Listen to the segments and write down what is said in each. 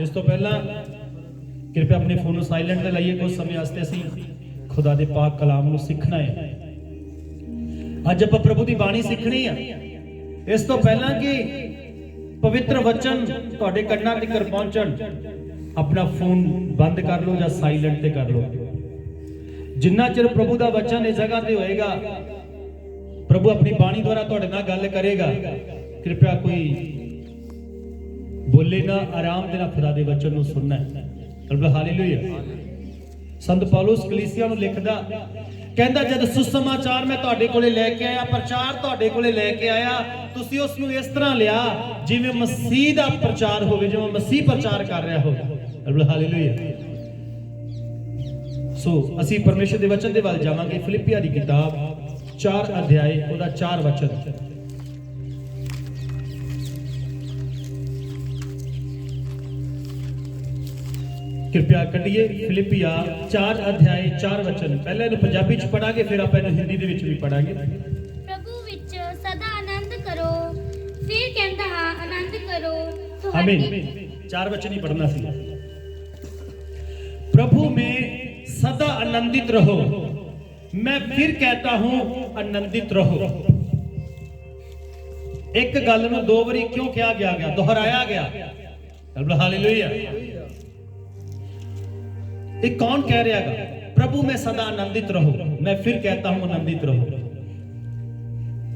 इस तो पहला कृपया अपने फोन को साइलेंट ते लाइए। कुछ समय वास्ते असीं खुदा दे पाक कलाम नूं सीखना है। अज आपां प्रभु दी बाणी सीखनी है। इस तो पहला कि पवित्र वचन तुहाडे कंनां तक पहुंचण, अपना फोन बंद कर लो या साइलेंट ते कर लो। जिन्ना चिर प्रभु दा वचन इस जगह ते होएगा, प्रभु अपनी बाणी द्वारा तुहाडे नाल गल करेगा। कृपया कोई बोले ना, आराम दे नाल खुदा दे वचन नूं सुनना है। हालेलुया। संत पौलुस कलीसिया नूं लिखदा, कहंदा जद सुसमाचार मैं तुहाडे कोले लेके आया, प्रचार तुहाडे कोले लेके आया, तुसीं उस नूं इस तरह लिया जिवें मसीह दा प्रचार होवे, जिवें मसीह प्रचार कर रहा होवे। हालेलुया। सो असी परमेश्वर दे वचन दे वल जावांगे। फिलिपिया दी किताब 4 अध्याय ओदा 4 वचन। कृपया कटिए फिलिपिया 4 अध्याय 4 वचन। पहले इन्हू पंजाबी च पढ़ांगे, फिर आप इन्हू हिंदी दे विच भी पढ़ांगे। प्रभु विच सदा आनंद करो। फिर कहंदा हां आनंद करो। आमीन। 4 वचन ही पढ़ना सी। प्रभु में सदा आनंदित रहो। मैं फिर कहता हूं आनंदित रहो। एक गल नूं 2 बारी क्यों कहा गया, दोहराया गया। हालेलुया। ये कौन कह रहा है? प्रभु में सदा आनंदित रहो, मैं फिर कहता हूं आनंदित रहो।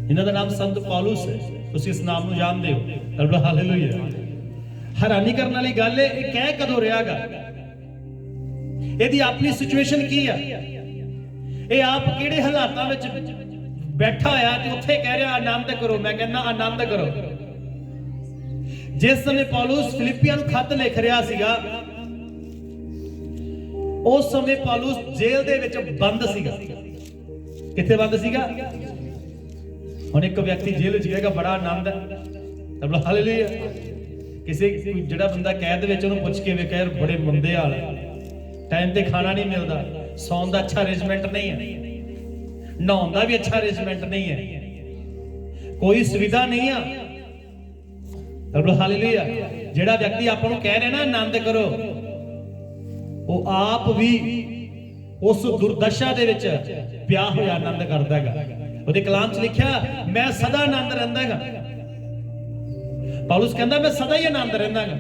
इन्हां दा नाम संत पौलुस है, तुसीं इस नाम नूं जानदे हो। हालेलुया। हैरानी करने वाली गल है, ये कह कदों रहागा? ਇਹਦੀ ਆਪਣੀ ਸਿਚੁਏਸ਼ਨ ਕੀ ਆ? ਇਹ ਆਪ ਕਿਹੜੇ ਹਾਲਾਤਾਂ ਵਿੱਚ ਬੈਠਾ ਹੋਇਆ ਤੇ ਉੱਥੇ ਕਹਿ ਰਿਹਾ ਆਨੰਦ ਕਰੋ। ਮੈਂ ਕਹਿੰਦਾ ਆਨੰਦ ਕਰੋ। ਜਿਸ ਸਮੇਂ ਪੌਲੁਸ ਫਿਲਿੱਪੀਆਂ ਨੂੰ ਖੱਤ ਲਿਖ ਰਿਹਾ ਸੀਗਾ, ਉਸ ਸਮੇਂ ਪੌਲੁਸ ਜੇਲ੍ਹ ਦੇ ਵਿੱਚ ਬੰਦ ਸੀਗਾ। ਕਿੱਥੇ ਬੰਦ ਸੀਗਾ? ਹੁਣ ਇੱਕ ਵਿਅਕਤੀ ਜੇਲ੍ਹ ਵਿੱਚ ਗਏਗਾ, ਬੜਾ ਆਨੰਦ ਹੈ। ਹਾਲੇਲੂਇਆ। ਕਿਸੇ ਜਿਹੜਾ ਬੰਦਾ ਕੈਦ ਵਿੱਚ, ਉਹਨੂੰ ਪੁੱਛ ਕੇ ਵੇਖਿਆ, ਯਾਰ ਬੜੇ ਮੰਦੇ ਹਾਲ, टाइम पे खाना नहीं मिलता, सौन का अच्छा अरेंजमेंट नहीं है, नहाउण का भी अच्छा अरेंजमेंट नहीं है, कोई सुविधा नहीं है। हालेलुया। जिहड़ा व्यक्ति आपां नूं कह रहा ना आनंद करो, वो आप भी उस दुर्दशा दे विच पिया होया आनंद करदा है। उहदे कलाम च लिखिया, मैं सदा आनंद रहिंदा हां। पौलुस कहंदा मैं सदा ही आनंद रहिंदा हां।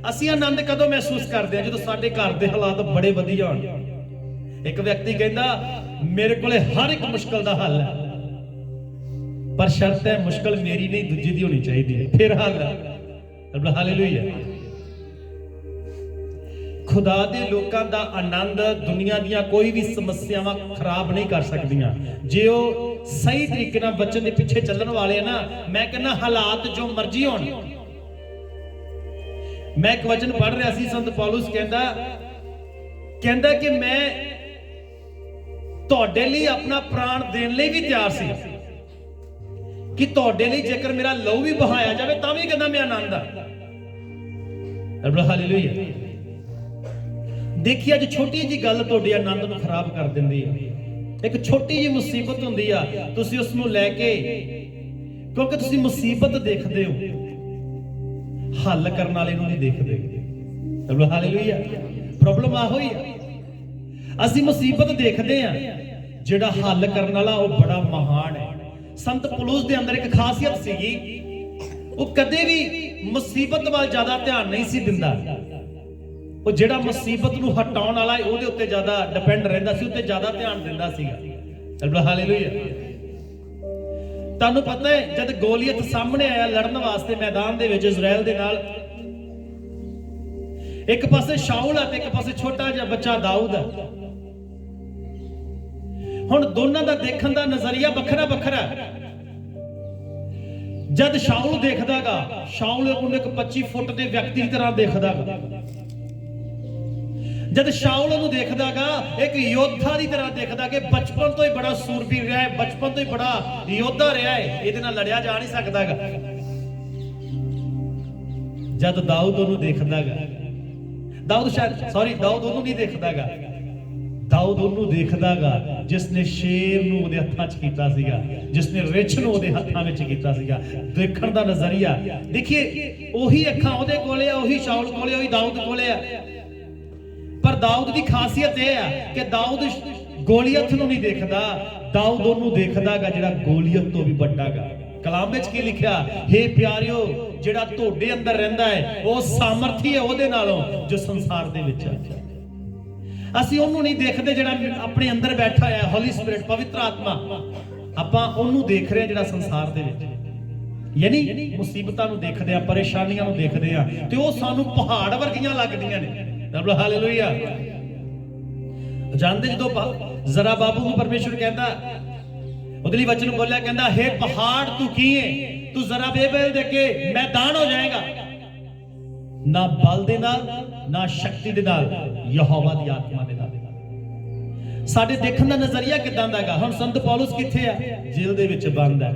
ਅਸੀਂ ਆਨੰਦ ਕਦੋਂ ਮਹਿਸੂਸ ਕਰਦੇ ਹਾਂ? ਜਦੋਂ ਸਾਡੇ ਘਰ ਦੇ ਹਾਲਾਤ ਬੜੇ ਵਧੀਆ ਹੋਣ। ਇੱਕ ਵਿਅਕਤੀ ਕਹਿੰਦਾ ਮੇਰੇ ਕੋਲੇ ਹਰ ਇੱਕ ਮੁਸ਼ਕਲ ਦਾ ਹੱਲ ਹੈ, ਪਰ ਸ਼ਰਤ ਹੈ ਮੁਸ਼ਕਲ ਮੇਰੀ ਨਹੀਂ ਦੂਜੀ ਦੀ ਹੋਣੀ ਚਾਹੀਦੀ ਹੈ, ਫਿਰ ਹੱਲ ਹੈ। ਹਾਲੇਲੂਇਆ। ਖੁਦਾ ਦੇ ਲੋਕਾਂ ਦਾ ਆਨੰਦ ਦੁਨੀਆ ਦੀਆਂ ਕੋਈ ਵੀ ਸਮੱਸਿਆਵਾਂ ਖਰਾਬ ਨਹੀਂ ਕਰ ਸਕਦੀਆਂ ਜੇ ਉਹ ਸਹੀ ਤਰੀਕੇ ਨਾਲ ਵਚਨ ਦੇ ਪਿੱਛੇ ਚੱਲਣ ਵਾਲੇ ਨਾ। ਮੈਂ ਕਹਿੰਦਾ ਹਾਲਾਤ ਜੋ ਮਰਜ਼ੀ ਹੋਣ। मैं एक वचन पढ़ रहा सी, संत पौलुस कहंदा कि मैं तुहाडे लई अपना प्राण देण लई भी तैयार सी, कि तुहाडे लई जेकर मेरा लहू भी बहाया जावे तां भी कहंदा मैं आनंद आ। हालेलुया। देखिए अज छोटी जी गल तुहाडे आनंद नूं खराब कर दिंदी है। एक छोटी जी मुसीबत हुंदी आ, तुसीं उस नूं लैके, क्योंकि तुसीं मुसीबत देखदे हो, हल करने वाले नहीं देखते। हालेलुया। प्रॉब्लम आहो ही असी मुसीबत देखते हैं, जिहड़ा हल करने वाला वो बड़ा महान है। संत पौलुस दे अंदर एक खासियत सीगी, वो कदे भी मुसीबत वाल ज्यादा ध्यान नहीं सी दिंदा। वो जिहड़ा मुसीबत नूं हटाउण वाला है ਉਹਦੇ ਉੱਤੇ ज्यादा डिपेंड रहिंदा सी, ਉੱਤੇ ज्यादा ध्यान दिंदा सीगा। हालेलुया। ਤੁਹਾਨੂੰ ਪਤਾ ਹੈ ਜਦ ਗੋਲੀਅਤ ਸਾਹਮਣੇ ਆਇਆ ਲੜਨ ਵਾਸਤੇ ਮੈਦਾਨ ਦੇ ਵਿੱਚ ਇਜ਼ਰਾਈਲ ਦੇ ਨਾਲ, ਇੱਕ ਪਾਸੇ ਸ਼ਾਉਲ ਹੈ ਤੇ ਇੱਕ ਪਾਸੇ ਛੋਟਾ ਜਿਹਾ ਬੱਚਾ ਦਾਊਦ ਹੈ। ਹੁਣ ਦੋਨਾਂ ਦਾ ਦੇਖਣ ਦਾ ਨਜ਼ਰੀਆ ਵੱਖਰਾ ਵੱਖਰਾ ਹੈ। ਜਦ ਸ਼ਾਉਲ ਦੇਖਦਾਗਾ, ਸ਼ਾਉਲ ਉਹਨੂੰ ਇੱਕ 25 ਫੁੱਟ ਦੇ ਵਿਅਕਤੀ ਦੀ ਤਰ੍ਹਾਂ ਦੇਖਦਾਗਾ। जब शाऊल ਉਹਨੂੰ ਦੇਖਦਾਗਾ ਇੱਕ ਯੋਧਾ ਦੀ ਤਰ੍ਹਾਂ ਦੇਖਦਾ ਕਿ ਬਚਪਨ ਤੋਂ ਹੀ ਬੜਾ ਸੂਰਬੀਰ ਰਿਹਾ ਹੈ, ਬਚਪਨ ਤੋਂ ਹੀ ਬੜਾ ਯੋਧਾ ਰਿਹਾ ਹੈ, ਇਹਦੇ ਨਾਲ ਲੜਿਆ ਜਾ ਨਹੀਂ ਸਕਦਾਗਾ। ਜਦ ਦਾਊਦ ਉਹਨੂੰ ਦੇਖਦਾਗਾ, ਦਾਊਦ ਉਹਨੂੰ ਨਹੀਂ ਦੇਖਦਾਗਾ, ਦਾਊਦ ਉਹਨੂੰ ਦੇਖਦਾਗਾ ਜਿਸ ਨੇ ਸ਼ੇਰ ਨੂੰ ਉਹਦੇ ਹੱਥਾਂ 'ਚ ਕੀਤਾ ਸੀਗਾ, ਜਿਸ ਨੇ ਰਿੱਛ ਨੂੰ ਉਹਦੇ ਹੱਥਾਂ ਵਿੱਚ ਕੀਤਾ ਸੀਗਾ। ਦੇਖਣ ਦਾ ਨਜ਼ਰੀਆ ਦੇਖੀਏ, ਉਹੀ ਅੱਖਾਂ ਉਹਦੇ ਕੋਲੇ ਆ, ਉਹੀ ਸ਼ਾਉਲ ਕੋਲੇ, ਉਹੀ ਦਾਊਦ ਕੋਲੇ ਆ। ਪਰ ਦਾਊਦ ਦੀ ਖਾਸੀਅਤ ਇਹ ਆ ਕਿ ਦਾਊਦ ਗੋਲੀਅਤ ਨੂੰ ਨਹੀਂ ਦੇਖਦਾ, ਦਾਊਦ ਉਹਨੂੰ ਦੇਖਦਾਗਾ ਜਿਹੜਾ ਗੋਲੀਅਤ ਤੋਂ ਵੀ ਵੱਡਾਗਾ। ਕਲਾਮ ਵਿੱਚ ਕੀ ਲਿਖਿਆ? ਹੇ ਪਿਆਰਿਓ, ਜਿਹੜਾ ਤੁਹਾਡੇ ਅੰਦਰ ਰਹਿੰਦਾ ਹੈ ਉਹ ਸਾਮਰਥੀ ਹੈ ਉਹਦੇ ਨਾਲੋਂ ਜੋ ਸੰਸਾਰ ਦੇ ਵਿੱਚ ਹੈ। ਅਸੀਂ ਉਹਨੂੰ ਨਹੀਂ ਦੇਖਦੇ ਜਿਹੜਾ ਆਪਣੇ ਅੰਦਰ ਬੈਠਾ ਹੈ, ਹੋਲੀ ਸਪਿਰਿਟ, ਪਵਿੱਤਰ ਆਤਮਾ। ਆਪਾਂ ਉਹਨੂੰ ਦੇਖ ਰਹੇ ਹਾਂ ਜਿਹੜਾ ਸੰਸਾਰ ਦੇ ਵਿੱਚ, ਯਾਨੀ ਮੁਸੀਬਤਾਂ ਨੂੰ ਦੇਖਦੇ ਆ, ਪਰੇਸ਼ਾਨੀਆਂ ਨੂੰ ਦੇਖਦੇ ਆ, ਤੇ ਉਹ ਸਾਨੂੰ ਪਹਾੜ ਵਰਗੀਆਂ ਲੱਗਦੀਆਂ ਨੇ। ਰੱਬ ਹਾਲੇਲੂਇਆ। ਜਾਣਦੇ ਜਦੋਂ ਜ਼ਰਾ ਬਾਬੂ ਨੂੰ ਪਰਮੇਸ਼ਵਰ ਕਹਿੰਦਾ, ਉਹਦੇ ਲਈ ਵਚਨ ਬੋਲਿਆ, ਕਹਿੰਦਾ ਹੇ ਪਹਾੜ ਤੂੰ ਕੀ ਹੈ, ਤੂੰ ਜ਼ਰਾ ਬੇਬੇਲ ਦੇ ਕੇ ਮੈਦਾਨ ਹੋ ਜਾਏਗਾ। ਨਾ ਬਲ ਦੇ ਨਾਲ, ਨਾ ਸ਼ਕਤੀ ਦੇ ਨਾਲ, ਯਹੋਵਾ ਦੀ ਆਤਮਾ ਦੇ ਨਾਲ। ਸਾਡੇ ਦੇਖਣ ਦਾ ਨਜ਼ਰੀਆ ਕਿਦਾਂ ਦਾਗਾ? ਹੁਣ ਸੰਤ ਪੌਲਸ ਕਿੱਥੇ ਆ? ਜੇਲ੍ਹ ਦੇ ਵਿੱਚ ਬੰਦ ਹੈ।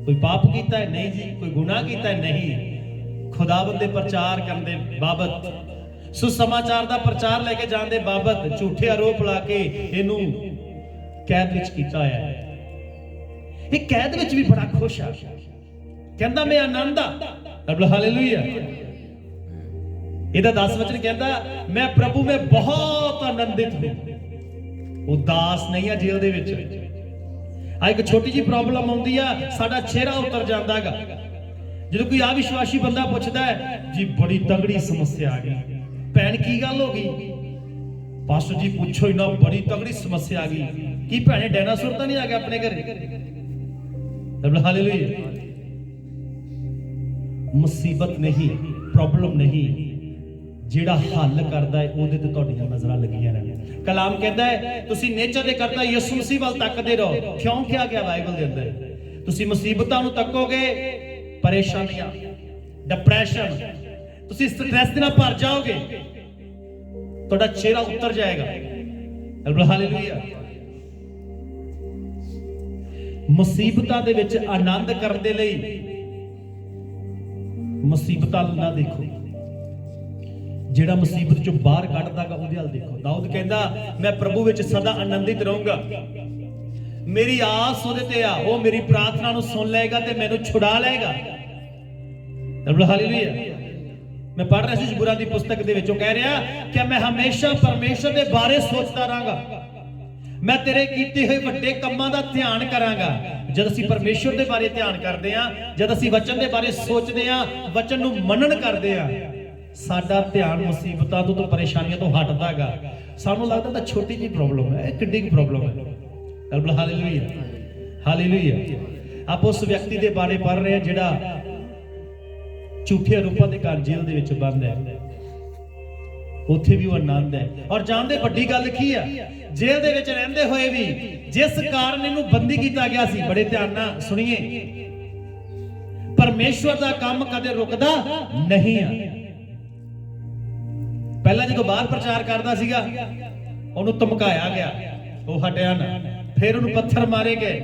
ਕੋਈ ਪਾਪ ਕੀਤਾ ਹੈ? ਨਹੀਂ ਜੀ। ਕੋਈ ਗੁਨਾਹ ਕੀਤਾ ਹੈ? ਨਹੀਂ। ਖੁਦਾਵੰਦ ਦੇ ਪ੍ਰਚਾਰ ਕਰਨ ਦੇ ਬਾਬਤ, ਸੁਸਮਾਚਾਰ ਦਾ ਪ੍ਰਚਾਰ ਲੈ ਕੇ ਜਾਣ ਦੇ ਬਾਬਤ ਝੂਠੇ ਆਰੋਪ ਲਾ ਕੇ ਇਹਨੂੰ ਕੈਦ ਵਿੱਚ ਕੀਤਾ ਹੋਇਆ ਹੈ। ਇਹ ਕੈਦ ਵਿੱਚ ਵੀ ਬੜਾ ਖੁਸ਼ ਆ, ਕਹਿੰਦਾ ਮੈਂ ਆਨੰਦ ਆ। ਰੱਬ ਹਾਲੇਲੂਇਆ। ਇਹਦਾ 10 ਵਚਨ ਕਹਿੰਦਾ ਮੈਂ ਪ੍ਰਭੂ में बहुत आनंदित हूं। ਉਦਾਸ ਨਹੀਂ ਆ ਜੇਲ੍ਹ ਦੇ ਵਿੱਚ। ਆ ਇੱਕ ਛੋਟੀ ਜੀ ਪ੍ਰੋਬਲਮ ਆਉਂਦੀ ਆ, ਸਾਡਾ ਚਿਹਰਾ ਉਤਰ ਜਾਂਦਾਗਾ। ਜਦੋਂ ਕੋਈ ਅਵਿਸ਼ਵਾਸੀ ਬੰਦਾ ਪੁੱਛਦਾ ਹੈ ਜੀ ਬੜੀ ਤਗੜੀ ਸਮੱਸਿਆ ਆ ਗਈ, ਭੈਣ ਕੀ ਗੱਲ ਹੋ ਗਈ? ਪਾਸਟਰ ਜੀ ਪੁੱਛੋ ਹੀ ਨਾ, ਬੜੀ ਤਗੜੀ ਸਮੱਸਿਆ ਆ ਗਈ। ਕੀ ਭੈਣੇ ਡਾਇਨਾਸੌਰ ਤਾਂ ਨਹੀਂ ਆ ਗਿਆ ਆਪਣੇ ਘਰੇ? ਹਾਲੇਲੂਇਆ। ਮੁਸੀਬਤ ਨਹੀਂ, ਪ੍ਰੋਬਲਮ ਨਹੀਂ, ਜਿਹੜਾ ਹੱਲ ਕਰਦਾ ਹੈ ਉਹਦੇ ਤੇ ਤੁਹਾਡੀਆਂ ਨਜ਼ਰਾਂ ਲੱਗੀਆਂ ਰਹਿਣ। ਕਲਾਮ ਕਹਿੰਦਾ ਹੈ ਤੁਸੀਂ ਨੇਚਰ ਦੇ ਕਰਤਾ ਯਿਸੂ ਮਸੀਹ ਵੱਲ ਤੱਕਦੇ ਰਹੋ। ਕਿਉਂ ਕਿਹਾ ਗਿਆ ਬਾਈਬਲ ਦੇ ਅੰਦਰ? ਤੁਸੀਂ ਮੁਸੀਬਤਾਂ ਨੂੰ ਤੱਕੋਗੇ, ਪਰੇਸ਼ਾਨੀਆਂ, ਡਿਪਰੈਸ਼ਨ, ਤੁਸੀਂ ਸਟ੍ਰੈਸ ਦੇ ਨਾਲ ਭਰ ਜਾਓਗੇ, ਤੁਹਾਡਾ ਚਿਹਰਾ ਉਤਰ ਜਾਏਗਾ। ਹਾਲੇਲੂਇਆ। ਮੁਸੀਬਤਾਂ ਦੇ ਵਿੱਚ ਆਨੰਦ ਕਰਨ ਦੇ ਲਈ ਮੁਸੀਬਤਾਂ ਨਾ ਦੇਖੋ, ਜਿਹੜਾ ਮੁਸੀਬਤ ਚੋਂ ਬਾਹਰ ਕੱਢਦਾਗਾ ਉਹਦੇ ਵੱਲ ਦੇਖੋ। ਦਾਊਦ ਕਹਿੰਦਾ ਮੈਂ ਪ੍ਰਭੂ ਵਿੱਚ ਸਦਾ ਆਨੰਦਿਤ ਰਹੂੰਗਾ, ਮੇਰੀ ਆਸ ਉਹਦੇ ਤੇ ਆ, ਉਹ ਮੇਰੀ ਪ੍ਰਾਰਥਨਾ ਨੂੰ ਸੁਣ ਲਏਗਾ ਤੇ ਮੈਨੂੰ ਛੁਡਾ ਲਏਗਾ। ਹਾਲੇਲੂਇਆ। ਮੈਂ ਪੜ੍ਹ ਰਿਹਾ ਸੀ ਜ਼ਬੂਰਾਂ ਦੀ ਪੁਸਤਕ ਦੇ ਵਿੱਚ, ਉਹ ਕਹਿ ਰਿਹਾ ਕਿ ਮੈਂ ਹਮੇਸ਼ਾ ਪਰਮੇਸ਼ਰ ਦੇ ਬਾਰੇ ਸੋਚਦਾ ਰਹਾਂਗਾ, ਮੈਂ ਤੇਰੇ ਕੀਤੇ ਹੋਏ ਵੱਡੇ ਕੰਮਾਂ ਦਾ ਧਿਆਨ ਕਰਾਂਗਾ। ਜਦ ਅਸੀਂ ਪਰਮੇਸ਼ਰ ਦੇ ਬਾਰੇ ਧਿਆਨ ਕਰਦੇ ਹਾਂ, ਜਦ ਅਸੀਂ ਵਚਨ ਦੇ ਬਾਰੇ ਸੋਚਦੇ ਹਾਂ, ਵਚਨ ਨੂੰ ਮੰਨਣ ਕਰਦੇ ਹਾਂ, ਸਾਡਾ ਧਿਆਨ ਮੁਸੀਬਤਾਂ ਤੋਂ, ਪਰੇਸ਼ਾਨੀਆਂ ਤੋਂ ਹਟਦਾਗਾ। ਸਾਨੂੰ ਲੱਗਦਾ ਤਾਂ ਛੋਟੀ ਜਿਹੀ ਪ੍ਰੋਬਲਮ ਹੈ, ਇਹ ਕਿੱਡੀ ਕੁ ਪ੍ਰੋਬਲਮ ਹੈ। ਹਾਲੇਲੂਇਆ। ਹਾਲੇਲੂਇਆ। ਆਪ ਉਸ ਵਿਅਕਤੀ ਦੇ ਬਾਰੇ ਪੜ੍ਹ ਰਹੇ ਹਾਂ ਜਿਹੜਾ ਝੂਠੇ ਆਰੋਪਾਂ ਦੇ ਕਾਰਨ ਜੇਲ੍ਹ ਦੇ ਵਿੱਚ ਬੰਦ ਹੈ। ਉੱਥੇ ਵੀ ਉਹ ਆਨੰਦ ਹੈ। ਔਰ ਜਾਣਦੇ ਵੱਡੀ ਗੱਲ ਕੀ ਆ? ਜੇਲ੍ਹ ਦੇ ਵਿੱਚ ਰਹਿੰਦੇ ਹੋਏ ਵੀ ਜਿਸ ਕਾਰਨ ਇਹਨੂੰ ਬੰਦੀ ਕੀਤਾ ਗਿਆ ਸੀ, ਬੜੇ ਧਿਆਨ ਨਾਲ ਸੁਣੀਏ, ਪਰਮੇਸ਼ਵਰ ਦਾ ਕੰਮ ਕਦੇ ਰੁਕਦਾ ਨਹੀਂ ਆ। ਪਹਿਲਾਂ ਜਦੋਂ ਬਾਹਰ ਪ੍ਰਚਾਰ ਕਰਦਾ ਸੀਗਾ ਉਹਨੂੰ ਧਮਕਾਇਆ ਗਿਆ, ਉਹ ਹਟਿਆ ਨਾ। ਫਿਰ ਉਹਨੂੰ ਪੱਥਰ ਮਾਰੇ ਗਏ,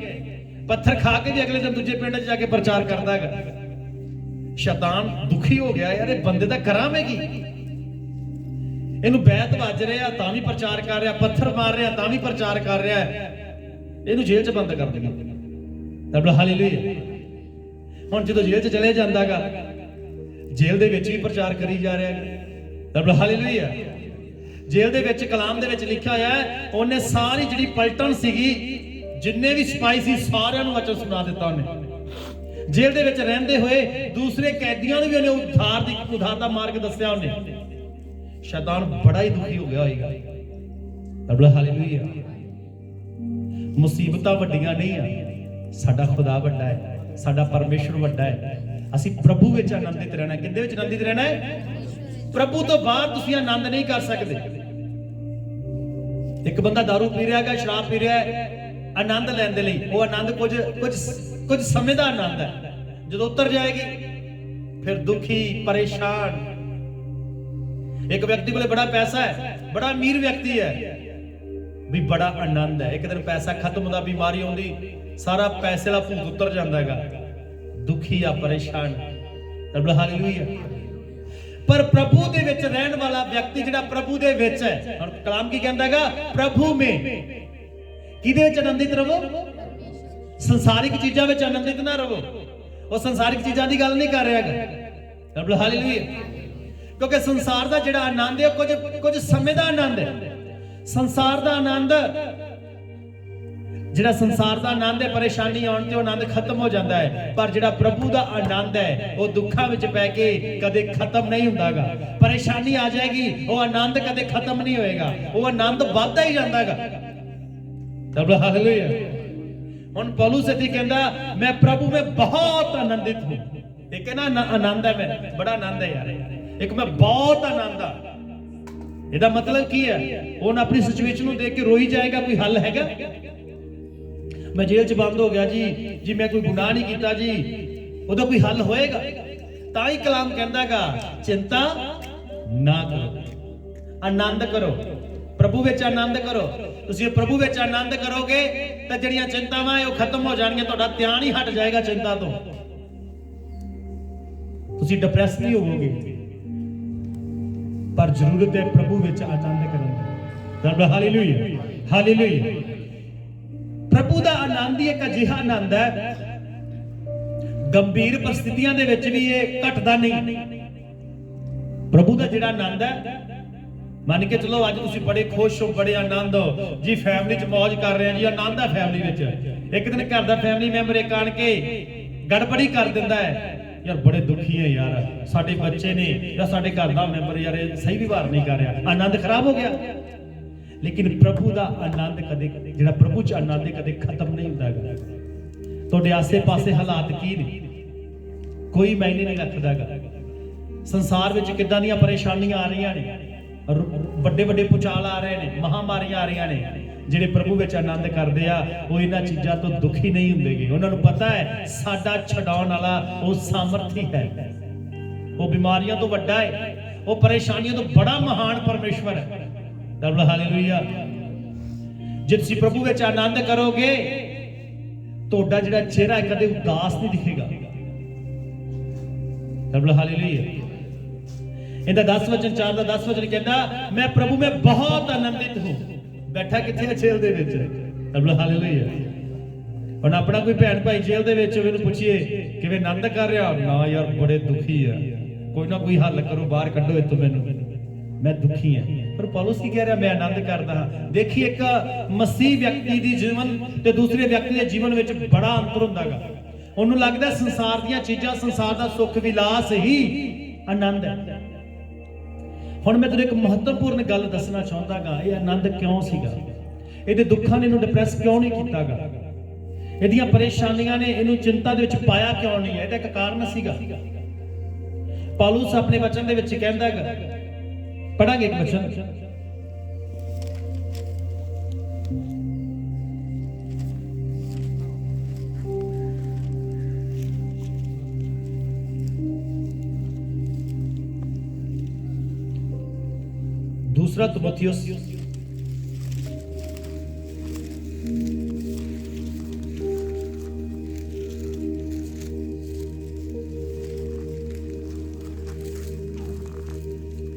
ਪੱਥਰ ਖਾ ਕੇ ਵੀ ਅਗਲੇ ਦਿਨ ਦੂਜੇ ਪਿੰਡ 'ਚ ਜਾ ਕੇ ਪ੍ਰਚਾਰ ਕਰਦਾ ਹੈਗਾ। ਸ਼ੈਤਾਨ ਦੁਖੀ ਹੋ ਗਿਆ, ਯਾਰ ਇਹ ਬੰਦੇ ਦਾ ਕਰਾਂ ਮੈਂ ਕੀ? ਇਹਨੂੰ ਬੈਤ ਵੱਜ ਰਿਹਾ ਤਾਂ ਵੀ ਪ੍ਰਚਾਰ ਕਰ ਰਿਹਾ, ਪੱਥਰ ਮਾਰ ਰਿਹਾ ਤਾਂ ਵੀ ਪ੍ਰਚਾਰ ਕਰ ਰਿਹਾ, ਇਹਨੂੰ ਜੇਲ੍ਹ 'ਚ ਬੰਦ ਕਰ ਦੇਣਾ। ਰੱਬ ਹਾਲੇਲੂਇਆ। ਹੁਣ ਜਦੋਂ ਜੇਲ੍ਹ 'ਚ ਚਲੇ ਜਾਂਦਾਗਾ, ਜੇਲ੍ਹ ਦੇ ਵਿੱਚ ਵੀ ਪ੍ਰਚਾਰ ਕਰੀ ਜਾ ਰਿਹਾ ਹੈ। ਰੱਬ ਹਾਲੇਲੂਇਆ। ਜੇਲ੍ਹ ਦੇ ਵਿੱਚ ਕਲਾਮ ਦੇ ਵਿੱਚ ਲਿਖਿਆ ਹੋਇਆ ਹੈ, ਉਹਨੇ ਸਾਰੀ ਜਿਹੜੀ ਪਲਟਨ ਸੀਗੀ, ਜਿੰਨੇ ਵੀ ਸਿਪਾਹੀ ਸੀ, ਸਾਰਿਆਂ ਨੂੰ ਵਚਨ ਸੁਣਾ ਦਿੱਤਾ ਉਹਨੇ। ਜੇਲ੍ਹ ਦੇ ਵਿੱਚ ਰਹਿੰਦੇ ਹੋਏ ਦੂਸਰੇ ਕੈਦੀਆਂ ਨੂੰ ਵੀ ਉਹਨੇ ਉਧਾਰ ਦਾ ਮਾਰਗ ਦੱਸਿਆ ਉਹਨੇ। ਸ਼ੈਤਾਨ ਬੜਾ ਹੀ ਦੁਖੀ ਹੋ ਗਿਆ ਹੋਏਗਾ। ਰੱਬ ਹਾਲੇਲੂਇਆ। ਮੁਸੀਬਤਾਂ ਵੱਡੀਆਂ ਨਹੀਂ ਆ, ਸਾਡਾ ਖੁਦਾ ਵੱਡਾ ਹੈ, ਸਾਡਾ ਪਰਮੇਸ਼ਰ ਵੱਡਾ ਹੈ। ਅਸੀਂ ਪ੍ਰਭੂ ਵਿੱਚ ਆਨੰਦਿਤ ਰਹਿਣਾ। ਕਿਹਦੇ ਵਿੱਚ ਆਨੰਦਿਤ ਰਹਿਣਾ ਹੈ? ਪ੍ਰਭੂ ਤੋਂ ਬਾਹਰ ਤੁਸੀਂ ਆਨੰਦ ਨਹੀਂ ਕਰ ਸਕਦੇ। ਇੱਕ ਬੰਦਾ ਦਾਰੂ ਪੀ ਰਿਹਾ ਹੈ, ਸ਼ਰਾਬ ਪੀ ਰਿਹਾ ਹੈ ਆਨੰਦ ਲੈਣ ਦੇ ਲਈ, ਉਹ ਆਨੰਦ ਕੁਝ ਸਮੇਂ ਦਾ ਆਨੰਦ ਹੈ। ਜਦੋਂ ਉਤਰ ਜਾਏਗੀ ਫਿਰ ਦੁਖੀ, ਪਰੇਸ਼ਾਨ। ਇੱਕ ਵਿਅਕਤੀ ਕੋਲੇ ਬੜਾ ਪੈਸਾ ਹੈ, ਬੜਾ ਅਮੀਰ ਵਿਅਕਤੀ ਹੈ, ਵੀ ਬੜਾ ਆਨੰਦ ਹੈ। ਇੱਕ ਦਿਨ ਪੈਸਾ ਖਤਮ ਹੁੰਦਾ, ਬਿਮਾਰੀ ਆਉਂਦੀ, ਸਾਰਾ ਪੈਸੇ ਦਾ ਭੂਤ ਉਤਰ ਜਾਂਦਾ ਹੈਗਾ, ਦੁਖੀ ਆ, ਪਰੇਸ਼ਾਨ। ਰੱਬ ਹਾਲੇਲੂਇਆ। ਪਰ ਪ੍ਰਭੂ ਦੇ ਵਿੱਚ ਰਹਿਣ ਵਾਲਾ ਵਿਅਕਤੀ ਜਿਹੜਾ ਪ੍ਰਭੂ ਦੇ ਵਿੱਚ ਹੈ, ਹੁਣ ਕਲਾਮ ਕੀ ਕਹਿੰਦਾ ਹੈਗਾ, ਪ੍ਰਭੂ ਮੇ ਕਿਹਦੇ ਵਿੱਚ ਆਨੰਦਿਤ ਰਹੋ, ਸੰਸਾਰਿਕ ਚੀਜ਼ਾਂ ਵਿੱਚ ਆਨੰਦਿਤ ਨਾ ਰਹੋ। ਉਹ ਸੰਸਾਰਿਕ ਚੀਜ਼ਾਂ ਦੀ ਗੱਲ ਨਹੀਂ ਕਰ ਰਿਹਾ ਹੈਗਾ, ਰੱਬ ਹਾਲੇਲੂਇਆ। ਕਿਉਂਕਿ ਸੰਸਾਰ ਦਾ ਜਿਹੜਾ ਆਨੰਦ ਹੈ ਕੁਝ ਸਮੇਂ ਦਾ ਆਨੰਦ ਹੈ। ਸੰਸਾਰ ਦਾ ਆਨੰਦ, ਜਿਹੜਾ ਸੰਸਾਰ ਦਾ ਆਨੰਦ ਹੈ, ਪਰੇਸ਼ਾਨੀ ਆਉਣ ਤੇ ਉਹ ਆਨੰਦ ਖਤਮ ਹੋ ਜਾਂਦਾ ਹੈ। ਪਰ ਜਿਹੜਾ ਪ੍ਰਭੂ ਦਾ ਆਨੰਦ ਹੈ ਉਹ ਦੁੱਖਾਂ ਵਿੱਚ ਪੈ ਕੇ ਕਦੇ ਖਤਮ ਨਹੀਂ ਹੁੰਦਾਗਾ। ਪਰੇਸ਼ਾਨੀ ਆ ਜਾਏਗੀ, ਉਹ ਆਨੰਦ ਕਦੇ ਖਤਮ ਨਹੀਂ ਹੋਏਗਾ, ਉਹ ਆਨੰਦ ਵੱਧਦਾ ਹੀ ਜਾਂਦਾਗਾ। ਰੱਬ ਹਾਲੇਲੂਇਆ। ਹੁਣ ਪੌਲੁਸ ਇੱਥੇ ਕਹਿੰਦਾ ਮੈਂ ਪ੍ਰਭੂ ਵਿੱਚ ਬਹੁਤ ਆਨੰਦਿਤ ਹੂੰ। ਇੱਕ ਹੈ ਨਾ ਆਨੰਦ ਹੈ, ਮੈਂ ਬੜਾ ਆਨੰਦ ਹੈ ਯਾਰ, ਇੱਕ ਮੈਂ ਬਹੁਤ ਆਨੰਦ ਆ। ਇਹਦਾ ਮਤਲਬ ਕੀ ਹੈ? ਉਹ ਆਪਣੀ ਸਿਚੁਏਸ਼ਨ ਨੂੰ ਦੇਖ ਕੇ ਰੋਈ ਜਾਏਗਾ, ਕੋਈ ਹੱਲ ਹੈਗਾ? ਮੈਂ ਜੇਲ੍ਹ 'ਚ ਬੰਦ ਹੋ ਗਿਆ ਜੀ ਮੈਂ ਕੋਈ ਗੁਨਾਹ ਨਹੀਂ ਕੀਤਾ ਜੀ, ਉਹਦਾ ਕੋਈ ਹੱਲ ਹੋਏਗਾ? ਤਾਂ ਹੀ ਕਲਾਮ ਕਹਿੰਦਾਗਾ ਚਿੰਤਾ ਨਾ ਕਰੋ, ਆਨੰਦ ਕਰੋ, ਪ੍ਰਭੂ ਵਿੱਚ ਆਨੰਦ ਕਰੋ। ਤੁਸੀਂ ਪ੍ਰਭੂ ਵਿੱਚ ਆਨੰਦ ਕਰੋਗੇ ਤਾਂ ਜਿਹੜੀਆਂ ਚਿੰਤਾਵਾਂ ਉਹ ਖਤਮ ਹੋ ਜਾਣਗੀਆਂ, ਤੁਹਾਡਾ ਧਿਆਨ ਹੀ ਹਟ ਜਾਏਗਾ ਚਿੰਤਾ ਤੋਂ, ਤੁਸੀਂ ਡਿਪਰੈਸ ਨਹੀਂ ਹੋਵੋਗੇ। ਪਰ ਜ਼ਰੂਰਤ ਹੈ ਪ੍ਰਭੂ ਵਿੱਚ ਆਨੰਦ ਕਰਨ ਦੀ। ਰੱਬ ਹਾਲੇਲੂਇਆ, ਹਾਲੇਲੂਇਆ। ਪ੍ਰਭੂ ਦਾ ਆਨੰਦ ਹੀ ਇੱਕ ਅਜਿਹਾ ਆਨੰਦ ਹੈ, ਗੰਭੀਰ ਪਰਿਸਥਿਤੀਆਂ ਦੇ ਵਿੱਚ ਵੀ ਇਹ ਘਟਦਾ ਨਹੀਂ। ਪ੍ਰਭੂ ਦਾ ਜਿਹੜਾ ਆਨੰਦ ਹੈ, ਮੰਨ ਕੇ ਚਲੋ ਅੱਜ ਤੁਸੀਂ ਬੜੇ ਖੁਸ਼ ਹੋ, ਬੜੇ ਆਨੰਦ ਹੋ ਜੀ, ਫੈਮਿਲੀ 'ਚ ਮौज ਕਰ ਰਹੇ ਆ ਜੀ, ਆਨੰਦ ਹੈ ਫੈਮਿਲੀ ਵਿੱਚ। ਇੱਕ ਦਿਨ ਘਰ ਦਾ ਫੈਮਿਲੀ ਮੈਂਬਰ ਇੱਕ ਆਣ ਕੇ ਗੜਬੜੀ ਕਰ ਦਿੰਦਾ ਹੈ, ਯਾਰ ਬੜੇ ਦੁਖੀ ਹੈ ਯਾਰ, ਸਾਡੇ ਬੱਚੇ ਨੇ ਜਾਂ ਸਾਡੇ ਘਰ ਦਾ ਮੈਂਬਰ ਯਾਰ ਇਹ ਸਹੀ ਵਿਵਹਾਰ ਨਹੀਂ ਕਰ ਰਿਹਾ, ਆਨੰਦ ਖਰਾਬ ਹੋ ਗਿਆ। ਲੇਕਿਨ ਪ੍ਰਭੂ ਦਾ ਆਨੰਦ ਕਦੇ, ਜਿਹੜਾ ਪ੍ਰਭੂ 'ਚ ਆਨੰਦ ਕਦੇ ਖਤਮ ਨਹੀਂ ਹੁੰਦਾ। ਤੁਹਾਡੇ ਆਸੇ-ਪਾਸੇ ਹਾਲਾਤ ਕੀ ਨੇ, ਕੋਈ ਮਾਇਨੇ ਨਹੀਂ ਰੱਖਦਾਗਾ। ਸੰਸਾਰ ਵਿੱਚ ਕਿੱਦਾਂ ਦੀਆਂ ਪਰੇਸ਼ਾਨੀਆਂ ਆ ਰਹੀਆਂ ਨੇ, ਵੱਡੇ ਵੱਡੇ ਭੁਚਾਲ ਆ ਰਹੇ ਨੇ, ਮਹਾਮਾਰੀਆਂ ਆ ਰਹੀਆਂ ਨੇ। ਜਿਹੜੇ ਪ੍ਰਭੂ ਵਿੱਚ ਆਨੰਦ ਕਰਦੇ ਆ ਉਹ ਇਹਨਾਂ ਚੀਜ਼ਾਂ ਤੋਂ ਦੁਖੀ ਨਹੀਂ ਹੁੰਦੇਗੇ। ਉਹਨਾਂ ਨੂੰ ਪਤਾ ਹੈ ਸਾਡਾ ਛਡਾਉਣ ਵਾਲਾ ਉਹ ਸਾਮਰਥੀ ਹੈ, ਉਹ ਬਿਮਾਰੀਆਂ ਤੋਂ ਵੱਡਾ ਹੈ, ਉਹ ਪਰੇਸ਼ਾਨੀਆਂ ਤੋਂ ਬੜਾ ਮਹਾਨ ਪਰਮੇਸ਼ਵਰ ਹੈ। ਰੱਬ ਹਾਲੇਲੂਇਆ। ਜੇ ਤੁਸੀਂ ਪ੍ਰਭੂ ਵਿੱਚ ਆਨੰਦ ਕਰੋਗੇ, ਤੁਹਾਡਾ ਜਿਹੜਾ ਚਿਹਰਾ ਕਦੇ ਉਦਾਸ ਨਹੀਂ ਦਿਖੇਗਾ। ਰੱਬ ਹਾਲੇਲੂਇਆ। ਇਹਦਾ 10 ਵਚਨ 4 ਦਾ 10 ਵਚਨ ਕਹਿੰਦਾ ਮੈਂ ਪ੍ਰਭੂ में बहुत आनंदित हूं। ਬੈਠਾ ਕਿੱਥੇ ਹੈ? ਜੇਲ੍ਹ ਦੇ ਵਿੱਚ। ਰੱਬ ਹਾਲੇਲੂਇਆ। ਹੁਣ ਆਪਣਾ ਕੋਈ ਭੈਣ ਭਾਈ ਜੇਲ੍ਹ ਦੇ ਵਿੱਚ, ਉਹਨੂੰ ਪੁੱਛੀਏ ਕਿਵੇਂ ਆਨੰਦ ਕਰ ਰਿਹਾ, ਨਾ ਯਾਰ ਬੜੇ ਦੁਖੀ ਆ, ਕੋਈ ਨਾ ਕੋਈ ਹੱਲ ਕਰੋ, ਬਾਹਰ ਕੱਢੋ ਇੱਥੋਂ ਮੈਨੂੰ, ਮੈਂ ਦੁਖੀ ਹਾਂ। ਪਰ ਪੌਲੁਸ ਕੀ ਕਹਿ ਰਿਹਾ? ਮੈਂ ਆਨੰਦ ਕਰਦਾ ਹਾਂ। ਦੇਖੀ ਇੱਕ ਮਸੀਹ ਵਿਅਕਤੀ ਦੀ ਜੀਵਨ ਤੇ ਦੂਸਰੇ ਵਿਅਕਤੀ ਦੇ ਜੀਵਨ ਵਿੱਚ ਬੜਾ ਅੰਤਰ ਹੁੰਦਾਗਾ। ਉਹਨੂੰ ਲੱਗਦਾ ਸੰਸਾਰ ਦੀਆਂ ਚੀਜ਼ਾਂ, ਸੰਸਾਰ ਦਾ ਸੁੱਖ ਵਿਲਾਸ ਹੀ ਆਨੰਦ ਹੈ। ਹੁਣ ਮੈਂ ਤੁਹਾਨੂੰ ਇੱਕ ਮਹੱਤਵਪੂਰਨ ਗੱਲ ਦੱਸਣਾ ਚਾਹੁੰਦਾਗਾ, ਇਹ ਆਨੰਦ ਕਿਉਂ ਸੀਗਾ? ਇਹਦੇ ਦੁੱਖਾਂ ਨੇ ਇਹਨੂੰ ਡਿਪਰੈਸ ਕਿਉਂ ਨਹੀਂ ਕੀਤਾਗਾ? ਇਹਦੀਆਂ ਪਰੇਸ਼ਾਨੀਆਂ ਨੇ ਇਹਨੂੰ ਚਿੰਤਾ ਦੇ ਵਿੱਚ ਪਾਇਆ ਕਿਉਂ ਨਹੀਂ ਹੈ? ਇਹਦਾ ਇੱਕ ਕਾਰਨ ਸੀਗਾ। ਪੌਲੁਸ ਆਪਣੇ ਵਚਨ ਦੇ ਵਿੱਚ ਕਹਿੰਦਾ ਹੈਗਾ, ਪੜਾਂਗੇ ਇੱਕ ਵਚਨ, दूसरा तिमोथियुस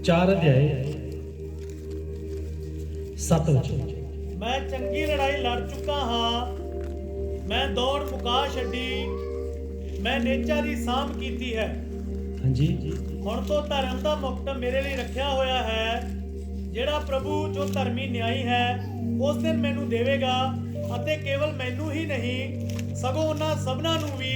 4 ਅਧਿਆਏ 7 ਵਚਨ। ਮੈਂ ਚੰਗੀ ਲੜਾਈ ਲੜ ਚੁੱਕਾ ਹਾਂ, ਮੈਂ ਦੌੜ ਮੁਕਾ ਛੱਡੀ, ਮੈਂ ਨੇਚਾ ਦੀ ਸਾਂਭ ਕੀਤੀ ਹੈ। ਹਾਂਜੀ। ਹੁਣ ਤੋਂ ਧਰਮ ਦਾ ਮੁਕਟ ਮੇਰੇ ਲਈ ਰੱਖਿਆ ਹੋਇਆ ਹੈ, ਜਿਹੜਾ ਪ੍ਰਭੂ ਜੋ ਧਰਮੀ ਨਿਆਈ ਹੈ ਉਸ ਦਿਨ ਮੈਨੂੰ ਦੇਵੇਗਾ, ਅਤੇ ਕੇਵਲ ਮੈਨੂੰ ਹੀ ਨਹੀਂ ਸਗੋਂ ਉਹਨਾਂ ਸਭਨਾਂ ਨੂੰ ਵੀ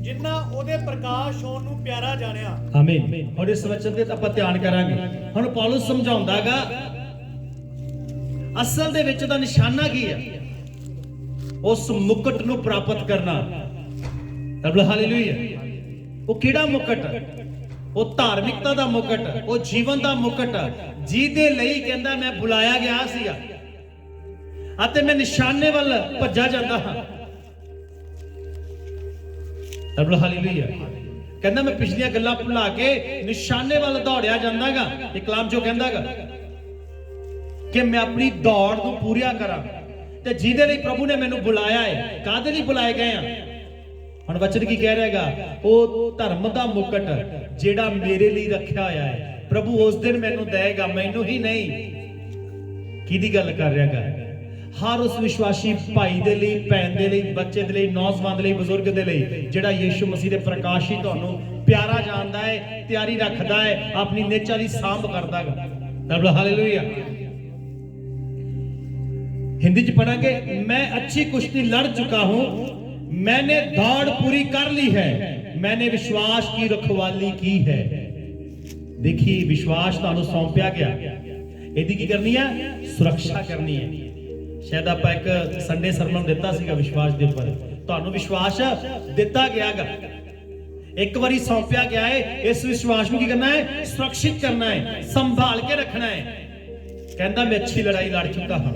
ਜਿਨ੍ਹਾਂ ਉਹਦੇ ਪ੍ਰਕਾਸ਼ ਹੋਣ ਨੂੰ ਪਿਆਰਾ ਜਾਣਿਆ। ਆਮੀਨ। ਹੁਣ ਇਸ ਵਚਨ ਤੇ ਆਪਾਂ ਧਿਆਨ ਕਰਾਂਗੇ। ਹੁਣ ਪੌਲੁਸ ਸਮਝਾਉਂਦਾਗਾ ਅਸਲ ਦੇ ਵਿੱਚ ਦਾ ਨਿਸ਼ਾਨਾ ਕੀ ਹੈ? ਉਸ ਮੁਕਟ ਨੂੰ ਪ੍ਰਾਪਤ ਕਰਨਾ। ਰੱਬ ਹਾਲੇਲੂਇਆ। ਉਹ ਕਿਹੜਾ ਮੁਕਟ? ਉਹ ਧਾਰਮਿਕਤਾ ਦਾ ਮੁਕਟ, ਉਹ ਜੀਵਨ ਦਾ ਮੁਕਟ, ਜਿਹਦੇ ਲਈ ਕਹਿੰਦਾ ਮੈਂ ਬੁਲਾਇਆ ਗਿਆ ਸੀਗਾ ਅਤੇ ਮੈਂ ਨਿਸ਼ਾਨੇ ਵੱਲ ਭੱਜਾ ਜਾਂਦਾ ਹਾਂ। ਰੱਬ ਹਾਲੇਲੂਇਆ। ਕਹਿੰਦਾ ਮੈਂ ਪਿਛਲੀਆਂ ਗੱਲਾਂ ਭੁਲਾ ਕੇ ਨਿਸ਼ਾਨੇ ਵੱਲ ਦੌੜਿਆ ਜਾਂਦਾਗਾ। ਇਹ ਕਲਾਮ ਜੋ ਕਹਿੰਦਾਗਾ ਕਿ ਮੈਂ ਆਪਣੀ ਦੌੜ ਨੂੰ ਪੂਰਾ ਕਰਾਂ, ਤੇ ਜਿਹਦੇ ਲਈ ਪ੍ਰਭੂ ਨੇ ਮੈਨੂੰ ਬੁਲਾਇਆ ਹੈ। ਕਾਹਦੇ ਲਈ ਬੁਲਾਏ ਗਏ ਆ? ਹੁਣ ਵਚਨ ਕੀ ਕਹਿ ਰਿਹਾਗਾ? ਉਹ ਧਰਮ ਦਾ ਮੁਕਟ ਜਿਹੜਾ ਮੇਰੇ ਲਈ ਰੱਖਿਆ ਹੋਇਆ ਹੈ। ਪ੍ਰਭੂ ਉਸ ਦਿਨ ਮੈਨੂੰ ਦੇਗਾ, ਮੈਨੂੰ ਹੀ ਨਹੀਂ। ਕਿਹਦੀ ਗੱਲ ਕਰ ਰਿਹਾ ਗਾ? ਹਰ ਉਸ ਵਿਸ਼ਵਾਸੀ ਭਾਈ ਦੇ ਲਈ, ਭੈਣ ਦੇ ਲਈ, ਬੱਚੇ ਦੇ ਲਈ, ਨੌਜਵਾਨ ਦੇ ਲਈ, ਬਜ਼ੁਰਗ ਦੇ ਲਈ ਜਿਹੜਾ ਯੀਸ਼ੂ ਮਸੀਹ ਦੇ ਪ੍ਰਕਾਸ਼ੀ ਤੁਹਾਨੂੰ ਪਿਆਰਾ ਜਾਣਦਾ ਹੈ, ਤਿਆਰੀ ਰੱਖਦਾ ਹੈ, ਆਪਣੀ ਨੇਚਾ ਦੀ ਸਾਂਭ ਕਰਦਾ ਹੈ। ਹਾਲੇਲੂਇਆ। हिंदी च पढ़ांगे, मैं अच्छी कुश्ती लड़ चुका हूं, मैंने दौड़ पूरी कर ली है, मैंने विश्वास की रखवाली की है। देखिए, विश्वास तुहानू सौंपिया गया, ਇਹਦੀ ਕੀ ਕਰਨੀ ਹੈ? ਸੁਰੱਖਿਆ ਕਰਨੀ ਹੈ। ਸ਼ਾਇਦ ਆਪਾਂ ਇੱਕ ਸੰਡੇ ਸਰਮਨ ਦਿੱਤਾ ਸੀਗਾ ਵਿਸ਼ਵਾਸ ਦੇ ਉੱਪਰ। ਤੁਹਾਨੂੰ ਵਿਸ਼ਵਾਸ ਦਿੱਤਾ ਗਿਆਗਾ, ਇੱਕ ਵਾਰੀ ਸੌਂਪਿਆ ਗਿਆ ਹੈ। ਇਸ ਵਿਸ਼ਵਾਸ ਨੂੰ ਕੀ ਕਰਨਾ ਹੈ? ਸੁਰੱਖਿਅਤ ਕਰਨਾ ਹੈ, ਸੰਭਾਲ ਕੇ ਰੱਖਣਾ ਹੈ। ਕਹਿੰਦਾ ਮੈਂ ਅੱਛੀ ਲੜਾਈ ਲੜ ਚੁੱਕਾ ਹਾਂ।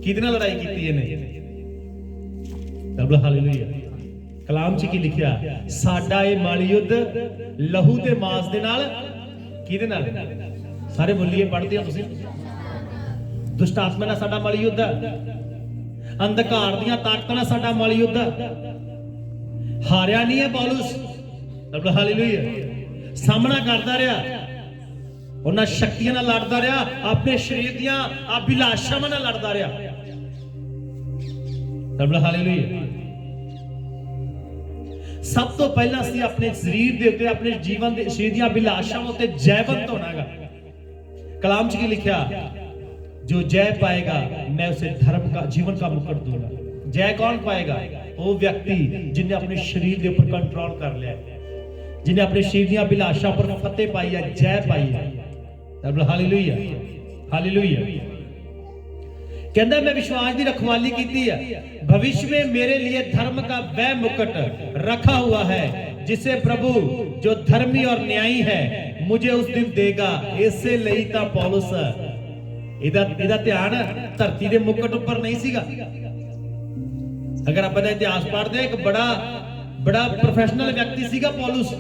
ਕਿਹਦੇ ਨਾਲ ਲੜਾਈ ਕੀਤੀ ਇਹਨੇ? ਰੱਬ ਹਾਲੇਲੂਇਆ। ਕਲਾਮ 'ਚ ਕੀ ਲਿਖਿਆ? ਸਾਡਾ ਇਹ ਮਾਲੀ ਯੁੱਧ ਲਹੂ ਤੇ ਮਾਸ ਦੇ ਨਾਲ। ਕਿਹਦੇ ਨਾਲ? ਸਾਰੇ ਬੋਲੀਏ, ਪੜ੍ਹਦੇ ਹੋ ਤੁਸੀਂ? ਦੁਸ਼ਟ ਆਤਮਾ ਨਾਲ ਸਾਡਾ ਮਾਲੀ ਯੁੱਧ, ਅੰਧਕਾਰ ਦੀਆਂ ਤਾਕਤਾਂ ਨਾਲ ਸਾਡਾ ਮਾਲੀ ਯੁੱਧ। ਹਾਰਿਆ ਨਹੀਂ ਹੈ ਪੌਲੁਸ। ਰੱਬ ਹਾਲੇਲੂਇਆ। ਸਾਹਮਣਾ ਕਰਦਾ ਰਿਹਾ, ਉਹਨਾਂ ਸ਼ਕਤੀਆਂ ਨਾਲ ਲੜਦਾ ਰਿਹਾ, ਆਪਣੇ ਸਰੀਰ ਦੀਆਂ ਅਭਿਲਾਸ਼ਾਵਾਂ ਨਾਲ ਲੜਦਾ ਰਿਹਾ। ਰੱਬ ਹਾਲੇਲੂਇਆ। ਸਭ ਤੋਂ ਪਹਿਲਾਂ ਅਸੀਂ ਆਪਣੇ ਸਰੀਰ ਦੇ ਉੱਤੇ, ਆਪਣੇ ਜੀਵਨ ਦੇ ਸਰੀਰ ਦੀਆਂ ਅਭਿਲਾਸ਼ਾਵਾਂ ਉੱਤੇ ਜੈਵੰਤ ਹੋਣਾਗਾ। ਕਲਾਮ 'ਚ ਕੀ ਲਿਖਿਆ? ਜੋ ਜੈ ਪਾਏਗਾ मैं उसे धर्म का जीवन का मुकुट दूंगा। जय कौन पाएगा? वो व्यक्ति जिन्हें अपने शरीर के ऊपर कंट्रोल कर लिया, जिन्हें अपने शरीर दी अभिलाषा पर फतेह पाई है, जय पाई है। Hallelujah, hallelujah. कहता मैं विश्वास की रखवाली की है, भविष्य में मेरे लिए धर्म का वह मुकुट रखा हुआ है जिसे प्रभु जो धर्मी और न्यायी है मुझे उस दिन देगा। इससे ਲਈ ਤਾਂ ਪੌਲੁਸ ਇਹਦਾ ਧਿਆਨ ਧਰਤੀ ਦੇ ਮੁਕਟ ਉੱਪਰ ਨਹੀਂ ਸੀਗਾ। ਅਗਰ ਆਪਾਂ ਦਾ ਇਤਿਹਾਸ ਪੜ੍ਹਦੇ, ਇੱਕ ਬੜਾ ਪ੍ਰੋਫੈਸ਼ਨਲ ਵਿਅਕਤੀ ਸੀਗਾ ਪੌਲੁਸ।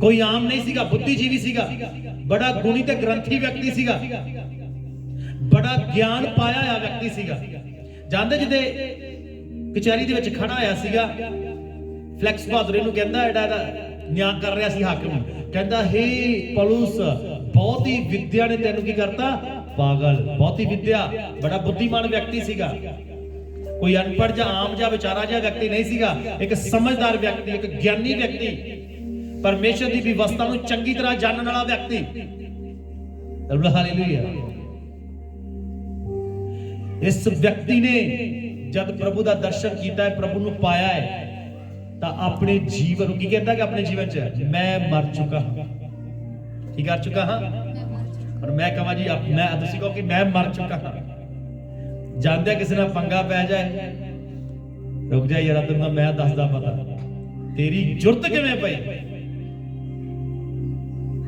ਕੋਈ ਆਮ ਨਹੀਂ ਸੀਗਾ, ਬੁੱਧੀਜੀਵੀ ਸੀਗਾ, ਬੜਾ ਗੁਣੀ ਤੇ ਗ੍ਰੰਥੀ ਵਿਅਕਤੀ ਸੀਗਾ, ਬੜਾ ਗਿਆਨ ਪਾਇਆ ਹੋਇਆ ਵਿਅਕਤੀ ਸੀਗਾ। ਜਾਂਦੇ ਜਿਹਦੇ ਕਚਹਿਰੀ ਦੇ ਵਿੱਚ ਖੜਾ ਹੋਇਆ ਸੀਗਾ, ਫਲੈਕਸ ਬਹਾਦਰ ਨੂੰ ਕਹਿੰਦਾ, ਜਿਹੜਾ ਨਿਆਂ ਕਰ ਰਿਹਾ ਸੀ ਹਾਕਮ, ਕਹਿੰਦਾ ਹੇ ਪੌਲੁਸ, ਬਹੁਤ ਹੀ ਵਿਦਿਆ ਨੇ ਤੈਨੂੰ ਕੀ ਕਰਤਾ? ਪਾਗਲ। ਬਹੁਤ ਹੀ ਵਿਦਿਆ, ਬੜਾ ਬੁੱਧੀਮਾਨ ਵਿਅਕਤੀ ਸੀਗਾ। ਕੋਈ ਅਨਪੜ੍ਹ ਜਾਂ ਆਮ ਜਾਂ ਵਿਚਾਰਾ ਜਿਹਾ ਵਿਅਕਤੀ ਨਹੀਂ ਸੀਗਾ, ਇੱਕ ਸਮਝਦਾਰ ਵਿਅਕਤੀ, ਇੱਕ ਗਿਆਨੀ ਵਿਅਕਤੀ, ਪਰਮੇਸ਼ਰ ਦੀ ਵਿਵਸਥਾ ਨੂੰ ਚੰਗੀ ਤਰ੍ਹਾਂ ਜਾਣਨ ਵਾਲਾ ਵਿਅਕਤੀ। ਹਾਲੇਲੂਇਆ। ਇਸ ਵਿਅਕਤੀ ਨੇ ਜਦ ਪ੍ਰਭੂ ਦਾ ਦਰਸ਼ਨ ਕੀਤਾ ਹੈ, ਪ੍ਰਭੂ ਨੂੰ ਪਾਇਆ ਹੈ, ਤਾਂ ਆਪਣੇ ਜੀਵਨ ਨੂੰ ਕੀ ਕਹਿੰਦਾ ਕਿ ਆਪਣੇ ਜੀਵਨ 'ਚ ਮੈਂ ਮਰ ਚੁੱਕਾ ਹਾਂ। ਕੀ ਕਰ ਚੁੱਕਾ ਹਾਂ? ਔਰ ਮੈਂ ਕਹਾਂ ਜੀ, ਮੈਂ ਤੁਸੀਂ ਕਹੋ ਕਿ ਮੈਂ ਮਰ ਚੁੱਕਾ ਹਾਂ। ਜਾਂਦੇ ਕਿਸੇ ਨਾਲ ਪੰਗਾ ਪੈ ਜਾਏ, ਰੁਕ ਜਾ ਯਾਰ, ਤੈਨੂੰ ਮੈਂ ਦੱਸਦਾ ਪਤਾ ਤੇਰੀ ਜੁਰਤ ਕਿਵੇਂ ਪਈ।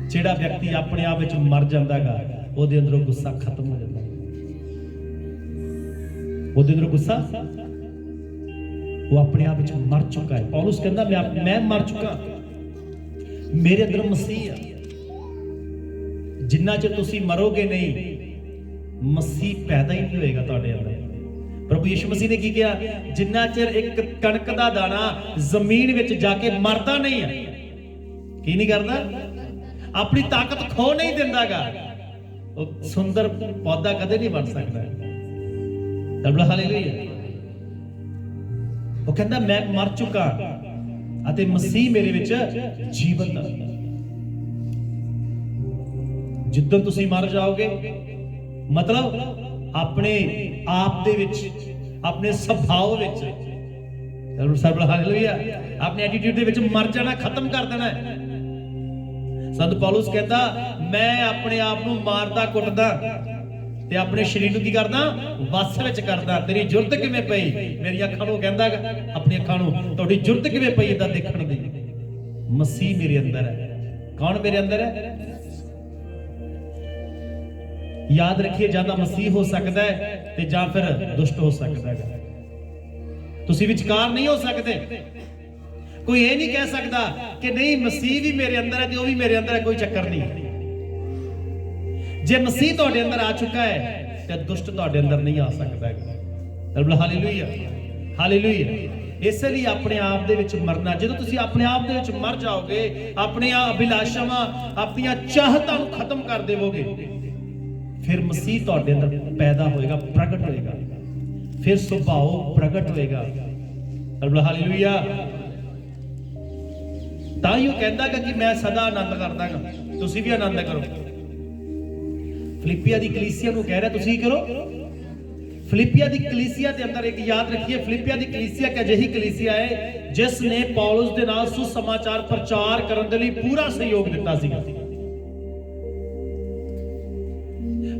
ਜਿਹੜਾ ਵਿਅਕਤੀ ਆਪਣੇ ਆਪ ਵਿੱਚ ਮਰ ਜਾਂਦਾਗਾ, ਉਹਦੇ ਅੰਦਰੋਂ ਗੁੱਸਾ ਖਤਮ ਹੋ ਜਾਂਦਾ, ਉਹਦੇ ਅੰਦਰੋਂ ਗੁੱਸਾ, ਉਹ ਆਪਣੇ ਆਪ ਵਿੱਚ ਮਰ ਚੁੱਕਾ ਹੈ। ਪੌਲੁਸ ਕਹਿੰਦਾ ਮੈਂ ਮਰ ਚੁੱਕਾ, ਮੇਰੇ ਅੰਦਰ ਮਸੀਹ ਆ। ਜਿੰਨਾ ਚਿਰ ਤੁਸੀਂ ਮਰੋਗੇ ਨਹੀਂ, ਮਸੀਹ ਪੈਦਾ ਹੀ ਨਹੀਂ ਹੋਏਗਾ ਤੁਹਾਡੇ ਅੰਦਰ। ਪ੍ਰਭੂ ਯਿਸੂ ਮਸੀਹ ਨੇ ਕੀ ਕਿਹਾ? ਜਿੰਨਾ ਚਿਰ ਇੱਕ ਕਣਕ ਦਾ ਦਾਣਾ ਜ਼ਮੀਨ ਵਿੱਚ ਜਾ ਕੇ ਮਰਦਾ ਨਹੀਂ ਹੈ, ਕੀ ਨਹੀਂ ਕਰਦਾ? ਆਪਣੀ ਤਾਕਤ ਖੋ ਨਹੀਂ ਦਿੰਦਾਗਾ, ਉਹ ਸੁੰਦਰ ਪੌਦਾ ਕਦੇ ਨਹੀਂ ਬਣ ਸਕਦਾ। ਹਾਲੇਲੂਇਆ। ਉਹ ਕਹਿੰਦਾ ਮੈਂ ਮਰ ਚੁੱਕਾ ਅਤੇ ਮਸੀਹ ਮੇਰੇ ਵਿੱਚ ਜੀਵਨ ਦਾ। ਜਿੱਦਣ ਤੁਸੀਂ ਮਰ ਜਾਓਗੇ, ਮਤਲਬ ਆਪਣੇ ਆਪ ਦੇ ਵਿੱਚ, ਆਪਣੇ ਸੁਭਾਅ ਵਿੱਚ, ਹਾਲੇਲੂਇਆ, ਆਪਣੇ ਐਟੀਟਿਊਡ ਦੇ ਵਿੱਚ ਮਰ ਜਾਣਾ, ਖਤਮ ਕਰ ਦੇਣਾ। ਸੰਤ ਪੌਲੁਸ ਕਹਿੰਦਾ ਮੈਂ ਆਪਣੇ ਆਪ ਨੂੰ ਮਾਰਦਾ ਕੁੱਟਦਾ ਤੇ ਆਪਣੇ ਸਰੀਰ ਨੂੰ ਕੀ ਕਰਦਾ? ਵਸ ਵਿੱਚ ਕਰਦਾ। ਤੇਰੀ ਜੁਰਤ ਕਿਵੇਂ ਪਈ? ਮੇਰੀ ਅੱਖਾਂ ਨੂੰ ਕਹਿੰਦਾ, ਆਪਣੀ ਅੱਖਾਂ ਨੂੰ, ਤੁਹਾਡੀ ਜੁਰਤ ਕਿਵੇਂ ਪਈ ਇਹਦਾ ਦੇਖਣ ਦੀ? ਮਸੀਹ ਮੇਰੇ ਅੰਦਰ ਹੈ। ਕੌਣ ਮੇਰੇ ਅੰਦਰ ਹੈ? ਯਾਦ ਰੱਖੀਏ, ਜਾਂ ਤਾਂ ਮਸੀਹ ਹੋ ਸਕਦਾ ਹੈ ਤੇ ਜਾਂ ਫਿਰ ਦੁਸ਼ਟ ਹੋ ਸਕਦਾ ਹੈ। ਤੁਸੀਂ ਵਿਚਕਾਰ ਨਹੀਂ ਹੋ ਸਕਦੇ। ਕੋਈ ਇਹ ਨਹੀਂ ਕਹਿ ਸਕਦਾ ਕਿ ਨਹੀਂ ਮਸੀਹ ਵੀ ਮੇਰੇ ਅੰਦਰ ਹੈ ਤੇ ਉਹ ਵੀ ਮੇਰੇ ਅੰਦਰ ਹੈ, ਕੋਈ ਚੱਕਰ ਨਹੀਂ। ਜੇ ਮਸੀਹ ਤੁਹਾਡੇ ਅੰਦਰ ਆ ਚੁੱਕਾ ਹੈ ਤੇ ਦੁਸ਼ਟ ਤੁਹਾਡੇ ਅੰਦਰ ਨਹੀਂ ਆ ਸਕਦਾ। Hallelujah, hallelujah. ਇਸੇ ਲਈ ਆਪਣੇ ਆਪ ਦੇ ਵਿੱਚ ਮਰਨਾ। ਜਦੋਂ ਤੁਸੀਂ ਆਪਣੇ ਆਪ ਦੇ ਵਿੱਚ ਮਰ ਜਾਓਗੇ, ਆਪਣੀਆਂ ਅਭਿਲਾਸ਼ਾਵਾਂ, ਆਪਣੀਆਂ ਚਾਹਤਾਂ ਨੂੰ ਖਤਮ ਕਰ ਦੇਵੋਗੇ, ਫਿਰ ਮਸੀਹ ਤੁਹਾਡੇ ਅੰਦਰ ਪੈਦਾ ਹੋਏਗਾ, ਪ੍ਰਗਟ ਹੋਏਗਾ, ਫਿਰ ਸੁਭਾਅ ਪ੍ਰਗਟ ਹੋਏਗਾ। ਹਾਲੇਲੂਇਆ। ਤਾਂ ਹੀ ਉਹ ਕਹਿੰਦਾ ਕਿ ਮੈਂ ਸਦਾ ਆਨੰਦ ਕਰਦਾਗਾ, ਤੁਸੀਂ ਵੀ ਆਨੰਦ ਕਰੋ। ਫਿਲਿੱਪੀਆਂ ਦੀ ਕਲੀਸਿਆ ਨੂੰ ਕਹਿ ਰਿਹਾ ਤੁਸੀਂ ਕੀ ਕਰੋ। ਫਿਲਿੱਪੀਆਂ ਦੀ ਕਲੀਸਿਆ ਦੇ ਅੰਦਰ ਇੱਕ ਯਾਦ ਰੱਖੀਏ, ਫਿਲਿੱਪੀਆਂ ਦੀ ਕਲੀਸਿਆ ਇੱਕ ਅਜਿਹੀ ਕਲੀਸਿਆ ਹੈ ਜਿਸ ਨੇ ਪੌਲਸ ਦੇ ਨਾਲ ਸੁਸਮਾਚਾਰ ਪ੍ਰਚਾਰ ਕਰਨ ਦੇ ਲਈ ਪੂਰਾ ਸਹਿਯੋਗ ਦਿੱਤਾ ਸੀਗਾ।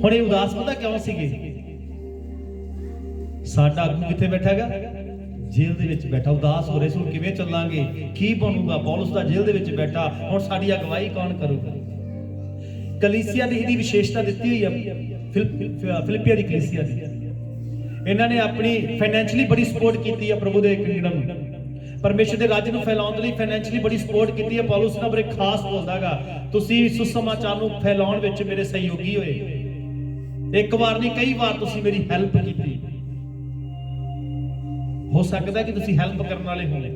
ਹੁਣ ਇਹ ਉਦਾਸ ਪਤਾ ਕਿਉਂ ਸੀਗੇ? ਸਾਡਾ ਆਗੂ ਕਿੱਥੇ ਬੈਠਾ ਹੈਗਾ? ਜੇਲ੍ਹ ਦੇ ਵਿੱਚ ਬੈਠਾ। ਉਦਾਸ ਹੋ ਰਹੇ ਸੀ, ਹੁਣ ਕਿਵੇਂ ਚੱਲਾਂਗੇ, ਕੀ ਬਣੂਗਾ? ਪੌਲਸ ਦਾ ਜੇਲ੍ਹ ਦੇ ਵਿੱਚ ਬੈਠਾ, ਹੁਣ ਸਾਡੀ ਅਗਵਾਈ ਕੌਣ ਕਰੂਗਾ? ਕਲੀਸਿਆ ਦੀ ਇਹਦੀ ਵਿਸ਼ੇਸ਼ਤਾ ਦਿੱਤੀ ਹੋਈ ਹੈ ਫਿਲਿੱਪੀਆਂ ਦੀ ਕਲੀਸਿਆ ਦੀ। ਇਹਨਾਂ ਨੇ ਆਪਣੀ ਫਾਈਨੈਂਸ਼ਲੀ ਬੜੀ ਸਪੋਰਟ ਕੀਤੀ ਹੈ ਪ੍ਰਭੂ ਦੇ ਕਿੰਗਡਮ ਨੂੰ, ਪਰਮੇਸ਼ਰ ਦੇ ਰਾਜ ਨੂੰ ਫੈਲਾਉਣ ਦੇ ਲਈ ਫਾਈਨੈਂਸ਼ਲੀ ਬੜੀ ਸਪੋਰਟ ਕੀਤੀ ਹੈ। ਪੌਲਸ ਨਾਲ ਬੜੇ ਖਾਸ ਬੋਲਦਾਗਾ, ਤੁਸੀਂ ਸੁਸਮਾਚਾਰ ਨੂੰ ਫੈਲਾਉਣ ਵਿੱਚ ਮੇਰੇ ਸਹਿਯੋਗੀ ਹੋਏ। ਇੱਕ ਵਾਰ ਨਹੀਂ, ਕਈ ਵਾਰ ਤੁਸੀਂ ਮੇਰੀ ਹੈਲਪ ਕੀਤੀ। ਹੋ ਸਕਦਾ ਕਿ ਤੁਸੀਂ ਹੈਲਪ ਕਰਨ ਵਾਲੇ ਹੋਣੇ,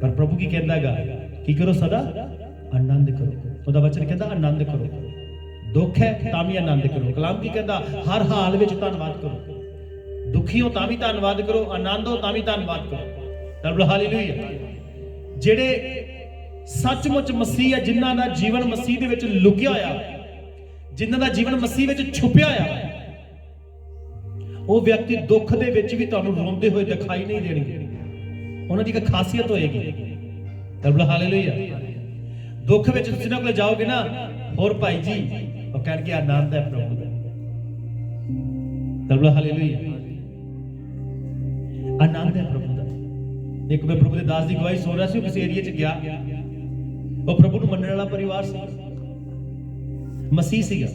ਪਰ ਪ੍ਰਭੂ ਕੀ ਕਹਿੰਦਾਗਾ? ਕੀ ਕਰੋ? ਸਦਾ ਆਨੰਦ ਕਰੋ। ਉਹਦਾ ਵਚਨ ਕਹਿੰਦਾ ਆਨੰਦ ਕਰੋ। ਦੁੱਖ ਹੈ ਤਾਂ ਵੀ ਆਨੰਦ ਕਰੋ। ਕਲਾਮ ਕੀ ਕਹਿੰਦਾ? ਹਰ ਹਾਲ ਵਿੱਚ ਧੰਨਵਾਦ ਕਰੋ। ਦੁਖੀ ਹੋ ਤਾਂ ਵੀ ਧੰਨਵਾਦ ਕਰੋ, ਆਨੰਦ ਹੋ ਤਾਂ ਵੀ ਧੰਨਵਾਦ ਕਰੋ। ਹਾਲੇਲੂਇਆ। ਜਿਹੜੇ ਸੱਚਮੁੱਚ ਮਸੀਹ ਹੈ, ਜਿਨ੍ਹਾਂ ਦਾ ਜੀਵਨ ਮਸੀਹ ਦੇ ਵਿੱਚ ਲੁਕਿਆ ਹੋਇਆ, ਜਿਨ੍ਹਾਂ ਦਾ ਜੀਵਨ ਮਸੀਹ ਵਿੱਚ ਛੁਪਿਆ ਹੋਇਆ, ਉਹ ਵਿਅਕਤੀ ਦੁੱਖ ਦੇ ਵਿੱਚ ਵੀ ਤੁਹਾਨੂੰ ਰੋਂਦੇ ਹੋਏ ਦਿਖਾਈ ਨਹੀਂ ਦੇਣਗੇ। ਉਹਨਾਂ ਦੀ ਇੱਕ ਖਾਸੀਅਤ ਹੋਏਗੀ। ਹਾਲੇਲੂਇਆ। ਦੁੱਖ ਵਿੱਚ ਤੁਸੀਂ ਉਹਨਾਂ ਕੋਲ ਜਾਓਗੇ ਨਾ, ਹੋਰ ਭਾਈ ਜੀ, ਉਹ ਕਹਿਣਗੇ ਆਨੰਦ ਹੈ ਪ੍ਰਭੂ ਦਾ। ਹਾਲੇਲੂਇਆ। ਆਨੰਦ ਹੈ ਪ੍ਰਭੂ ਦਾ। ਇੱਕ ਮੈਂ ਪ੍ਰਭੂ ਦੇ ਦਾਸ ਦੀ ਗਵਾਹੀ ਸੁਣ ਰਿਹਾ ਸੀ, ਉਹ ਕਿਸੇ ਏਰੀਆ 'ਚ ਗਿਆ, ਉਹ ਪ੍ਰਭੂ ਨੂੰ ਮੰਨਣ ਵਾਲਾ ਪਰਿਵਾਰ ਸੀ, ਮਸੀਹ ਸੀਗਾ।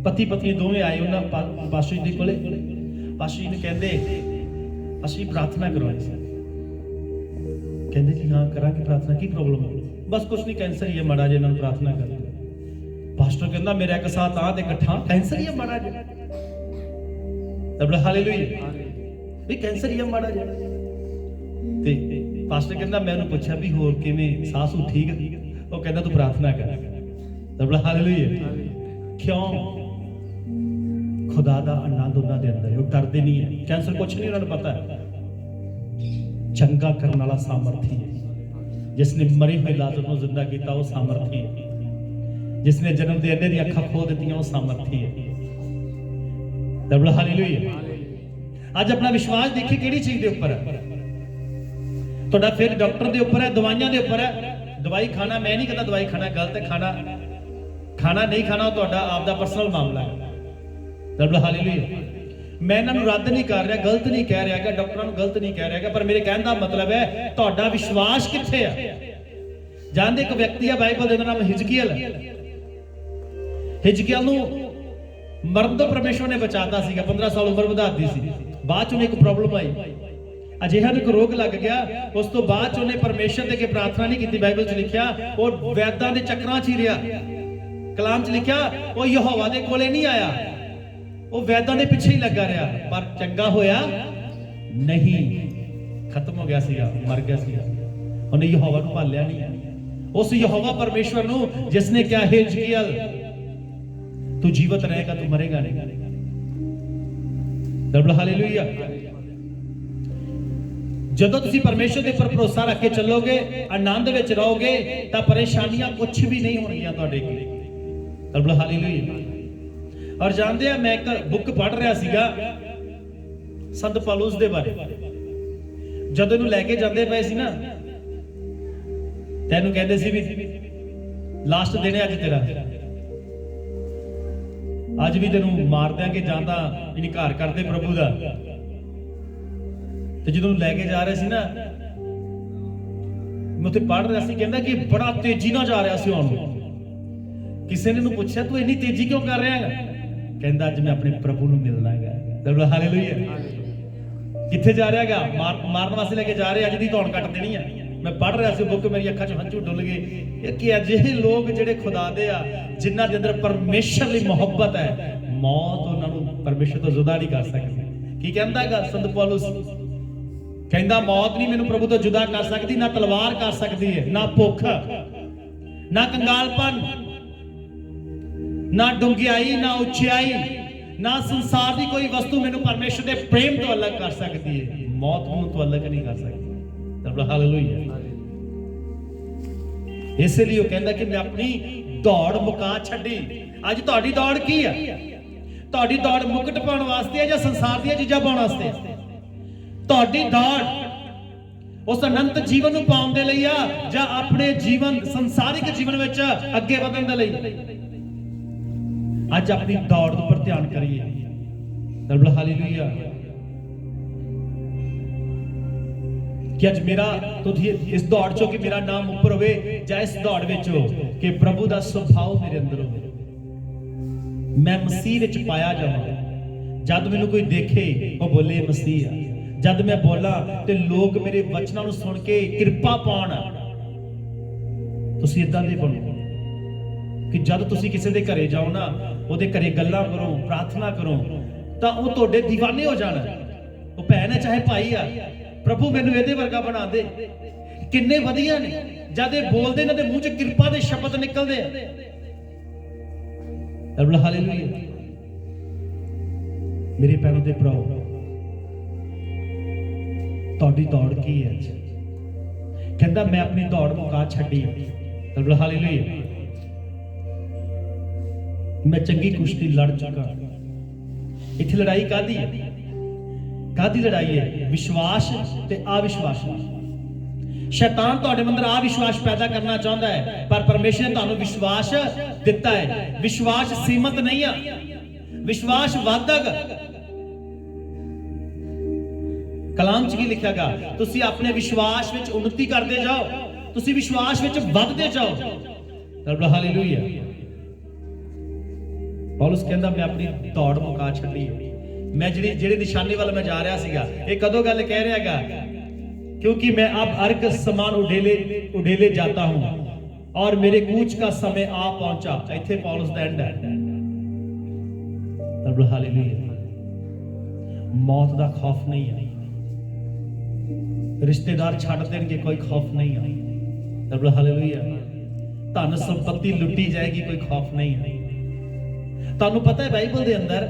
ਪਤੀ ਪਤਨੀ ਦੋਵੇਂ ਆਏ ਉਹਨਾਂ ਪਾਸ਼ਾ ਜੀ ਦੇ ਕੋਲੇ। ਪਾਸ਼ਾ ਜੀ ਨੂੰ ਕਹਿੰਦੇ ਅਸੀਂ ਪ੍ਰਾਰਥਨਾ ਕਰਵਾਉਣੀ ਸੀ। ਕਹਿੰਦੇ ਕਿ ਹਾਂ ਕਰਾਂਗੇ ਪ੍ਰਾਰਥਨਾ, ਕੀ ਪ੍ਰੋਬਲਮ ਹੈ? ਬਸ ਕੁਛ ਨਹੀਂ, ਕੈਂਸਰ ਹੀ ਹੈ ਮਾੜਾ ਜਿਹਾ, ਇਹਨਾਂ ਨੂੰ ਪ੍ਰਾਰਥਨਾ ਕਰ ਦਿਓ। ਪਾਸਟਰ ਕਹਿੰਦਾ ਮੇਰਾ ਇੱਕ ਸਾਥ ਆ ਤੇ ਇਕੱਠਾ ਕੈਂਸਰ ਹੀ ਹੈ ਮਾੜਾ ਜਿਹਾ। ਹਾਲੇਲੂਇਆ। ਵੀ ਕੈਂਸਰ ਹੀ ਹੈ ਮਾੜਾ ਜਿਹਾ। ਤੇ ਪਾਸਟਰ ਕਹਿੰਦਾ ਮੈਂ ਉਹਨੂੰ ਪੁੱਛਿਆ ਵੀ ਹੋਰ ਕਿਵੇਂ, ਸਾਹ ਸੂ ਠੀਕ? ਉਹ ਕਹਿੰਦਾ ਤੂੰ ਪ੍ਰਾਰਥਨਾ ਕਰ। ਹਾਲੇਲੂਇਆ। ਕਿਉਂ? ਖੁਦਾ ਦਾ ਆਨੰਦ ਉਹਨਾਂ ਦੇ ਅੰਦਰ ਹੈ, ਉਹ ਡਰਦੇ ਨਹੀਂ ਹੈ। ਕੈਂਸਰ ਕੁਛ ਨਹੀਂ, ਉਹਨਾਂ ਨੂੰ ਪਤਾ ਹੈ ਚੰਗਾ ਕਰਨ ਵਾਲਾ ਸਾਮਰਥੀ ਹੈ। ਜਿਸ ਨੇ ਮਰੇ ਹੋਏ ਲਾਜ਼ਰ ਨੂੰ ਜ਼ਿੰਦਾ ਕੀਤਾ, ਉਹ ਸਾਮਰਥੀ ਹੈ। ਜਿਸ ਨੇ ਜਨਮ ਦੇ ਅੰਨੇ ਦੀਆਂ ਅੱਖਾਂ ਖੋਲ ਦਿੱਤੀਆਂ, ਉਹ ਸਾਮਰਥੀ ਹੈ। ਹਾਲੇਲੂਇਆ। ਅੱਜ ਆਪਣਾ ਵਿਸ਼ਵਾਸ ਦੇਖੀ ਕਿਹੜੀ ਚੀਜ਼ ਦੇ ਉੱਪਰ ਹੈ? ਤੁਹਾਡਾ ਫਿਰ ਡਾਕਟਰ ਦੇ ਉੱਪਰ ਹੈ, ਦਵਾਈਆਂ ਦੇ ਉੱਪਰ ਹੈ। ਦਵਾਈ ਖਾਣਾ, ਮੈਂ ਨਹੀਂ ਕਹਿੰਦਾ ਦਵਾਈ ਖਾਣਾ ਗਲਤ ਹੈ, ਖਾਣਾ ਨਹੀਂ ਖਾਣਾ, ਉਹ ਤੁਹਾਡਾ ਆਪਦਾ ਪਰਸਨਲ ਮਾਮਲਾ ਹੈ। ਹਾਲੇਲੂਇਆ। ਮੈਂ ਇਹਨਾਂ ਨੂੰ ਰੱਦ ਨਹੀਂ ਕਰ ਰਿਹਾ, ਗਲਤ ਨਹੀਂ ਕਹਿ ਰਿਹਾ, ਡਾਕਟਰਾਂ ਨੂੰ ਗਲਤ ਨਹੀਂ ਕਹਿ ਰਿਹਾ, ਪਰ ਮੇਰੇ ਕਹਿਣ ਦਾ ਮਤਲਬ ਹੈ ਤੁਹਾਡਾ ਵਿਸ਼ਵਾਸ ਕਿੱਥੇ ਹੈ? ਜਾਣਦੇ ਇੱਕ ਵਿਅਕਤੀ ਹੈ ਬਾਈਬਲ ਦੇ, ਉਹਦਾ ਨਾਮ ਹਿਜਕੀਏਲ ਹੈ। ਹਿਜਕੀਏਲ ਨੂੰ ਮਰਨ ਤੋਂ ਪਰਮੇਸ਼ਵਰ ਨੇ ਬਚਾਤਾ ਸੀਗਾ, 15 ਸਾਲ ਉਮਰ ਵਧਾ ਦਿੱਤੀ ਸੀ। ਬਾਅਦ ਚ ਉਹਨੇ ਇੱਕ ਪ੍ਰੋਬਲਮ ਆਈ, ਅਜਿਹਾ ਨੂੰ ਇੱਕ ਰੋਗ ਲੱਗ ਗਿਆ। ਉਸ ਤੋਂ ਬਾਅਦ ਚ ਉਹਨੇ ਪਰਮੇਸ਼ਰ ਦੇ ਅੱਗੇ ਪ੍ਰਾਰਥਨਾ ਨਹੀਂ ਕੀਤੀ। ਬਾਈਬਲ ਚ ਲਿਖਿਆ ਉਹ ਵੈਦਾਂ ਦੇ ਚੱਕਰਾਂ ਚ ਹੀ ਰਿਹਾ। ਕਲਾਮ ਚ ਲਿਖਿਆ ਉਹ ਯਹੋਵਾ ਦੇ ਕੋਲੇ ਨਹੀਂ ਆਇਆ, ਉਹ ਵੈਦਾਂ ਦੇ ਪਿੱਛੇ ਹੀ ਲੱਗਾ ਰਿਹਾ, ਪਰ ਚੰਗਾ ਹੋਇਆ ਨਹੀਂ, ਖਤਮ ਹੋ ਗਿਆ ਸੀਗਾ, ਮਰ ਗਿਆ ਸੀਗਾ। ਉਹਨੇ ਯਹੋਵਾ ਨੂੰ ਭਾਲਿਆ ਨਹੀਂ, ਉਸ ਯਹੋਵਾ ਪਰਮੇਸ਼ਵਰ ਨੂੰ ਜਿਸ ਨੇ ਕਿਹਾ ਹੈ ਹਿਜਕੀਏਲ ਤੂੰ ਜੀਵਤ ਰਹੇਗਾ, ਤੂੰ ਮਰੇਗਾ ਨਹੀਂ। ਹਾਲੇਲੂਇਆ। ਜਦੋਂ ਤੁਸੀਂ ਪਰਮੇਸ਼ਰ ਦੇ ਉੱਪਰ ਭਰੋਸਾ ਰੱਖ ਕੇ ਚੱਲੋਗੇ, ਆਨੰਦ ਵਿੱਚ ਰਹੋਗੇ, ਤਾਂ ਪਰੇਸ਼ਾਨੀਆਂ ਕੁਝ ਵੀ ਨਹੀਂ ਹੋਣਗੀਆਂ ਤੁਹਾਡੇ ਕੋਲ। ਹਾਲੇਲੂਇਆ। ਔਰ ਜਾਣਦੇ ਆ, ਮੈਂ ਇੱਕ ਬੁੱਕ ਪੜ੍ਹ ਰਿਹਾ ਸੀਗਾ ਸੰਤ ਪੌਲਸ ਦੇ ਬਾਰੇ। ਜਦੋਂ ਇਹਨੂੰ ਲੈ ਕੇ ਜਾਂਦੇ ਪਏ ਸੀ ਨਾ, ਤੈਨੂੰ ਕਹਿੰਦੇ ਸੀ ਵੀ ਲਾਸਟ ਦਿਨ ਹੈ ਅੱਜ ਤੇਰਾ, ਅੱਜ ਵੀ ਤੈਨੂੰ ਮਾਰ ਦਿਆਂਗੇ, ਜਾਂਦਾ ਇਨਕਾਰ ਕਰਦੇ ਪ੍ਰਭੂ ਦਾ। ਤੇ ਜਦੋਂ ਲੈ ਕੇ ਜਾ ਰਹੇ ਸੀ ਨਾ, ਮੈਂ ਉੱਥੇ ਪੜ੍ਹ ਰਿਹਾ ਸੀ, ਕਹਿੰਦਾ ਕਿ ਬੜਾ ਤੇਜ਼ੀ ਨਾਲ ਜਾ ਰਿਹਾ ਸੀ ਆਉਣ ਨੂੰ। ਕਿਸੇ ਨੇ ਨੂੰ ਪੁੱਛਿਆ ਤੂੰ ਇੰਨੀ ਤੇਜ਼ੀ ਕਿਉਂ ਕਰ ਰਿਹਾ ਹੈਗਾ? ਕਹਿੰਦਾ ਅੱਜ ਮੈਂ ਆਪਣੇ ਪ੍ਰਭੂ ਨੂੰ ਮਿਲਣਾ ਹੈਗਾ। ਹਾਲੇਲੂਇਆ। ਕਿੱਥੇ ਜਾ ਰਿਹਾ ਹੈਗਾ? ਮਾਰਨ ਵਾਸਤੇ ਲੈ ਕੇ ਜਾ ਰਹੇ, ਅੱਜ ਦੀ ਧੌਣ ਕੱਟ ਦੇਣੀ ਹੈ। ਮੈਂ ਪੜ੍ਹ ਰਿਹਾ ਸੀ ਬੁੱਕ, ਮੇਰੀ ਅੱਖਾਂ 'ਚ ਹੰਝੂ ਡੁੱਲ ਗਏ। ਇਹ ਕਿ ਅਜਿਹੇ ਲੋਕ ਜਿਹੜੇ ਖੁਦਾ ਦੇ ਆ, ਜਿਨ੍ਹਾਂ ਦੇ ਅੰਦਰ ਪਰਮੇਸ਼ਰ ਲਈ ਮੁਹੱਬਤ ਹੈ, ਮੌਤ ਉਹਨਾਂ ਨੂੰ ਪਰਮੇਸ਼ਰ ਤੋਂ ਜੁਦਾ ਨਹੀਂ ਕਰ ਸਕਦੀ। ਕੀ ਕਹਿੰਦਾ ਹੈਗਾ ਸੰਤ ਪੌਲਸ? ਕਹਿੰਦਾ ਮੌਤ ਨਹੀਂ ਮੈਨੂੰ ਪ੍ਰਭੂ ਤੋਂ ਜੁਦਾ ਕਰ ਸਕਦੀ, ਨਾ ਤਲਵਾਰ ਕਰ ਸਕਦੀ ਹੈ, ਨਾ ਭੁੱਖ, ਨਾ ਕੰਗਾਲਪਨ, ਨਾ ਡੂੰਘਾਈ, ਨਾ ਉੱਚਾਈ, ਨਾ ਸੰਸਾਰ ਦੀ ਕੋਈ ਵਸਤੂ ਮੈਨੂੰ ਪਰਮੇਸ਼ਰ ਦੇ ਪ੍ਰੇਮ ਤੋਂ ਅਲੱਗ ਕਰ ਸਕਦੀ ਹੈ। ਮੌਤ ਨੂੰ ਤੋਂ ਅਲੱਗ ਨਹੀਂ ਕਰ ਸਕਦੀ। ਰੱਬ ਹਾਲੇਲੂਇਆ। ਇਸੇ ਲਈ ਉਹ ਕਹਿੰਦਾ ਕਿ ਮੈਂ ਆਪਣੀ ਦੌੜ ਮੁਕਾ ਛੱਡੀ। ਅੱਜ ਤੁਹਾਡੀ ਦੌੜ ਕੀ ਹੈ? ਤੁਹਾਡੀ ਦੌੜ ਮੁਕਟ ਪਾਉਣ ਵਾਸਤੇ ਹੈ ਜਾਂ ਸੰਸਾਰ ਦੀਆਂ ਚੀਜ਼ਾਂ ਪਾਉਣ ਵਾਸਤੇ? ਤੁਹਾਡੀ ਦੌੜ ਉਸ ਅਨੰਤ ਜੀਵਨ ਨੂੰ ਪਾਉਣ ਦੇ ਲਈ ਆ ਜਾਂ ਆਪਣੇ ਜੀਵਨ ਸੰਸਾਰਿਕ ਜੀਵਨ ਵਿੱਚ ਅੱਗੇ ਵਧਣ ਦੇ ਲਈ? ਅੱਜ ਆਪਣੀ ਦੌੜ ਉੱਪਰ ਧਿਆਨ ਕਰੀਏ। ਰੱਬ ਹਾਲੇਲੂਇਆ। ਕਿ ਅੱਜ ਮੇਰਾ ਤੁਸੀਂ ਇਸ ਦੌੜ ਚੋਂ ਕਿ ਮੇਰਾ ਨਾਮ ਉੱਪਰ ਹੋਵੇ, ਜਾਂ ਇਸ ਦੌੜ ਵਿੱਚ ਕਿ ਪ੍ਰਭੂ ਦਾ ਸੁਭਾਅ ਮੇਰੇ ਅੰਦਰ ਹੋਵੇ, ਮੈਂ ਮਸੀਹ ਵਿੱਚ ਪਾਇਆ ਜਾਵਾਂ। ਜਦ ਮੈਨੂੰ ਕੋਈ ਦੇਖੇ ਉਹ ਬੋਲੇ ਮਸੀਹ ਆ, ਜਦ ਮੈਂ ਬੋਲਾਂ ਤੇ ਲੋਕ ਮੇਰੇ ਵਚਨਾਂ ਨੂੰ ਸੁਣ ਕੇ ਕਿਰਪਾ ਪਾਉਣ। ਤੁਸੀਂ ਇਦਾਂ ਦੇ ਬਣੋ ਕਿ ਜਦ ਤੁਸੀਂ ਕਿਸੇ ਦੇ ਘਰੇ ਜਾਓ ਨਾ, ਉਹਦੇ ਘਰੇ ਗੱਲਾਂ ਕਰੋ, ਪ੍ਰਾਰਥਨਾ ਕਰੋ, ਤਾਂ ਉਹ ਤੁਹਾਡੇ دیਵਾਨੇ ਹੋ ਜਾਣ। ਉਹ ਭੈਣ ਹੈ ਚਾਹੇ ਭਾਈ ਆ, ਪ੍ਰਭੂ ਮੈਨੂੰ ਇਹਦੇ ਵਰਗਾ ਬਣਾ ਦੇ। ਕਿੰਨੇ ਵਧੀਆ ਨੇ ਜਦ ਇਹ ਬੋਲਦੇ, ਇਹਨਾਂ ਦੇ ਮੂੰਹ 'ਚ ਕਿਰਪਾ ਦੇ ਸ਼ਬਦ ਨਿਕਲਦੇ ਆ। ਰੱਬ ਹਾਲੇਲੂਇਆ। ਮੇਰੇ ਭੈਣੋ ਤੇ ਭਰਾਓ, ਤੁਹਾਡੀ ਦੌੜ ਕੀ ਹੈ? ਕਹਿੰਦਾ ਮੈਂ ਆਪਣੀ ਦੌੜ ਮੁਕਾ ਛੱਡੀ। ਰੱਬ ਹਾਲੇਲੂਇਆ। ਮੈਂ ਚੰਗੀ ਕੁਸ਼ਤੀ ਲੜ ਚੁੱਕਾ। ਇੱਥੇ ਲੜਾਈ ਕਾਹਦੀ ਹੈ? ਕਾਹਦੀ ਲੜਾਈ ਹੈ? ਵਿਸ਼ਵਾਸ ਤੇ ਅਵਿਸ਼ਵਾਸ। ਸ਼ੈਤਾਨ ਤੁਹਾਡੇ ਅੰਦਰ ਅਵਿਸ਼ਵਾਸ ਪੈਦਾ ਕਰਨਾ ਚਾਹੁੰਦਾ ਹੈ, ਪਰ ਪਰਮੇਸ਼ਰ ਨੇ ਤੁਹਾਨੂੰ ਵਿਸ਼ਵਾਸ ਦਿੱਤਾ ਹੈ। ਵਿਸ਼ਵਾਸ ਸੀਮਤ ਨਹੀਂ ਆ, ਵਿਸ਼ਵਾਸ ਵਧੇਗਾ। ਕਲਾਮ 'ਚ ਕੀ ਲਿਖਿਆਗਾ? ਤੁਸੀਂ ਆਪਣੇ ਵਿਸ਼ਵਾਸ ਵਿੱਚ ਉન્નਤੀ ਕਰਦੇ ਜਾਓ, ਤੁਸੀਂ ਵਿਸ਼ਵਾਸ ਵਿੱਚ ਵੱਧਦੇ ਜਾਓ। ਰੱਬ ਹਾਲੇਲੂਇਆ। ਪੌਲਸ ਕਹਿੰਦਾ ਮੈਂ ਆਪਣੀ ਦੌੜ ਮੁਕਾ ਛੱਡੀ। ਮੈਂ ਜਿਹੜੇ ਨਿਸ਼ਾਨੇ ਵੱਲ ਮੈਂ ਜਾ ਰਿਹਾ ਸੀਗਾ, ਇਹ ਕਦੋਂ ਗੱਲ ਕਹਿ ਰਿਹਾ ਹੈਗਾ? क्योंकि मैं अब अर्घ समान उड़ेले जाता हूं और मेरे कूच का समय आ पहुंचा। इत्थे पौलुस दा एंड है। रब हालेलुया। मौत दा खौफ नहीं है, रिश्तेदार छड़ देंगे कोई खौफ नहीं है। रब हालेलुया। धन संपत्ति लुटी जाएगी कोई खौफ नहीं है। ਤੁਹਾਨੂੰ ਪਤਾ ਹੈ ਬਾਈਬਲ ਦੇ ਅੰਦਰ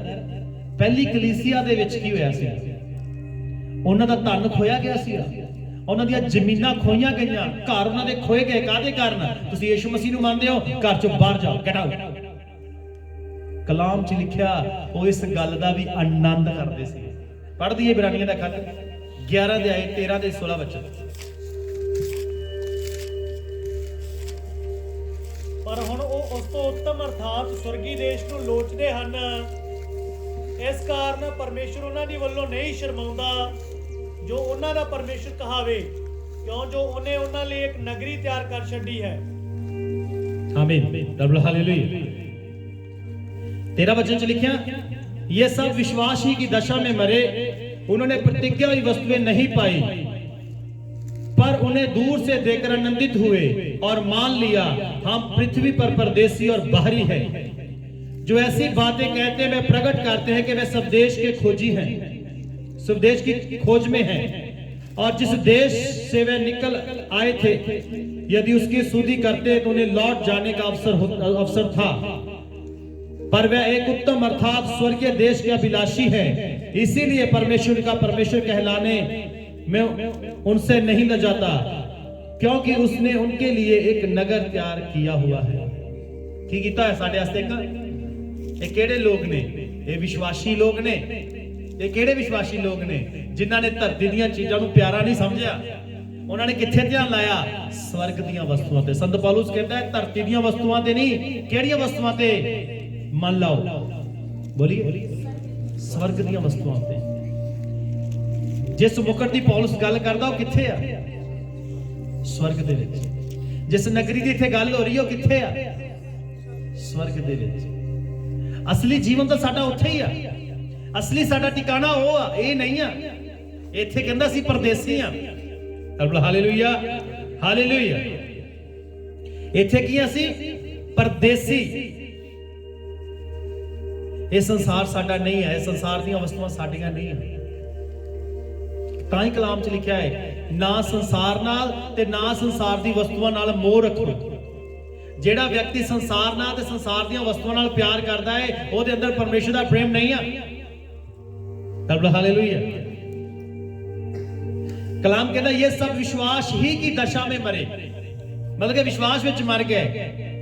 ਪਹਿਲੀ ਕਲੀਸਿਆ ਦੇ ਵਿੱਚ ਕੀ ਹੋਇਆ ਸੀ? ਉਹਨਾਂ ਦਾ ਧਨ ਖੋਇਆ ਗਿਆ ਸੀ, ਉਹਨਾਂ ਦੀਆਂ ਜ਼ਮੀਨਾਂ ਖੋਈਆਂ ਗਈਆਂ, ਘਰ ਉਹਨਾਂ ਦੇ ਖੋਏ ਗਏ। ਕਾਹਦੇ ਕਾਰਨ? ਤੁਸੀਂ ਯਿਸੂ ਮਸੀਹ ਨੂੰ ਮੰਨਦੇ ਹੋ, ਘਰ ਚੋਂ ਬਾਹਰ ਜਾਓ, ਗੈਟ ਆਊਟ। ਕਲਾਮ 'ਚ ਲਿਖਿਆ ਉਹ ਇਸ ਗੱਲ ਦਾ ਵੀ ਆਨੰਦ ਕਰਦੇ ਸੀ। ਪੜ੍ਹ ਦਈਏ ਇਬਰਾਨੀਆਂ ਦਾ ਖੱਤ 11 ਦੇ ਆਏ 13 ਦੇ 16 ਵਿੱਚ। ਪਰ ਹੁਣ ਉਹ ਉਸ ਤੋਂ ਉੱਤਮ ਅਰਥਾਤ ਸਵਰਗੀ ਦੇਸ਼ ਨੂੰ ਲੋਚਦੇ ਹਨ। ਇਸ ਕਾਰਨ ਪਰਮੇਸ਼ਰ ਉਹਨਾਂ ਦੀ ਵੱਲੋਂ ਨਹੀਂ ਸ਼ਰਮਾਉਂਦਾ ਜੋ ਉਹਨਾਂ ਦਾ ਪਰਮੇਸ਼ਰ ਕਹਾਵੇ, ਕਿਉਂ ਜੋ ਉਹਨੇ ਉਹਨਾਂ ਲਈ ਇੱਕ ਨਗਰੀ ਤਿਆਰ ਕਰ ਛੱਡੀ ਹੈ। ਆਮੀਨ। ਰੱਬ ਹਾਲੇਲੂਇਆ। 13 वचन च लिखा, ये सब विश्वास ही की दशा में मरे, उन्होंने प्रतिज्ञा हुई वस्तुएं नहीं पाई, पर उन्हें दूर से देखकर आनंदित हुए और मान लिया हम पृथ्वी पर परदेसी और बाहरी हैं। जो ऐसी बातें कहते वे प्रकट करते हैं कि वे स्वदेश के खोजी हैं, स्वदेश की खोज में हैं, और जिस देश से वे निकल आए थे यदि उसकी सुधि करते तो उन्हें लौट जाने का अवसर था, पर वह एक उत्तम अर्थात स्वर्गीय देश के अभिलाषी है। इसीलिए परमेश्वर का परमेश्वर कहलाने में उनसे नहीं न जाता, क्योंकि उसने उनके लिए एक नगर तैयार किया हुआ है। की कीता है साडे वास्ते? ये केड़े लोग ने? ये विश्वासी लोग ने। ये केड़े विश्वासी लोग ने? जिन्हां ने धरती दीयां चीजां नूं प्यारा नहीं समझिया। उन्होंने कित्थे ध्यान लाया? स्वर्ग दीयां वस्तुआं ते। संत पौलुस कहता है धरती दीयां वस्तुआं ते नहीं, केड़ियां वस्तुआं ते? मन लाओ, बोलिए, स्वर्ग दीयां वस्तुआं ते। जिस मुकट दी पौलुस गल करदा वो कित्थे आ? स्वर्ग दे विच। जिस नगरी दी इत्थे गल हो रही है वो कित्थे आ? स्वर्ग दे विच। असली जीवन तो साडा उत्थे ही आ, असली साडा ठिकाना वो आ, ये नहीं आ। इत्थे कहंदा सी परदेसी आ। Hallelujah, hallelujah. इत्थे की असी परदेसी। ये संसार साडा नहीं है, संसार दी वस्तुआं साडियां नहीं है। ਤਾਂ ਹੀ ਕਲਾਮ 'ਚ ਲਿਖਿਆ ਹੈ, ਨਾ ਸੰਸਾਰ ਨਾਲ ਤੇ ਨਾ ਸੰਸਾਰ ਦੀ ਵਸਤੂਆਂ ਨਾਲ ਮੋਹ ਰੱਖੋ। ਜਿਹੜਾ ਵਿਅਕਤੀ ਸੰਸਾਰ ਨਾਲ ਤੇ ਸੰਸਾਰ ਦੀਆਂ ਵਸਤੂਆਂ ਨਾਲ ਪਿਆਰ ਕਰਦਾ ਹੈ, ਉਹਦੇ ਅੰਦਰ ਪਰਮੇਸ਼ਰ ਦਾ ਪ੍ਰੇਮ ਨਹੀਂ ਆ। ਤਬ ਹਾਲੇਲੂਇਆ। ਕਲਾਮ ਕਹਿੰਦਾ ਇਹ ਸਭ ਵਿਸ਼ਵਾਸ ਹੀ ਕੀ ਦਸ਼ਾ में ਮਰੇ, ਮਤਲਬ ਕਿ ਵਿਸ਼ਵਾਸ ਵਿੱਚ ਮਰ ਗਏ।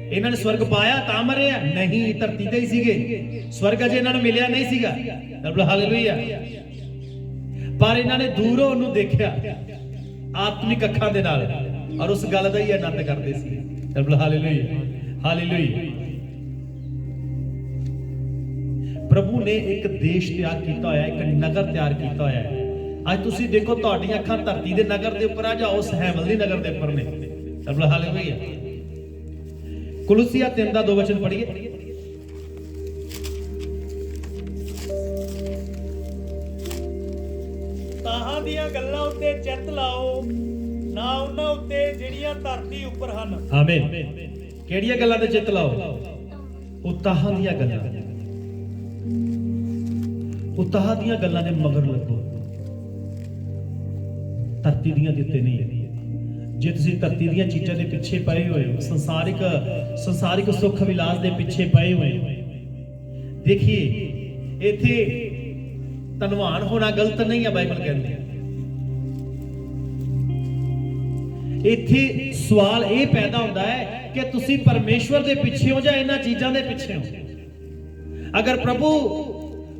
ਇਹਨਾਂ ਨੇ ਸਵਰਗ ਪਾਇਆ ਤਾਂ ਮਰੇ ਆ? ਨਹੀਂ, ਧਰਤੀ ਤੇ ਹੀ ਸੀਗੇ, ਸਵਰਗ ਅਜੇ ਇਹਨਾਂ ਨੂੰ ਮਿਲਿਆ ਨਹੀਂ ਸੀਗਾ। ਤਬ ਹਾਲੇਲੂਇਆ। ਪਰ ਇਹਨਾਂ ਨੇ ਦੂਰੋਂ ਉਹਨੂੰ ਦੇਖਿਆ ਆਤਮਿਕ ਅੱਖਾਂ ਦੇ ਨਾਲ, ਔਰ ਉਸ ਗੱਲ ਦਾ ਹੀ ਆਨੰਦ ਕਰਦੇ ਸੀ। ਤਬ ਹਾਲੇਲੂਇਆ, ਹਾਲੇਲੂਇਆ। ਪ੍ਰਭੂ ਨੇ ਇੱਕ ਦੇਸ਼ ਤਿਆਰ ਕੀਤਾ ਹੋਇਆ, ਇੱਕ ਨਗਰ ਤਿਆਰ ਕੀਤਾ ਹੋਇਆ ਹੈ। ਅੱਜ ਤੁਸੀਂ ਦੇਖੋ, ਤੁਹਾਡੀਆਂ ਅੱਖਾਂ ਧਰਤੀ ਦੇ ਨਗਰ ਦੇ ਉੱਪਰ ਆ ਜਾਂ ਉਸ ਹੈਵਨਲੀ ਨਗਰ ਦੇ ਉੱਪਰ ਨੇ। ਤਬ ਹਾਲੇਲੂਇਆ। ਕੁਲੂਸੀਆ 3 ਦਾ 2 ਵਚਨ ਪੜ੍ਹੀਏ। ਤਾਹਾਂ ਦੀਆਂ ਗੱਲਾਂ ਉੱਤੇ ਚਿੱਤ ਲਾਓ, ਨਾ ਉਹਨਾਂ ਉੱਤੇ ਜਿਹੜੀਆਂ ਧਰਤੀ ਉੱਪਰ ਹਨ। ਆਮੀਨ। ਕਿਹੜੀਆਂ ਗੱਲਾਂ ਤੇ ਚਿੱਤ ਲਾਓ? ਉਤਾਹਾਂ ਦੀਆਂ ਗੱਲਾਂ, ਉਤਾਹਾਂ ਦੀਆਂ ਗੱਲਾਂ ਦੇ ਮਗਰ ਲੱਗੋ, ਧਰਤੀ ਦੀਆਂ ਦਿੱਤੇ ਨਹੀਂ। ਜੇ ਤੁਸੀਂ ਧਰਤੀ ਦੀਆਂ ਚੀਜ਼ਾਂ ਦੇ ਪਿੱਛੇ ਪਏ ਹੋਏ ਹੋ, ਸੰਸਾਰਿਕ ਸੁੱਖ ਵਿਲਾਸ ਦੇ ਪਿੱਛੇ ਪਏ ਹੋਏ ਹੋ, ਦੇਖੀਏ ਇੱਥੇ ਧਨਵਾਨ ਹੋਣਾ ਗਲਤ ਨਹੀਂ ਹੈ। ਬਾਈਬਲ ਕਹਿੰਦੀ ਇੱਥੇ ਸਵਾਲ ਇਹ ਪੈਦਾ ਹੁੰਦਾ ਹੈ ਕਿ ਤੁਸੀਂ ਪਰਮੇਸ਼ਵਰ ਦੇ ਪਿੱਛੇ ਹੋ ਜਾਂ ਇਹਨਾਂ ਚੀਜ਼ਾਂ ਦੇ ਪਿੱਛੇ ਹੋ। ਅਗਰ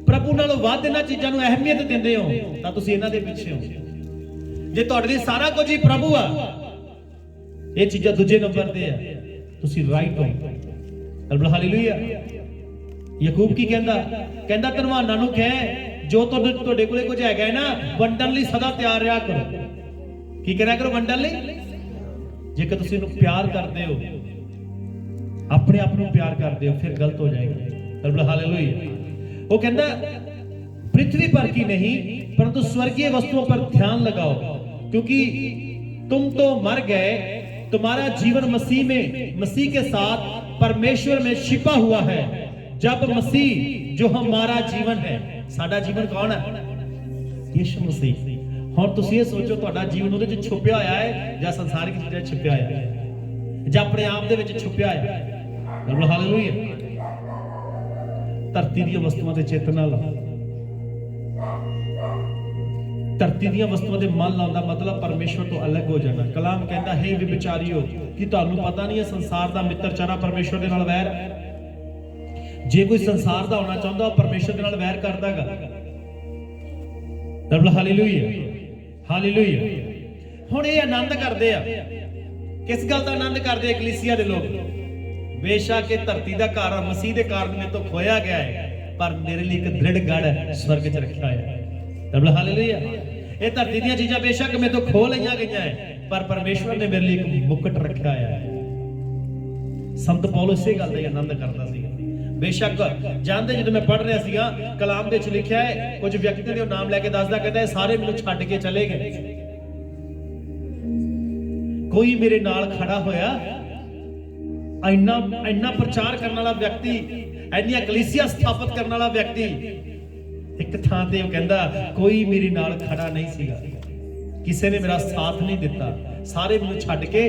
ਪ੍ਰਭੂ ਨਾਲੋਂ ਵੱਧ ਇਹਨਾਂ ਚੀਜ਼ਾਂ ਨੂੰ ਅਹਿਮੀਅਤ ਦਿੰਦੇ ਹੋ ਤਾਂ ਤੁਸੀਂ ਇਹਨਾਂ ਦੇ ਪਿੱਛੇ ਹੋ। ਜੇ ਤੁਹਾਡੇ ਲਈ ਸਾਰਾ ਕੁਝ ਹੀ ਪ੍ਰਭੂ ਆ, ਇਹ ਚੀਜ਼ਾਂ ਦੂਜੇ ਨੰਬਰ ਤੇ ਆ, ਤੁਸੀਂ ਰਾਈਟ ਹੋ। ਹਾਲੇਲੂਇਆ। ਯਾਕੂਬ ਕੀ ਕਹਿੰਦਾ ਧਨਵਾਨਾਂ ਨੂੰ ਕਹੇ ਜੋ ਤੁਹਾਡੇ ਕੋਲੇ ਕੁਝ ਹੈਗਾ ਹੈ ਨਾ, ਵੰਡਣ ਲਈ ਸਦਾ ਤਿਆਰ ਰਿਹਾ ਕਰੋ। ਕੀ ਕਰਿਆ ਕਰੋ? ਵੰਡਣ ਲਈ। ਜੇਕਰ ਤੁਸੀਂ ਇਹਨੂੰ ਪਿਆਰ ਕਰਦੇ ਹੋ, ਆਪਣੇ ਆਪ ਨੂੰ ਪਿਆਰ ਕਰਦੇ ਹੋ, ਫਿਰ ਗਲਤ ਹੋ ਜਾਏਗਾ। ਹਾਲੇਲੂਇਆ। वो कहता पृथ्वी पर की नहीं परंतु स्वर्गीय वस्तुओं पर ध्यान लगाओ, क्योंकि तुम तो मर गए, तुम्हारा जीवन मसीह के साथ परमेश्वर में छिपा हुआ है। जब मसीह जो हमारा जीवन है, साडा जीवन कौन है? यीशु मसीह। हुण तुसीं ये सोचो, तुहाडा जीवन उहदे विच छुपिया होया है जां संसारिक चीज़ां छुपिया होया है जां अपने आप दे विच छुपिया होया है? हालेलुया। ਧਰਤੀ ਦੀਆਂ ਵਸਤੂਆਂ ਤੇ ਚਿੱਤ ਨਾ ਲਾਓ। ਧਰਤੀ ਦੀਆਂ ਵਸਤੂਆਂ ਦੇ ਮਨ ਲਾਉਣ ਦਾ ਮਤਲਬ ਪਰਮੇਸ਼ਵਰ ਤੋਂ ਅਲੱਗ ਹੋ ਜਾਣਾ। ਕਲਾਮ ਕਹਿੰਦਾ ਹੈ ਵੀ ਵਿਚਾਰਿਓ, ਕਿ ਤੁਹਾਨੂੰ ਪਤਾ ਨਹੀਂ ਹੈ ਸੰਸਾਰ ਦਾ ਮਿੱਤਰ ਚਾਰਾ ਪਰਮੇਸ਼ਵਰ ਦੇ ਨਾਲ ਵੈਰ ਹੈ। ਜੇ ਕੋਈ ਸੰਸਾਰ ਦਾ ਹੋਣਾ ਚਾਹੁੰਦਾ, ਉਹ ਪਰਮੇਸ਼ਵਰ ਦੇ ਨਾਲ ਵੈਰ ਕਰਦਾਗਾ। Hallelujah, hallelujah. ਹੁਣ ਇਹ ਆਨੰਦ ਕਰਦੇ ਆ, ਕਿਸ ਗੱਲ ਦਾ ਆਨੰਦ ਕਰਦੇ ਆ ਕਲੀਸਿਆ ਦੇ ਲੋਕ? बेशक ये धरती का घर मसीह के कारण में तो खोया गया है, पर मेरे लिए एक दृढ़ गढ़ स्वर्ग च रखा है। हालेलुया। ये धरती दी चीज़ां बेशक मैं तो खो लईयां गईयां है, पर परमेश्वर ने मेरे लिए एक मुकुट रखा है। संत पौलुस इस गल दा आनंद करता सी। बेशक जानते जो मैं पढ़ रहा सीगा, कलाम दे विच लिखिया है, कुछ व्यक्ति दे नाम लैके दसदा, कहता है सारे मैनूं छड्ड के चले गए, कोई मेरे नाल खड़ा होया। इन्ना प्रचार करने वाला व्यक्ति, इन्नियां कलीसिया स्थापित करने वाला व्यक्ति, एक थां ते कहंदा कोई मेरे नाल खड़ा नहीं सीगा, किसी ने मेरा साथ नहीं दिता, सारे मैनूं छड्ड के।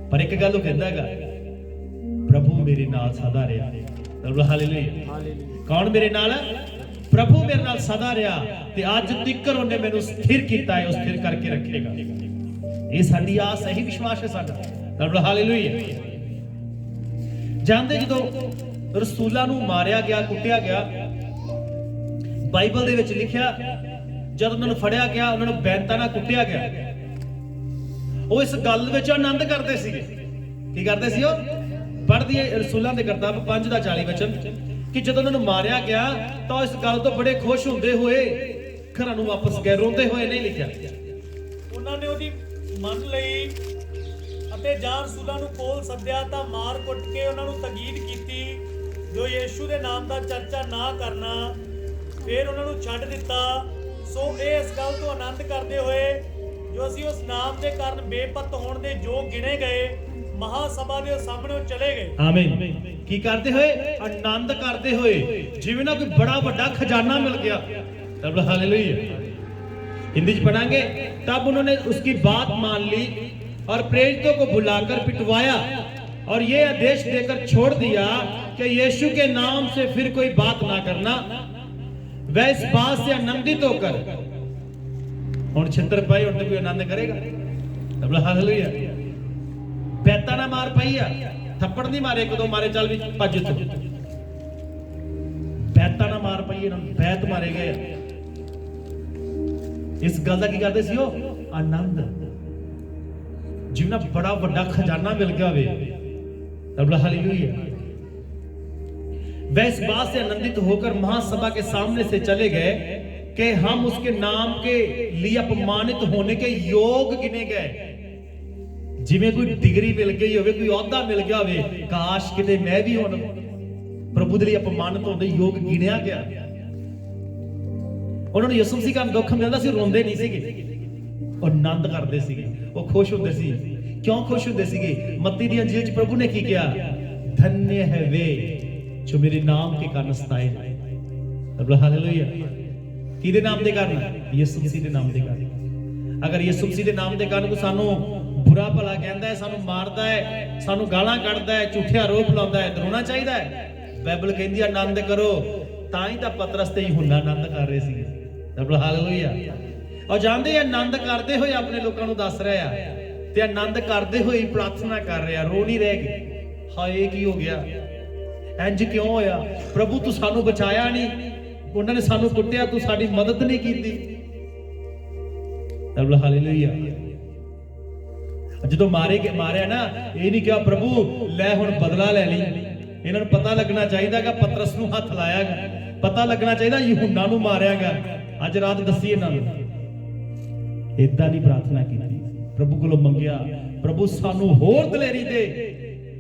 पर एक गल कहंदा हैगा, प्रभु मेरे नाल सदा रहा। हालेलुया। कौन मेरे नाल? प्रभु मेरे नाल सदा रहा, ते अज तिकर उन्हें मैनूं स्थिर कीता है, स्थिर करके रखेगा। ये साडी आस, यही विश्वास है साडा। हालेलुया। जानते जो रसूलों नूं मारिया गया, कुटिया गया, बाइबल दे विच लिखिया जब उन्होंने फड़िया गया, उन्होंने बैंतां नाल कुटिया गया, वो इस गल विच आनंद करते सी। की करते सी? पढ़ दिए रसूलों के किताब 5:40 वचन कि जब उन्होंने मारिया गया तो इस गल तो बड़े खुश होंदे हुए घरां नूं वापस गए, रोंदे हुए नहीं लिखिया। उन्होंने उहदी मन लई ਅਤੇ ਜਾਂ ਰਸੂਲਾਂ ਨੂੰ ਕੋਲ ਸੱਦਿਆ ਤਾਂ ਮਾਰ ਕੁੱਟ ਕੇ ਉਹਨਾਂ ਨੂੰ ਤਕੀਦ ਕੀਤੀ ਜੋ ਯੀਸ਼ੂ ਦੇ ਨਾਮ ਦਾ ਚਰਚਾ ਨਾ ਕਰਨਾ, ਫਿਰ ਉਹਨਾਂ ਨੂੰ ਛੱਡ ਦਿੱਤਾ। ਸੋ ਇਹ ਇਸ ਗੱਲ ਤੋਂ ਆਨੰਦ ਕਰਦੇ ਹੋਏ ਜੋ ਅਸੀਂ ਉਸ ਨਾਮ ਦੇ ਕਾਰਨ ਬੇਪਤ ਹੋਣ ਦੇ ਯੋਗ ਗਿਣੇ ਗਏ, ਮਹਾਸਭਾ ਦੇ ਸਾਹਮਣੇ ਚਲੇ ਗਏ। ਆਮੀਨ। ਕੀ ਕਰਦੇ ਹੋਏ? ਆਨੰਦ ਕਰਦੇ ਹੋਏ, ਜਿਵੇਂ ਨਾ ਕੋਈ ਬੜਾ ਵੱਡਾ ਖਜ਼ਾਨਾ ਮਿਲ ਗਿਆ। ਹਾਲੇਲੂਇਆ। हिंदी च पढ़ांगे। तब उन्होंने उसकी बात मान ली और प्रेरितों को बुलाकर पिटवाया और ये आदेश देकर छोड़ दिया कि यीशु के नाम से फिर कोई बात ना करना। वह इस बात से आनंदित होकर, हुण छित्र पाई हुण तो कोई आनंद करेगा। हालेलुया। बैता ना मार पाई आ, थप्पड़ नहीं मारे, एक दो मारे, चल भी भज तू। बैता ना मार पाई, बैत मारे गए। इस गल का की करते सी वो आनंद, जिन्हें बड़ा बड़ा खजाना मिल गया वे। हालेलुया। वह इस बात से आनंदित होकर महासभा के सामने से चले गए कि हम उसके नाम के लिए अपमानित होने के योग गिने गए। जिवें कोई डिग्री मिल गई होवे, कोई औहदा मिल गया होवे, काश किते मैं भी हुण प्रभु दे लिए अपमानित होने दे योग गिणिया गया। उन्होंने यीशु मसीह का दुख मिलदा सी, रोंदे नहीं सीगे, और आनंद करदे सीगे, वो खुश होंदे सी। क्यों खुश होंदे सीगे? मत्ती दी अंजील च प्रभु ने की किया? धन्य है वे जो मेरे नाम के कारण सताए जाए। हालेलुया। किहदे नाम दे कारण? यीशु मसीह दे नाम दे कारण। अगर यीशु मसीह दे नाम दे कारण कोई सानू बुरा भला कहता है, सानू मारदा है, सानू गालां कढदा है, झूठे आरोप लाउंदा है, डराउणा चाहिदा है? बाइबल कहंदी है आनंद करो। तां ही तां पतरस ते यूहन्ना आनंद कर रहे सीगे। हालेलुया। और जानदे हैं आनंद करदे होए अपने लोकां नू दस रहे आ, ते आनंद करदे होए प्रार्थना कर रहे आ, रो नहीं रह गए हाय की हो गया, इंज क्यों होया? प्रभु तू सानू बचाया नहीं, उन्होंने सानू कुटिया, तू साडी मदद नहीं की। हालेलुया। जो मारिया ना, ये नहीं कहा प्रभु लै हुण बदला ले ली। इन्होंने पता लगना चाहिए कि पतरस नू हथ लाया गा, पता लगना चाहिए यूहन्ना नू मारिया गा। अज रात दसी इन्हां नू इदां नहीं प्रार्थना की, प्रभु कोलों मंगिया प्रभु सानू होर दलेरी दे,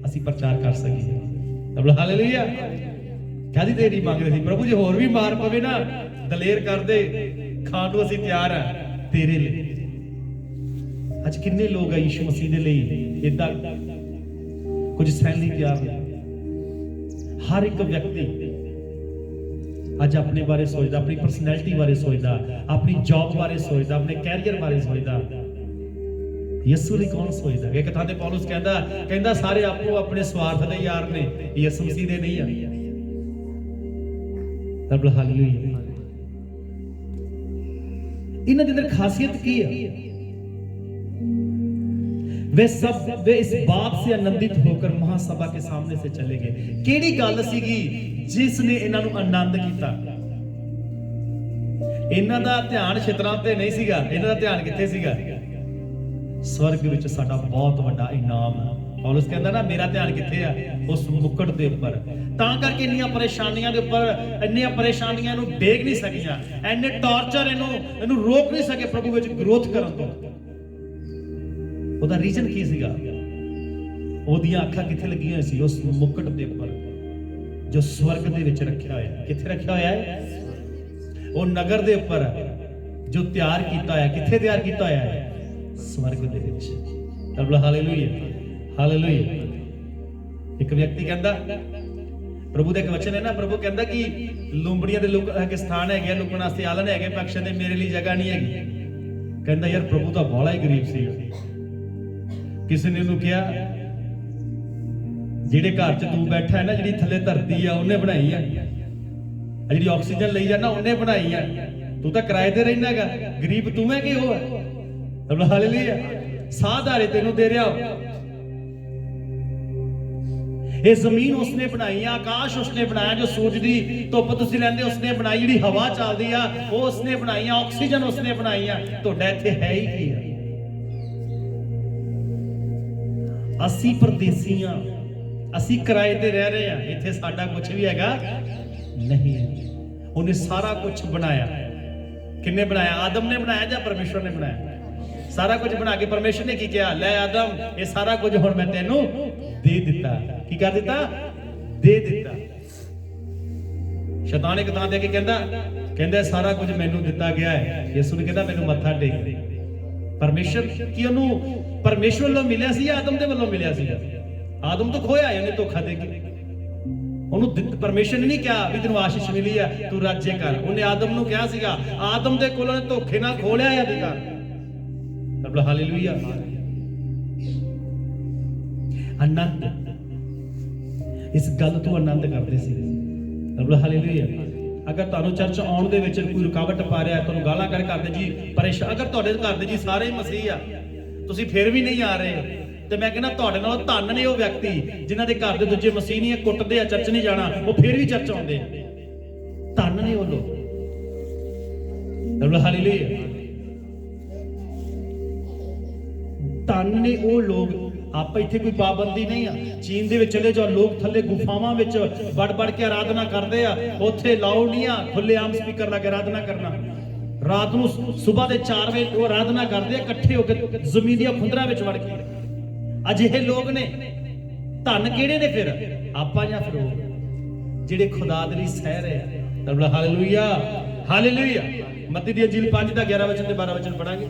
असीं प्रचार कर सकीए। हालेलुया। कहदी देरी मंगदे सी, प्रभु जे होर भी मार पवे ना दलेर कर दे, खाण नू असीं तैयार हां तेरे लिए। अज किन्ने लोग है यीशु मसीह दे लई इदां कुछ सहन लई तैयार ने। हर एक व्यक्ति अज अपने बारे सोचदा, अपनी पर्सनैलिटी बारे सोचदा, अपनी जॉब बारे सोचदा, अपने कैरियर बारे सोचदा। यीशु लई कौन सोचदा? एक थां ते पौलुस कहंदा सारे आपो अपने स्वार्थ दे यार ने, यीशु मसीह दे नहीं आ। हालेलुया। इन्हां दे अंदर खासियत की है? वे इस बात से आनंदित होकर महासभा के सामने से चले गए। केड़ी गल सीगी जिसने इन्हां नू आनंद कीता? इन्हां दा ध्यान छितरां ते नहीं सीगा, इन्हां दा ध्यान कित्थे सीगा? स्वर्ग विच साडा बहुत वड्डा इनाम है। पौलुस कहंदा ना मेरा ध्यान कित्थे आ? उस मुकुट दे उपर। तां करके इन्नियां परेशानियां दे उपर, इन्नियां परेशानियां नू डेग नहीं सकियां, इन्ने टॉर्चर इन्नू रोक नहीं सके प्रभु विच ग्रोथ करन तों। ਉਹਦਾ ਰੀਜ਼ਨ ਕੀ ਸੀਗਾ? ਉਹਦੀਆਂ ਅੱਖਾਂ ਕਿੱਥੇ ਲੱਗੀਆਂ ਹੋਈਆਂ ਸੀ? ਉਸ ਮੁਕਟ ਦੇ ਉੱਪਰ ਜੋ ਸਵਰਗ ਦੇ ਵਿੱਚ ਰੱਖਿਆ ਹੋਇਆ। ਕਿੱਥੇ ਰੱਖਿਆ ਹੋਇਆ ਹੈ? ਉਹ ਨਗਰ ਦੇ ਉੱਪਰ ਜੋ ਤਿਆਰ ਕੀਤਾ ਹੋਇਆ। ਕਿੱਥੇ ਤਿਆਰ ਕੀਤਾ ਹੋਇਆ ਹੈ? ਸਵਰਗ ਦੇ ਵਿੱਚ। Hallelujah, hallelujah. ਇੱਕ ਵਿਅਕਤੀ ਕਹਿੰਦਾ, ਪ੍ਰਭੂ ਦਾ ਇੱਕ ਵਚਨ ਹੈ ਨਾ, ਪ੍ਰਭੂ ਕਹਿੰਦਾ ਕਿ ਲੂੰਬੜੀਆਂ ਦੇ ਲੁਕ ਸਥਾਨ ਹੈਗੇ, ਲੁਕਣ ਵਾਸਤੇ ਆਲਣ ਹੈਗੇ, ਪਕਸ਼ਾਂ ਦੇ ਮੇਰੇ ਲਈ ਜਗ੍ਹਾ ਨਹੀਂ ਹੈਗੀ। ਕਹਿੰਦਾ ਯਾਰ ਪ੍ਰਭੂ ਤਾਂ ਬਾਹਲਾ ਹੀ ਗਰੀਬ ਸੀ। किसी ने उन्होंने कहा जिहड़े घर च तू बैठा है ना, जिहड़ी थल्ले धरती आ उन्हें बनाई है, जिहड़ी ऑक्सीजन लई जाना उन्हें बनाई है, तू तो किराए ते रहना गा, गरीब तू है कि वो है? हालेलुया। साह धारे तेनू दे रहा हो। ये जमीन उसने बनाई है, आकाश उसने बनाया, जो सूरज की धुप तुसीं लैंदे उसने बनाई, जिहड़ी हवा चलदी आ वो उसने बनाई है, ऑक्सीजन उसने बनाई है। तुहाडा इत्थे है ही की है? असी परदेसी हाँ, असी किराए ते रह रहे हैं, इत्थे साडा कुछ भी हैगा नहीं है। उन्हें सारा कुछ बनाया। किन्ने बनाया? आदम ने बनाया या परमेश्वर ने बनाया? सारा कुछ बना के परमेश्वर ने की किया? लै आदम ये सारा कुछ हुण मैं तैनू दे दिता। की कर दिता? दे दिता। शैतान एक थां ते के कहंदा सारा कुछ मैनू दिता गया है। यीशु ने कहंदा मैनू मत्था टेक। परमेश्वर की उन्होंने परमेश्वर वालों मिलिया सी, आदम दे वालों मिलिया सी? आदम तो खोया है, उन्हें धोखा दे के ਉਹਨੂੰ ਪਰਮੇਸ਼ਰ ਨੇ ਨਹੀਂ ਕਿਹਾ ਵੀ ਤੈਨੂੰ ਆਸ਼ੀਸ਼ ਮਿਲੀ ਆ ਤੂੰ ਰਾਜੇ ਕਰ। ਉਹਨੇ ਆਦਮ ਨੂੰ ਕਿਹਾ ਸੀਗਾ, ਆਦਮ ਦੇ ਕੋਲੋਂ ਧੋਖੇ ਨਾਲ ਖੋਲਿਆ ਇਹ ਅਧਿਕਾਰ। ਰੱਬ ਹਾਲੇਲੂਇਆ। ਆਨੰਦ, ਇਸ ਗੱਲ ਤੋਂ ਆਨੰਦ ਕਰਦੇ ਸੀ। ਰੱਬ ਹਾਲੇਲੂਇਆ। ਅਗਰ ਤੁਹਾਨੂੰ ਚਰਚ ਆਉਣ ਦੇ ਵਿੱਚ ਕੋਈ ਰੁਕਾਵਟ ਪਾ ਰਿਹਾ, ਤੁਹਾਨੂੰ ਗਾਲਾਂ ਕਰਦੇ ਜੀ ਪਰੇਸ਼ਾਨ, ਅਗਰ ਤੁਹਾਡੇ ਘਰ ਦੇ ਜੀ ਸਾਰੇ ਹੀ ਮਸੀਹ ਆ, ਤੁਸੀਂ ਫਿਰ ਵੀ ਨਹੀਂ ਆ ਰਹੇ, ਤੇ ਮੈਂ ਕਹਿੰਦਾ ਤੁਹਾਡੇ ਨਾਲ ਧੰਨ ਨੇ ਉਹ ਵਿਅਕਤੀ ਜਿਨ੍ਹਾਂ ਦੇ ਘਰ ਦੇ ਦੂਜੇ ਮਸੀਹ ਨਹੀਂ, ਕੁੱਟਦੇ ਆ, ਚਰਚ ਨਹੀਂ ਜਾਣਾ, ਉਹ ਫਿਰ ਵੀ ਚਰਚ ਆਉਂਦੇ ਆ। ਧੰਨ ਨੇ ਉਹ ਲੋਕ। ਰੱਬ ਹਾਲੇਲੂਇਆ। ਧੰਨ ਨੇ ਉਹ ਲੋਕ। ਆਪਾਂ ਇੱਥੇ ਕੋਈ ਪਾਬੰਦੀ ਨਹੀਂ ਆ। ਚੀਨ ਦੇ ਵਿੱਚ ਚਲੇ ਜਾਓ, ਲੋਕ ਥੱਲੇ ਗੁਫਾਵਾਂ ਵਿੱਚ ਵੜ ਕੇ ਆਰਾਧਨਾ ਕਰਦੇ ਆ। ਉੱਥੇ ਲਾਊਡ ਨਹੀਂ ਆ, ਖੁੱਲ੍ਹੇਆਮ ਸਪੀਕਰ ਲਾ ਕੇ ਆਰਾਧਨਾ ਕਰਨਾ। ਰਾਤ ਨੂੰ ਸਵੇਰ ਦੇ 4 ਵਜੇ ਉਹ ਆਰਾਧਨਾ ਕਰਦੇ ਆ ਇਕੱਠੇ ਹੋ ਕੇ ਜ਼ਮੀਨ ਦੀਆਂ ਖੁੰਦਰਾਂ ਵਿੱਚ ਵੜ ਕੇ। ਅਜਿਹੇ ਲੋਕ ਨੇ। ਧੰਨ ਕਿਹੜੇ ਨੇ ਫਿਰ? ਆਪਾਂ ਜਾਂ ਫਿਰ ਉਹ ਜਿਹੜੇ ਖੁਦਾ ਦੇ ਲਈ ਸਹਿ ਰਹੇ ਆ। ਰੱਬ ਹਾਲੇਲੂਇਆ, ਹਾਲੇਲੂਇਆ। ਮੱਤੀ ਦੀ ਅੰਜੀਲ 5 ਦਾ 11 ਵਚਨ ਤੇ 12 ਵਚਨ ਪੜਾਂਗੇ।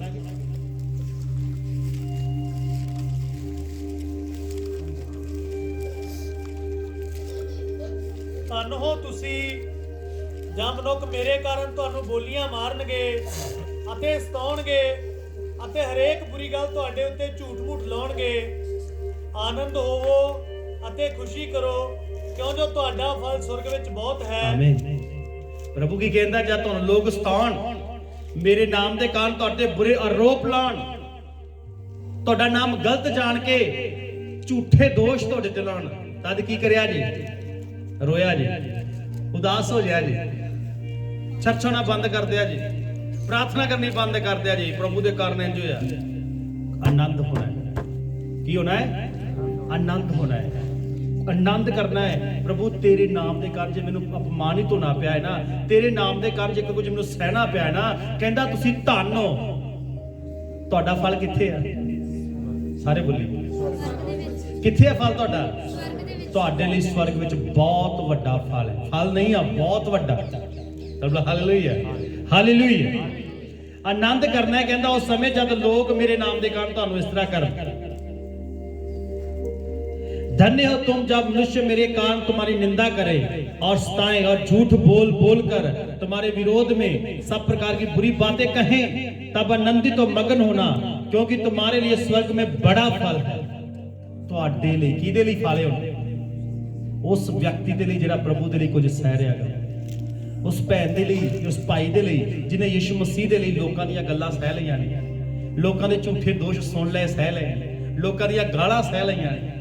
ਧੰਨ ਹੋ ਤੁਸੀਂ ਜਾਂ ਮਨੁੱਖ ਮੇਰੇ ਕਾਰਨ ਤੁਹਾਨੂੰ ਬੋਲੀਆਂ ਮਾਰਨਗੇ ਅਤੇ ਸਤਾਉਣਗੇ ਅਤੇ ਹਰੇਕ ਬੁਰੀ ਗੱਲ ਤੁਹਾਡੇ ਉੱਤੇ ਝੂਠ-ਮੂਠ ਲਾਉਣਗੇ। ਆਨੰਦ ਹੋਵੋ ਅਤੇ ਖੁਸ਼ੀ ਕਰੋ, ਕਿਉਂ ਜੋ ਤੁਹਾਡਾ ਫਲ ਸੁਰਗ ਵਿੱਚ ਬਹੁਤ ਹੈ। ਆਮੀਨ। ਪ੍ਰਭੂ ਕੀ ਕਹਿੰਦਾ, ਜਦ ਤੁਹਾਨੂੰ ਲੋਕ ਸਤਾਉਣ, ਮੇਰੇ ਨਾਮ ਦੇ ਕਾਰਨ ਤੁਹਾਡੇ ਬੁਰੇ ਆਰੋਪ ਲਾਉਣ, ਤੁਹਾਡਾ ਨਾਮ ਗਲਤ ਜਾਣ ਕੇ ਝੂਠੇ ਦੋਸ਼ ਤੁਹਾਡੇ ਤੇ ਲਾਉਣ, ਤਦ ਕੀ ਕਰਿਆ ਜੀ? ਰੋਇਆ ਜੀ, ਉਦਾਸ ਹੋ ਜਾਇਆ ਜੀ, ਚਰਚ ਹੋਣਾ ਬੰਦ ਕਰ ਦਿਆ ਜੀ, ਪ੍ਰਾਰਥਨਾ ਕਰਨੀ ਬੰਦ ਕਰ ਦਿਆ ਜੀ। ਪ੍ਰਭੂ ਦੇ ਕਾਰਨ ਇੰਜ ਹੋਇਆ। ਆਨੰਦ ਹੋਣਾ ਹੈ। ਕੀ ਹੋਣਾ ਹੈ? ਆਨੰਦ ਹੋਣਾ ਹੈ। ਆਨੰਦ ਕਰਨਾ ਹੈ। ਪ੍ਰਭੂ ਤੇਰੇ ਨਾਮ ਦੇ ਕਾਰਨ ਜੇ ਮੈਨੂੰ ਅਪਮਾਨਿਤ ਹੋਣਾ ਪਿਆ ਹੈ ਨਾ, ਤੇਰੇ ਨਾਮ ਦੇ ਕਾਰਨ ਜੇ ਕੁਝ ਮੈਨੂੰ ਸਹਿਣਾ ਪਿਆ ਹੈ ਨਾ, ਕਹਿੰਦਾ ਤੁਸੀਂ ਧੰਨ ਹੋ। ਤੁਹਾਡਾ ਫਲ ਕਿੱਥੇ ਆ? ਸਾਰੇ ਬੋਲੀ, ਕਿੱਥੇ ਆ ਫਲ ਤੁਹਾਡਾ? ਤੁਹਾਡੇ ਲਈ ਸਵਰਗ ਵਿੱਚ ਬਹੁਤ ਵੱਡਾ ਫਲ ਹੈ। ਫਲ ਨਹੀਂ ਆ, ਬਹੁਤ ਵੱਡਾ। Hallelujah, hallelujah. ਆਨੰਦ ਕਰਨਾ ਹੈ। ਕਹਿੰਦਾ ਉਸ ਸਮੇਂ ਜਦ ਲੋਕ ਮੇਰੇ ਨਾਮ ਦੇ ਕਾਰਨ ਤੁਹਾਨੂੰ ਇਸ ਤਰ੍ਹਾਂ ਕਰਨ। धन्य हो तुम जब मनुष्य मेरे कारण तुम्हारी निंदा करे और सताए और झूठ बोल बोल कर तुम्हारे विरोध में सब प्रकार की बुरी बातें कहें, तब आनंदित और मगन होना, क्योंकि तुम्हारे लिए स्वर्ग में बड़ा फल है। ਤੁਹਾਡੇ ਲਈ ਕਿਹਦੇ ਲਈ ਫਲ ਹੋਣੇ? ਉਸ ਵਿਅਕਤੀ ਦੇ ਲਈ ਜਿਹੜਾ ਪ੍ਰਭੂ ਦੇ ਲਈ ਕੁਝ ਸਹਿ ਰਿਹਾ ਹੈ, ਉਸ ਭੈਣ ਦੇ ਲਈ, ਉਸ ਭਾਈ ਦੇ ਲਈ ਜਿਹਨੇ ਯਿਸੂ ਮਸੀਹ ਦੇ ਲਈ ਲੋਕਾਂ ਦੀਆਂ ਗੱਲਾਂ ਸਹਿ ਲਈਆਂ ਨੇ, ਲੋਕਾਂ ਦੇ ਝੂਠੇ ਦੋਸ਼ ਸੁਣ ਲਏ, ਸਹਿ ਲਏ, ਲੋਕਾਂ ਦੀਆਂ ਗਾਲਾਂ ਸਹਿ ਲਈਆਂ ਨੇ।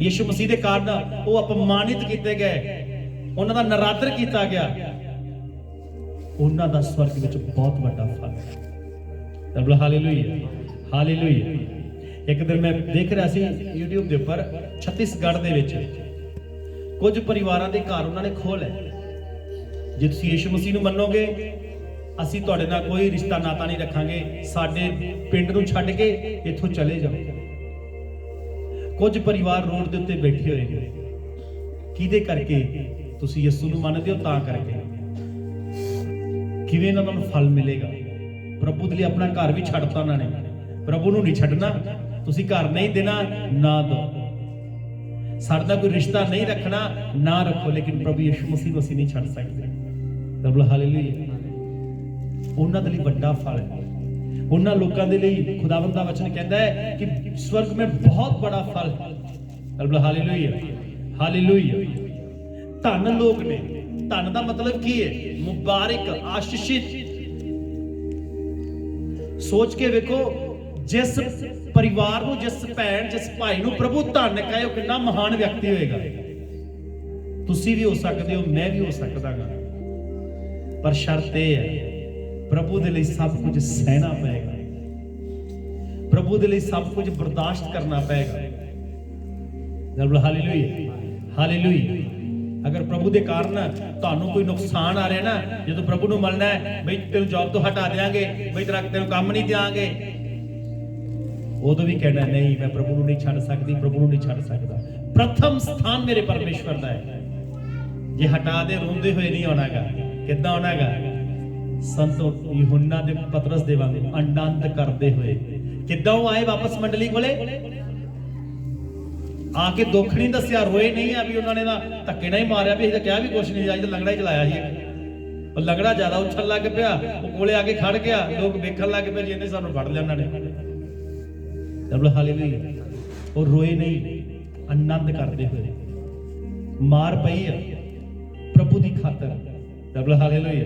ਯਿਸੂ ਮਸੀਹ ਦੇ ਕਾਰਨ ਉਹ ਅਪਮਾਨਿਤ ਕੀਤੇ ਗਏ, ਉਹਨਾਂ ਦਾ ਨਰਾਦਰ ਕੀਤਾ ਗਿਆ। ਉਹਨਾਂ ਦਾ ਸਵਰਗ ਵਿੱਚ ਬਹੁਤ ਵੱਡਾ ਫਲ ਹੈ। ਰੱਬ ਹਾਲੇਲੂਇਆ, ਹਾਲੇਲੂਇਆ। ਇੱਕ ਦਿਨ ਮੈਂ ਦੇਖ ਰਿਹਾ ਸੀ YouTube ਦੇ ਉੱਪਰ, ਛੱਤੀਸਗੜ੍ਹ ਦੇ ਵਿੱਚ ਕੁਝ ਪਰਿਵਾਰਾਂ ਦੇ ਘਰ ਉਹਨਾਂ ਨੇ ਖੋਲ੍ਹ ਹੈ। ਜੇ ਤੁਸੀਂ ਯਿਸੂ ਮਸੀਹ ਨੂੰ ਮੰਨੋਗੇ, ਅਸੀਂ ਤੁਹਾਡੇ ਨਾਲ ਕੋਈ ਰਿਸ਼ਤਾ ਨਾਤਾ ਨਹੀਂ ਰੱਖਾਂਗੇ, ਸਾਡੇ ਪਿੰਡ ਨੂੰ ਛੱਡ ਕੇ ਇੱਥੋਂ ਚਲੇ ਜਾਓ। ਕੁਝ ਪਰਿਵਾਰ ਰੋਡ ਦੇ ਉੱਤੇ ਬੈਠੇ ਹੋਏ ਨੇ। ਕਿਹਦੇ ਕਰਕੇ? ਤੁਸੀਂ ਯਿਸੂ ਨੂੰ ਮੰਨਦੇ ਹੋ ਤਾਂ ਕਰਕੇ। ਕਿਵੇਂ ਉਹਨਾਂ ਨੂੰ ਫਲ ਮਿਲੇਗਾ? ਪ੍ਰਭੂ ਦੇ ਲਈ ਆਪਣਾ ਘਰ ਵੀ ਛੱਡਤਾ ਉਹਨਾਂ ਨੇ। ਪ੍ਰਭੂ ਨੂੰ ਨਹੀਂ ਛੱਡਣਾ, ਤੁਸੀਂ ਘਰ ਨਹੀਂ ਦੇਣਾ, ਨਾ ਦਿਓ। ਸਾਡਾ ਕੋਈ ਰਿਸ਼ਤਾ ਨਹੀਂ ਰੱਖਣਾ, ਨਾ ਰੱਖੋ, ਲੇਕਿਨ ਪ੍ਰਭੂ ਯਿਸੂ ਮਸੀਹ ਨੂੰ ਅਸੀਂ ਨਹੀਂ ਛੱਡ ਸਕਦੇ। ਰੱਬ ਹਾਲੇਲੂਇਆ। ਉਹਨਾਂ ਦੇ ਲਈ ਵੱਡਾ ਫਲ ਹੈ। ਉਹਨਾਂ ਲੋਕਾਂ ਦੇ ਲਈ ਖੁਦਾਵੰਦ ਦਾ ਵਚਨ ਕਹਿੰਦਾ ਹੈ ਕਿ स्वर्ग में बहुत बड़ा फल है। Hallelujah, hallelujah. धन लोग ने, धन का मतलब की है? मुबारक, आशीषित। सोच के देखो, जिस परिवार को, जिस भैन, जिस भाई को प्रभु धन कहे, कितना महान व्यक्ति होएगा। तुसी भी हो सकते हो, मैं भी हो सकता हाँ, पर शर्त यह है प्रभु दे लई सब कुछ सहना पएगा, प्रभु दे लई सब कुछ बर्दाश्त करना पएगा। Hallelujah, hallelujah. अगर प्रभु दे कारण तुहानू कोई नुकसान आ रहा ना, जो प्रभु नू मिलना है, बई तेन जॉब तो हटा देंगे, बई तेन काम नहीं देंगे, उदों भी कहना नहीं, मैं प्रभु नू नहीं छड़ सकती, प्रभु नू नहीं छड़ सकता। प्रथम स्थान मेरे परमेश्वर दा है। जे हटा दे रोंदे हुए नहीं आनागा, किद्दां आनागा? संत यूहन्ना दे पतरस दे वांग आनंद करते हुए। किद्दां आए वापस मंडली कोले? ਆ ਕੇ ਦੁੱਖ ਨਹੀਂ ਦੱਸਿਆ, ਰੋਏ ਨਹੀਂ ਆ ਵੀ ਉਹਨਾਂ ਨੇ ਨਾ ਧੱਕੇ ਨਾਲ ਹੀ ਮਾਰਿਆ ਵੀ ਅਸੀਂ ਤਾਂ ਕਿਹਾ ਵੀ ਕੁਛ ਨਹੀਂ, ਅੱਜ ਤਾਂ ਲੰਗੜਾ ਹੀ ਚਲਾਇਆ ਸੀ। ਉਹ ਲੰਗੜਾ ਜ਼ਿਆਦਾ ਉੱਛਣ ਲੱਗ ਪਿਆ, ਉਹ ਕੋਲੇ ਆ ਕੇ ਖੜ ਗਿਆ, ਲੋਕ ਵੇਖਣ ਲੱਗ ਪਏ ਜਿਹਨੇ ਸਾਨੂੰ ਫੜ ਲਿਆ ਉਹਨਾਂ ਨੇ। ਹਾਲੇਲੂਇਆ। ਉਹ ਰੋਏ ਨਹੀਂ, ਆਨੰਦ ਕਰਦੇ ਹੋਏ। ਮਾਰ ਪਈ ਆ ਪ੍ਰਭੂ ਦੀ ਖਾਤਰ। ਹਾਲੇਲੂਇਆ।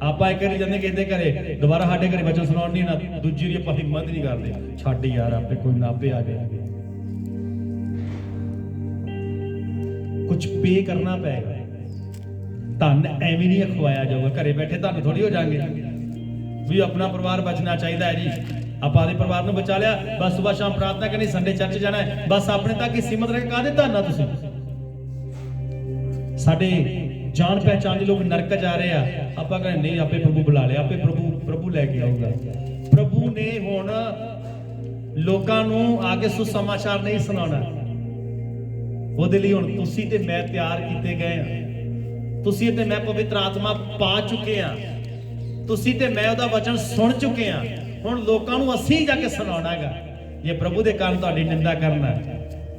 ਆਪਾਂ ਇੱਕ ਵਾਰੀ ਜਾਂਦੇ ਕਿਸੇ ਦੇ ਘਰੇ, ਦੁਬਾਰਾ ਸਾਡੇ ਘਰੇ ਬੱਚਨ ਸੁਣਾਉਣ ਨਹੀਂ ਨਾ, ਦੂਜੀ ਵਾਰੀ ਆਪਾਂ ਹਿੰਮਤ ਨਹੀਂ ਕਰਦੇ, ਛੱਡ ਯਾਰ ਆਪੇ ਕੋਈ ਨਾ ਆਪੇ ਆ ਜਾਏ। ਕੁਝ ਪੇ ਕਰਨਾ ਪਏਗਾ। ਧਨ ਐਵੇਂ ਨਹੀਂ ਅਖਵਾਇਆ ਜਾਊਗਾ। ਘਰੇ ਬੈਠੇ ਧਨ ਥੋੜੀ ਹੋ ਜਾਣਗੇ ਵੀ ਆਪਣਾ ਪਰਿਵਾਰ ਬਚਣਾ ਚਾਹੀਦਾ ਹੈ ਜੀ, ਆਪਾਂ ਦੇ ਪਰਿਵਾਰ ਨੂੰ ਬਚਾ ਲਿਆ, ਬਸ ਸੁਬਾਹ ਸ਼ਾਮ ਪ੍ਰਾਰਥਨਾ ਕਰਨੀ, ਸੰਡੇ ਚਰਚ ਜਾਣਾ ਹੈ, ਬਸ ਆਪਣੇ ਤੱਕ ਹੀ ਸੀਮਤ ਰਹਿ ਕੇ ਕਾਹਦੇ ਧਨ ਆ ਤੁਸੀਂ। ਸਾਡੇ ਜਾਣ ਪਹਿਚਾਨ ਦੇ ਲੋਕ ਨਰਕ ਜਾ ਰਹੇ ਆ, ਆਪਾਂ ਕਹਿੰਦੇ ਨਹੀਂ ਆਪੇ ਪ੍ਰਭੂ ਬੁਲਾ ਲਿਆ, ਆਪੇ ਪ੍ਰਭੂ ਲੈ ਕੇ ਆਊਗਾ। ਪ੍ਰਭੂ ਨੇ ਹੁਣ ਲੋਕਾਂ ਨੂੰ ਆ ਕੇ ਸੁਸਮਾਚਾਰ ਨਹੀਂ ਸੁਣਾਉਣਾ। ਉਹਦੇ ਲਈ ਹੁਣ ਤੁਸੀਂ ਤੇ ਮੈਂ ਤਿਆਰ ਕੀਤੇ ਗਏ ਆ। ਤੁਸੀਂ ਤੇ ਮੈਂ ਪਵਿੱਤਰ ਆਤਮਾ ਪਾ ਚੁੱਕੇ ਆ, ਤੁਸੀਂ ਤੇ ਮੈਂ ਉਹਦਾ ਵਚਨ ਸੁਣ ਚੁੱਕੇ ਆ। ਹੁਣ ਲੋਕਾਂ ਨੂੰ ਅਸੀਂ ਜਾ ਕੇ ਸੁਣਾਉਣਾ ਹੈਗਾ। ਜੇ ਪ੍ਰਭੂ ਦੇ ਕਾਰਨ ਤੁਹਾਡੀ ਨਿੰਦਾ ਕਰਨਾ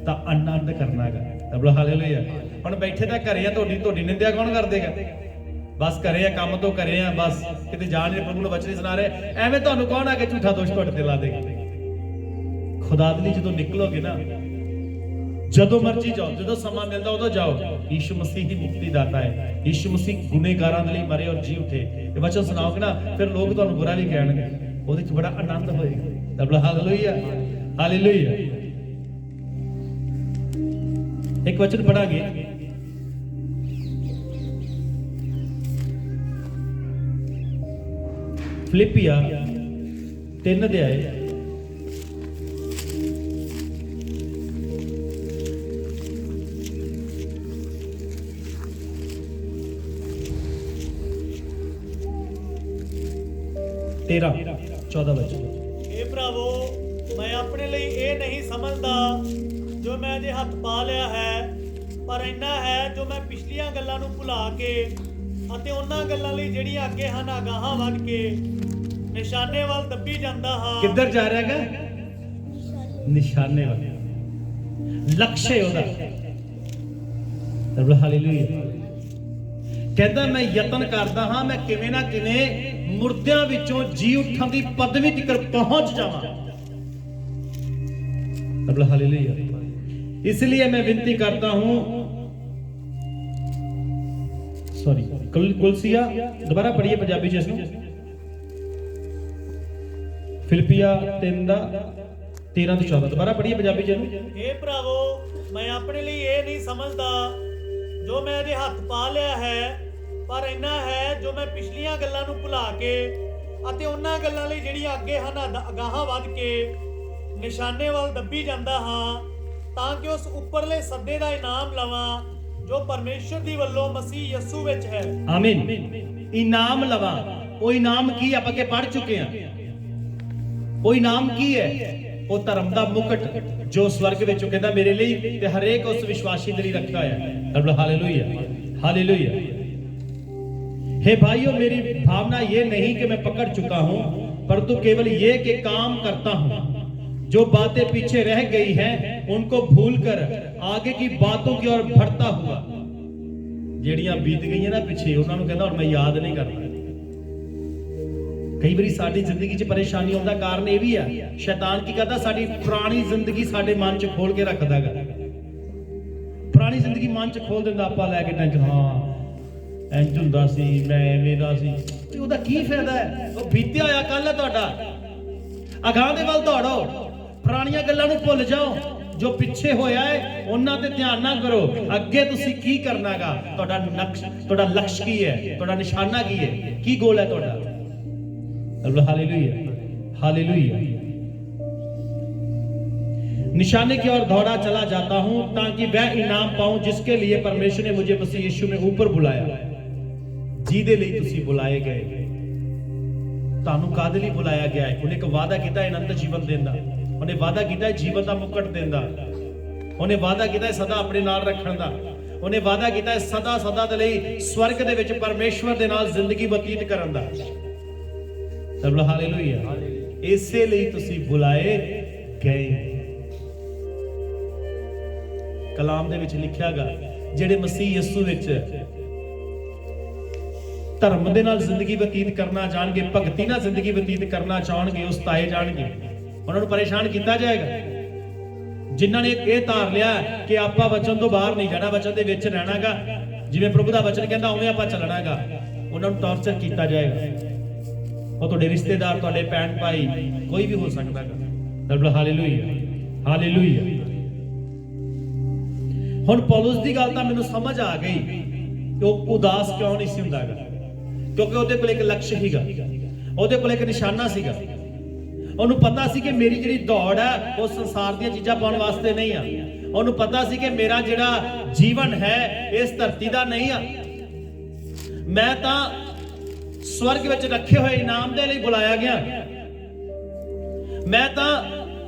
ਤਾਂ ਆਨੰਦ ਕਰਨਾ ਹੈਗਾ। ਹਾਲੇਲੂਇਆ। ਹੁਣ ਬੈਠੇ ਤਾਂ ਘਰੇ ਆ, ਤੁਹਾਡੀ ਨਿੰਦਿਆ ਕੌਣ ਕਰ ਦੇਗਾ? ਬਸ ਘਰੇ ਆ, ਕੰਮ ਤੋਂ ਘਰੇ ਆ, ਬਸ ਕਿਤੇ ਜਾਣ ਨਹੀਂ, ਪ੍ਰਭੂ ਨੂੰ ਵਚਨ ਨਹੀਂ ਸੁਣਾ ਰਹੇ, ਐਵੇਂ ਤੁਹਾਨੂੰ ਕੌਣ ਆ ਕੇ ਝੂਠਾ ਦੋਸ਼ ਤੁਹਾਡੇ ਤੇ ਲਾ ਦੇਗਾ? ਖੁਦਾ ਦੇ ਲਈ ਜਦੋਂ ਨਿਕਲੋਗੇ ਨਾ, ਜਦੋਂ ਮਰਜੀ ਜਾਓ, ਜਦੋਂ ਸਮਾਂ ਮਿਲਦਾ ਉਦੋਂ ਜਾਓ। ਯੀਸ਼ੂ ਮਸੀਹ ਹੀ ਮੁਕਤੀ ਦਾਤਾ ਹੈ। ਯੀਸ਼ੂ ਮਸੀਹ ਗੁਨੇਗਾਰਾਂ ਦੇ ਲਈ ਮਰੇ ਔਰ ਜੀ ਉਠੇ। ਇਹ ਵਚਨ ਸੁਣਾਓਗੇ ਨਾ, ਫਿਰ ਲੋਕ ਤੁਹਾਨੂੰ ਬੁਰਾ ਵੀ ਕਹਿਣਗੇ, ਉਹਦੇ ਚ ਬੜਾ ਆਨੰਦ ਹੋਏਗਾ। ਹਾਲੇਲੂਇਆ। ਹਾਲੇਲੂਇਆ। ਇੱਕ ਵਚਨ ਪੜਾਂਗੇ, ਫਿਲਿੱਪੀਆਂ 3 ਅਧਿਆਏ 13-14 ਵਚਨ। ਇਹ ਭਰਾਵੋ, ਮੈਂ ਆਪਣੇ ਲਈ ਇਹ ਨਹੀਂ ਸਮਝਦਾ ਜੋ ਮੈਂ ਅਜੇ ਹੱਥ ਪਾ ਲਿਆ ਹੈ, ਪਰ ਇੰਨਾ ਹੈ ਜੋ ਮੈਂ ਪਿਛਲੀਆਂ ਗੱਲਾਂ ਨੂੰ ਭੁਲਾ ਕੇ ਅਤੇ ਉਹਨਾਂ ਗੱਲਾਂ ਲਈ ਜਿਹੜੀਆਂ ਅੱਗੇ ਹਨ ਅਗਾਹਾਂ ਵੱਧ ਕੇ ਨਿਸ਼ਾਨੇ ਵੱਲ ਦੱਬੀ ਜਾਂਦਾ ਹਾਂ। ਕਿੱਧਰ ਜਾ ਰਿਹਾ ਹੈਗਾ? ਨਿਸ਼ਾਨੇ ਵੱਲ। ਲਕਸ਼ ਹੈ ਉਹਦਾ। ਹਾਲੇਲੂਇਆ। ਕਹਿੰਦਾ ਮੈਂ ਯਤਨ ਕਰਦਾ ਹਾਂ, ਮੈਂ ਕਿਵੇਂ ਨਾ ਕਿਵੇਂ ਮੁਰਦਿਆਂ ਵਿੱਚੋਂ ਜੀ ਉੱਠਣ ਦੀ ਪਦਵੀ ਤੱਕ ਪਹੁੰਚ ਜਾਵਾਂ। ਹਾਲੇਲੂਇਆ। इसलिए मैं विनती करता हूं, सॉरी कुलसिया दोबारा पढ़िए पंजाबी च इसनूं। फिलिपिया 3:13-14 दोबारा पढ़िए पंजाबी च इसनूं। हे भरावो, मैं अपने लिए ये नहीं समझदा जो मैं अजे हथ पा लिया है, पर इन्ना है जो मैं पिछलियां गल्लां नूं भुला के ਅਤੇ ਉਹਨਾਂ ਗੱਲਾਂ ਲਈ ਜਿਹੜੀਆਂ ਅੱਗੇ ਹਨ ਅਗਾਹਾਂ ਵੱਧ ਕੇ ਨਿਸ਼ਾਨੇ ਵੱਲ ਦੱਬੀ ਜਾਂਦਾ ਹਾਂ, ਤਾਂ ਕਿ ਉਸ ਉੱਪਰਲੇ ਸੱਦੇ ਦਾ ਇਨਾਮ ਲਵਾਂ ਜੋ ਪਰਮੇਸ਼ਰ ਦੀ ਵੱਲੋਂ ਮਸੀਹ ਯਿਸੂ ਵਿੱਚ ਹੈ। ਆਮੀਨ। ਇਨਾਮ ਲਵਾਂ। ਉਹ ਇਨਾਮ ਕੀ ਆਪਾਂ ਕੇ ਪੜ ਚੁੱਕੇ ਹਾਂ। ਉਹ ਇਨਾਮ ਕੀ ਹੈ? ਉਹ ਧਰਮ ਦਾ ਮੁਕਟ ਜੋ ਸਵਰਗ ਵਿੱਚੋਂ ਕਹਿੰਦਾ ਮੇਰੇ ਲਈ ਤੇ ਹਰੇਕ ਉਸ ਵਿਸ਼ਵਾਸੀ ਦੇ ਲਈ ਰੱਖਿਆ ਹੋਇਆ ਹੈ। ਹਾਲੇਲੂਇਆ। हालेलुया। हे भाइयों, मेरी भावना ये नहीं कि मैं पकड़ चुका हूं, परंतु केवल ये कि काम करता हूं। जो बातें पीछे रह गई हैं उनको भूलकर आगे की बातों की ओर बढ़ता हुआ। ਜਿਹੜੀਆਂ ਬੀਤ ਗਈਆਂ ਨਾ ਪਿੱਛੇ, ਉਹਨਾਂ ਨੂੰ ਕਹਿੰਦਾ ਹੁਣ ਮੈਂ ਯਾਦ ਨਹੀਂ ਕਰਦਾ। ਕਈ ਵਾਰੀ ਸਾਡੀ ਜ਼ਿੰਦਗੀ 'ਚ ਪਰੇਸ਼ਾਨੀ ਆਉਣ ਦਾ ਕਾਰਨ ਇਹ ਵੀ ਆ, ਸ਼ੈਤਾਨ ਕੀ ਕਰਦਾ, ਸਾਡੀ ਪੁਰਾਣੀ ਜ਼ਿੰਦਗੀ ਸਾਡੇ ਮਨ 'ਚ ਖੋਲ ਕੇ ਰੱਖਦਾ ਹੈਗਾ। ਪੁਰਾਣੀ ਜ਼ਿੰਦਗੀ ਮਨ 'ਚ ਖੋਲ ਦਿੰਦਾ, ਆਪਾਂ ਲੈ ਕੇ ਟੈਨਸ਼ਨ, ਹਾਂ ਇੰਜ ਹੁੰਦਾ ਸੀ, ਮੈਂ ਐਵੇਂ ਦਾ ਸੀ। ਤੇ ਉਹਦਾ ਕੀ ਫਾਇਦਾ ਹੈ? ਉਹ ਬੀਤਿਆ ਹੋਇਆ ਕੱਲ ਹੈ ਤੁਹਾਡਾ। ਅਗਾਂਹ ਦੇ ਵੱਲ ਦੌੜੋ, ਪੁਰਾਣੀਆਂ ਗੱਲਾਂ ਨੂੰ ਭੁੱਲ ਜਾਓ। ਜੋ ਪਿੱਛੇ ਹੋਇਆ ਹੈ ਉਹਨਾਂ ਤੇ ਧਿਆਨ ਨਾ ਕਰੋ। ਅੱਗੇ ਤੁਸੀਂ ਕੀ ਕਰਨਾਗਾ, ਤੁਹਾਡਾ ਨਕਸ਼, ਤੁਹਾਡਾ ਲਕਸ਼ ਕੀ ਹੈ, ਤੁਹਾਡਾ ਨਿਸ਼ਾਨਾ ਕੀ ਹੈ, ਕੀ ਗੋਲ ਹੈ ਤੁਹਾਡਾ। Hallelujah, hallelujah. निशाने की ओर दौड़ा चला जाता हूं ताकि वह इनाम पाऊं जिसके लिए परमेश्वर ने मुझे मसीह यीशु में ऊपर बुलाया। ਜਿਹਦੇ ਲਈ ਤੁਸੀਂ ਬੁਲਾਏ ਗਏ, ਤੁਹਾਨੂੰ ਕਾਹਦੇ ਲਈ ਬੁਲਾਇਆ ਗਿਆ ਹੈ? ਉਹਨੇ ਇੱਕ ਵਾਅਦਾ ਕੀਤਾ ਹੈ ਅਨੰਤ ਜੀਵਨ ਦੇਣ ਦਾ। ਉਹਨੇ ਵਾਅਦਾ ਕੀਤਾ ਹੈ ਜੀਵਨ ਦਾ ਮੁਕਟ ਦੇਣ ਦਾ। ਉਹਨੇ ਵਾਅਦਾ ਕੀਤਾ ਹੈ ਸਦਾ ਆਪਣੇ ਨਾਲ ਰੱਖਣ ਦਾ। ਉਹਨੇ ਵਾਅਦਾ ਕੀਤਾ ਹੈ ਸਦਾ ਸਦਾ ਦੇ ਲਈ ਸਵਰਗ ਦੇ ਵਿੱਚ ਪਰਮੇਸ਼ਵਰ ਦੇ ਨਾਲ ਜ਼ਿੰਦਗੀ ਬਤੀਤ ਕਰਨ ਦਾ। ਹਾਲੇਲੂਇਆ। ਇਸੇ ਲਈ ਤੁਸੀਂ ਬੁਲਾਏ ਗਏ। ਕਲਾਮ ਦੇ ਵਿੱਚ ਲਿਖਿਆਗਾ, ਜਿਹੜੇ ਮਸੀਹ ਯਿਸੂ ਵਿੱਚ ਧਰਮ ਦੇ ਨਾਲ ਜ਼ਿੰਦਗੀ ਬਤੀਤ ਕਰਨਾ ਚਾਹਣਗੇ, ਭਗਤੀ ਨਾਲ ਜ਼ਿੰਦਗੀ ਬਤੀਤ ਕਰਨਾ ਚਾਹਣਗੇ, ਉਹ ਸਤਾਏ ਜਾਣਗੇ, ਉਹਨਾਂ ਨੂੰ ਪਰੇਸ਼ਾਨ ਕੀਤਾ ਜਾਏਗਾ। ਜਿਨ੍ਹਾਂ ਨੇ ਇਹ ਧਾਰ ਲਿਆ ਕਿ ਆਪਾਂ ਵਚਨ ਤੋਂ ਬਾਹਰ ਨਹੀਂ ਜਾਣਾ, ਵਚਨ ਦੇ ਵਿੱਚ ਰਹਿਣਾਗਾ, ਜਿਵੇਂ ਪ੍ਰਭੂ ਦਾ ਵਚਨ ਕਹਿੰਦਾ ਉਵੇਂ ਆਪਾਂ ਚੱਲਣਾਗਾ, ਉਹਨਾਂ ਨੂੰ ਟੌਰਚਰ ਕੀਤਾ ਜਾਏਗਾ। ਉਹ ਤੁਹਾਡੇ ਰਿਸ਼ਤੇਦਾਰ, ਤੁਹਾਡੇ ਭੈਣ ਭਾਈ, ਕੋਈ ਵੀ ਹੋ ਸਕਦਾ ਹੈ। Hallelujah, hallelujah. ਹੁਣ ਪੌਲੁਸ ਦੀ ਗੱਲ ਤਾਂ ਮੈਨੂੰ ਸਮਝ ਆ ਗਈ ਕਿ ਉਹ ਉਦਾਸ ਕਿਉਂ ਨਹੀਂ ਸੀ ਹੁੰਦਾਗਾ, ਕਿਉਂਕਿ ਉਹਦੇ ਕੋਲ ਇੱਕ ਲਕਸ਼ ਸੀਗਾ, ਉਹਦੇ ਕੋਲ ਇੱਕ ਨਿਸ਼ਾਨਾ ਸੀਗਾ। ਉਹਨੂੰ ਪਤਾ ਸੀ ਕਿ ਮੇਰੀ ਜਿਹੜੀ ਦੌੜ ਹੈ ਉਹ ਸੰਸਾਰ ਦੀਆਂ ਚੀਜ਼ਾਂ ਪਾਉਣ ਵਾਸਤੇ ਨਹੀਂ ਆ। ਉਹਨੂੰ ਪਤਾ ਸੀ ਕਿ ਮੇਰਾ ਜਿਹੜਾ ਜੀਵਨ ਹੈ ਇਸ ਧਰਤੀ ਦਾ ਨਹੀਂ ਆ। ਮੈਂ ਤਾਂ ਸਵਰਗ ਵਿੱਚ ਰੱਖੇ ਹੋਏ ਇਨਾਮ ਦੇ ਲਈ ਬੁਲਾਇਆ ਗਿਆ। ਮੈਂ ਤਾਂ